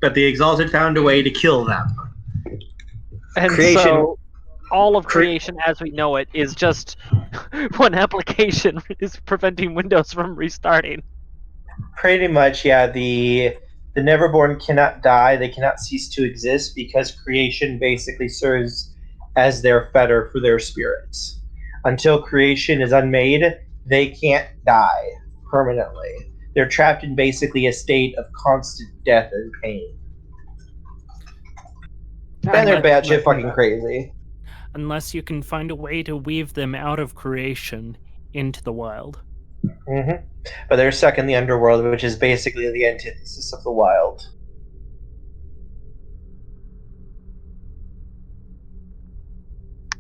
But the Exalted found a way to kill them. And Creation- so all of Cre- creation as we know it is just one application is preventing Windows from restarting. Pretty much, yeah. The Neverborn cannot die. They cannot cease to exist because creation basically serves as their fetter for their spirits. Until creation is unmade, they can't die permanently. They're trapped in basically a state of constant death and pain. And they're batshit fucking crazy. Unless you can find a way to weave them out of creation into the wild. Mm-hmm. But they're stuck in the underworld, which is basically the antithesis of the wild.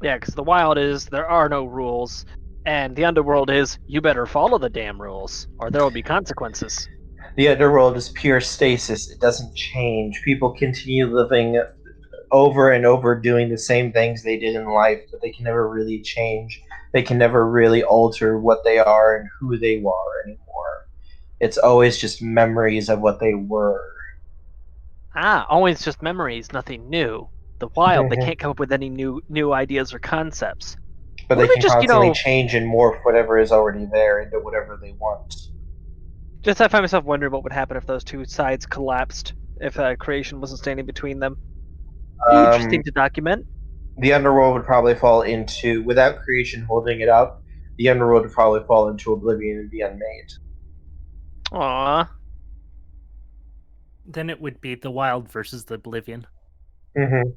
Yeah, because the wild is there are no rules, and the underworld is you better follow the damn rules, or there will be consequences. The underworld is pure stasis. It doesn't change. People continue living over and over doing the same things they did in life, but they can never really change. They can never really alter what they are and who they are anymore. It's always just memories of what they were. Always just memories, nothing new. The wild, they Mhm. can't come up with any new ideas or concepts. But What they if we can just, constantly change and morph whatever is already there into whatever they want. Just I find myself wondering what would happen if those two sides collapsed, if creation wasn't standing between them. Be interesting to document. The underworld would probably fall into, without creation holding it up, the underworld would probably fall into oblivion and be unmade. Aww. Then it would be the wild versus the oblivion. Mm-hmm.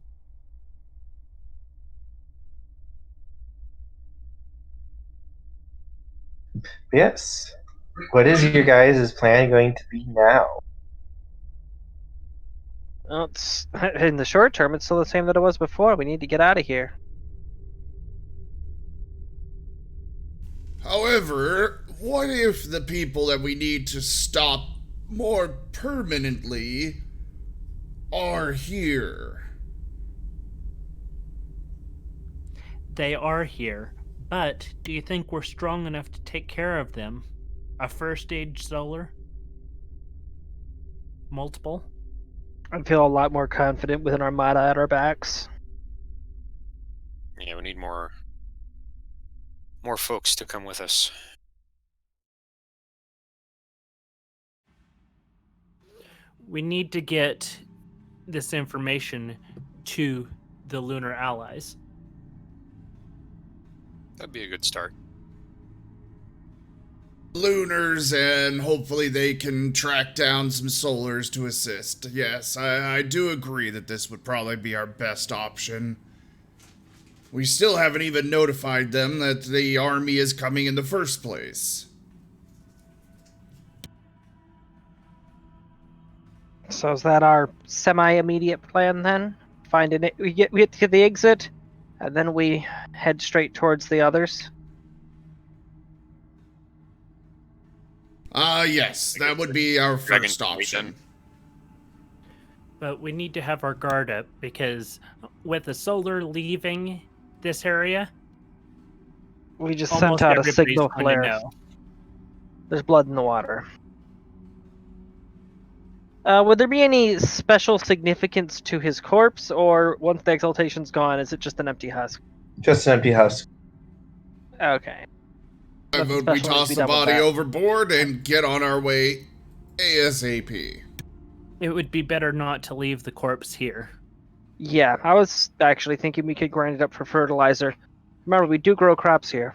Yes. What is your guys' plan going to be now? Well, it's, in the short term, it's still the same that it was before. We need to get out of here. However, what if the people that we need to stop more permanently are here? They are here, but do you think we're strong enough to take care of them? A first stage solar? Multiple? I feel a lot more confident with an armada at our backs. Yeah, we need more folks to come with us. We need to get this information to the lunar allies. That'd be a good start. Lunars, and hopefully they can track down some solars to assist. Yes, I do agree that this would probably be our best option. We still haven't even notified them that the army is coming in the first place. So is that our semi-immediate plan then? We get to the exit, and then we head straight towards the others. Yes, that would be our first option. But we need to have our guard up because with the solar leaving this area, We just almost sent out a everybody's signal going to flare. know. There's blood in the water. Would there be any special significance to his corpse, or once the exaltation's gone, is it just an empty husk? Just an empty husk. Okay. I Nothing vote we special needs toss to be the done with body that. overboard and get on our way ASAP. It would be better not to leave the corpse here. Yeah, I was actually thinking we could grind it up for fertilizer. Remember, we do grow crops here.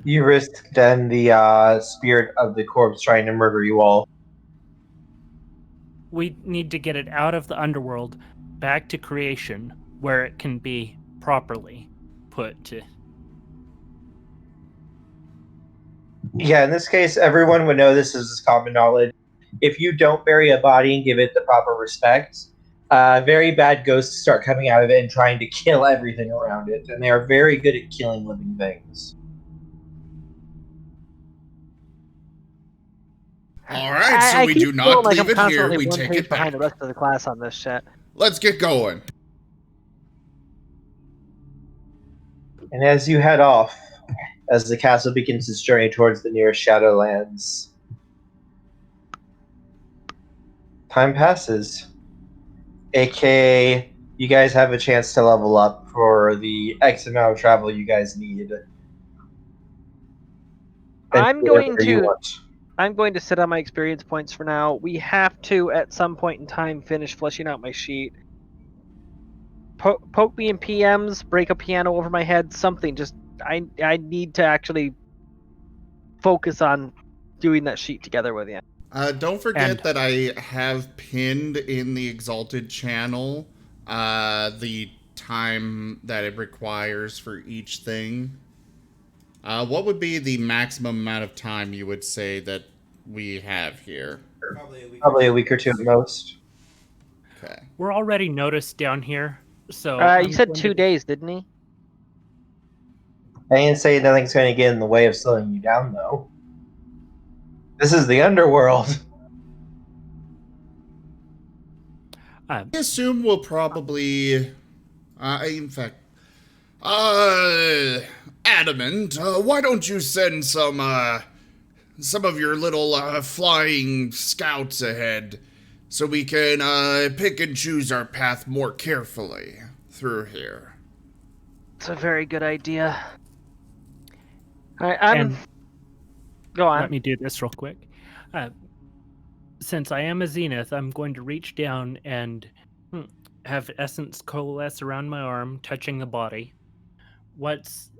You risk then the spirit of the corpse trying to murder you all. We need to get it out of the underworld, back to creation, where it can be properly put to. Yeah, in this case, everyone would know this is common knowledge. If you don't bury a body and give it the proper respect, very bad ghosts start coming out of it and trying to kill everything around it, and they are very good at killing living things. Alright, so I we keep do not feeling like leave I'm it here, constantly we one take page it behind back. the rest of the class on this shit. let's get going. And as you head off, as the castle begins its journey towards the nearest Shadowlands, time passes. AKA, you guys have a chance to level up for the X amount of travel you guys need. And I'm do going whatever you to want. I'm going to sit on my experience points for now. We have to, at some point in time, finish fleshing out my sheet. Poke me in PMs, break a piano over my head, something. Just I need to actually focus on doing that sheet together with you. Don't forget And- that I have pinned in the Exalted channel the time that it requires for each thing. What would be the maximum amount of time you would say that we have here? Probably a week or two at most. Okay. We're already noticed down here, so You said 2 days, didn't he? I didn't say nothing's going to get in the way of slowing you down, though. This is the underworld. I assume we'll probably, in fact, Adamant, why don't you send some of your little flying scouts ahead so we can pick and choose our path more carefully through here. It's a very good idea. All right, And go on. let me do this real quick. Since I am a Zenith, I'm going to reach down and have essence coalesce around my arm, touching the body. What's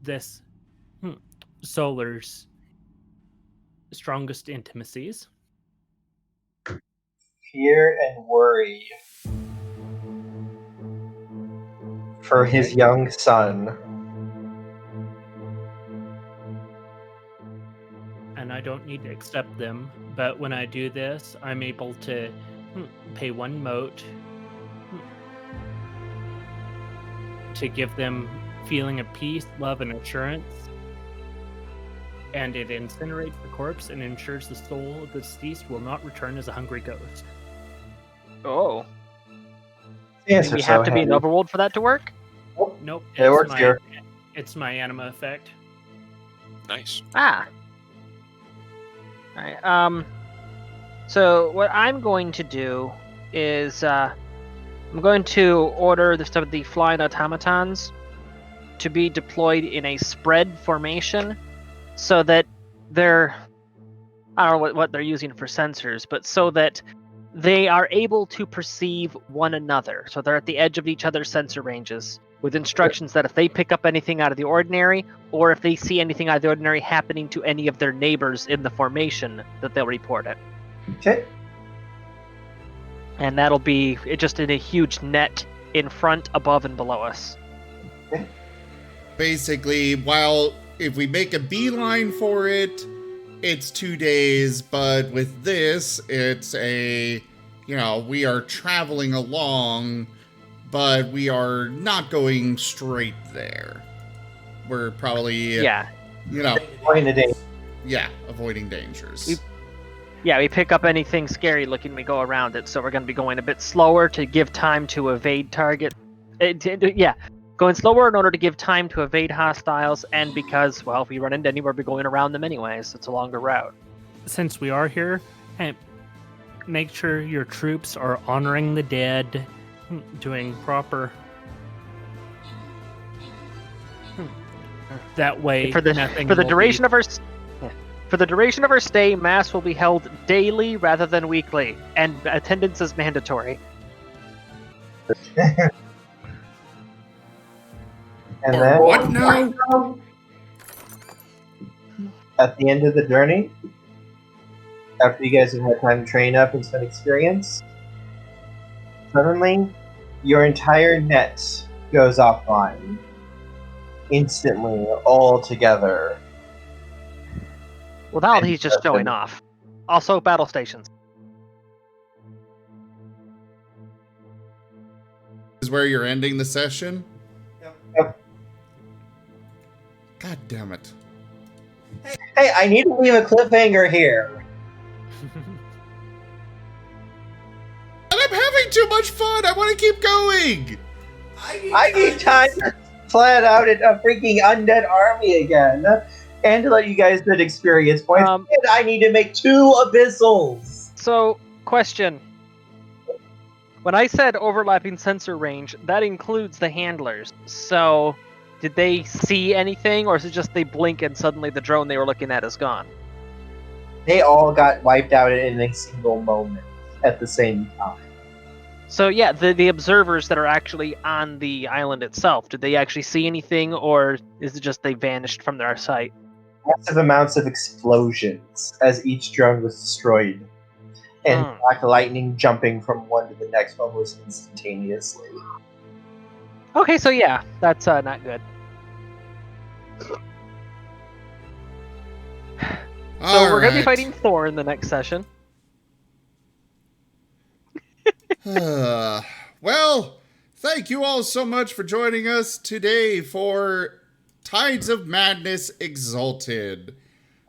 this Solar's strongest intimacies? Fear and worry for his young son. And I don't need to accept them, but when I do this, I'm able to pay one mote to give them feeling of peace, love, and assurance. And it incinerates the corpse and ensures the soul of the deceased will not return as a hungry ghost. Oh. Yes, Do we have to be in Overworld for that to work? Nope. It works here. It's my anima effect. Nice. Ah. Alright, so what I'm going to do is, I'm going to order some of the flying automatons to be deployed in a spread formation so that they're, I don't know what they're using for sensors, but so that they are able to perceive one another. So they're at the edge of each other's sensor ranges with instructions that if they pick up anything out of the ordinary, or if they see anything out of the ordinary happening to any of their neighbors in the formation, that they'll report it. Okay. And that'll be just in a huge net in front, above, and below us. Basically, while if we make a beeline for it, it's 2 days, but with this, it's we are traveling along, but we are not going straight there. We're probably, Avoiding the danger. Yeah, avoiding dangers. We pick up anything scary looking, we go around it, so we're going to be going a bit slower to give time to evade target. Going slower in order to give time to evade hostiles, and because, well, if we run into anywhere, we're going around them anyways. It's a longer route. Since we are here, make sure your troops are honoring the dead, doing proper. That way, For the duration of our stay, mass will be held daily rather than weekly, and attendance is mandatory. And then, What now? at the end of the journey, after you guys have had time to train up and spend experience, suddenly your entire net goes offline. Instantly, all together. Well, now he's just showing off. Also, battle stations. Is where you're ending the session? Yep. God damn it. Hey, I need to leave a cliffhanger here. Damn I'm having too much fun. I want to keep going. I need time to plan out a freaking undead army again. And to let you guys get experience points. And I need to make 2 abyssals. So, question. When I said overlapping sensor range, that includes the handlers. So, did they see anything, or is it just they blink and suddenly the drone they were looking at is gone? They all got wiped out in a single moment at the same time. So yeah, the observers that are actually on the island itself, did they actually see anything, or is it just they vanished from their sight? Massive amounts of explosions as each drone was destroyed. And black lightning jumping from one to the next almost instantaneously. Okay, so yeah, that's not good. So we're going to be fighting Thor in the next session. Well, thank you all so much for joining us today for Tides of Madness Exalted.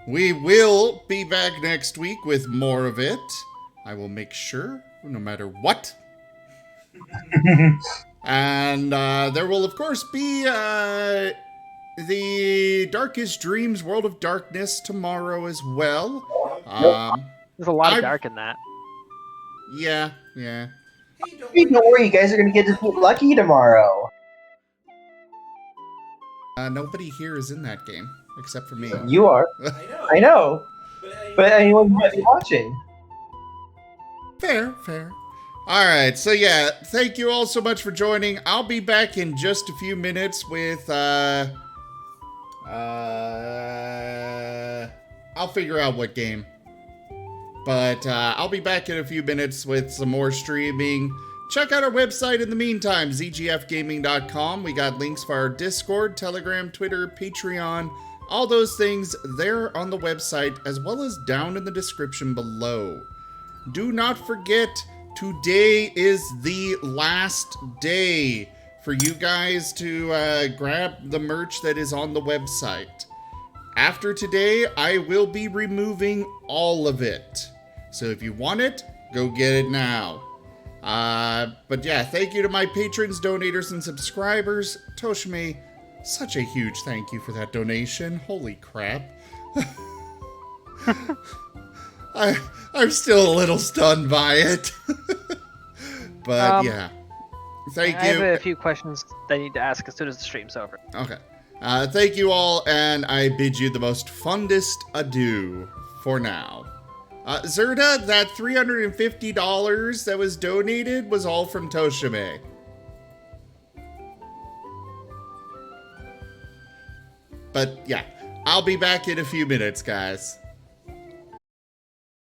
We will be back next week with more of it. I will make sure, no matter what. And there will, of course, be the Darkest Dreams World of Darkness tomorrow as well. There's a lot of dark in that. Yeah. Hey, don't worry, you guys are going to get to meet Lucky tomorrow. Nobody here is in that game, except for me. You are. I know. But anyone might be watching. Fair. Alright, so yeah, thank you all so much for joining. I'll be back in just a few minutes with, I'll figure out what game. But, I'll be back in a few minutes with some more streaming. Check out our website in the meantime, zgfgaming.com. We got links for our Discord, Telegram, Twitter, Patreon, all those things there on the website, as well as down in the description below. Do not forget, today is the last day for you guys to grab the merch that is on the website. After today, I will be removing all of it. So if you want it, go get it now. But yeah, thank you to my patrons, donators, and subscribers. Toshime, such a huge thank you for that donation. Holy crap. I'm still a little stunned by it. But yeah, thank you. I have a few questions that I need to ask as soon as the stream's over. Okay. Thank you all, and I bid you the most fundest adieu for now. Zerda, that $350 that was donated was all from Toshime. But yeah, I'll be back in a few minutes, guys.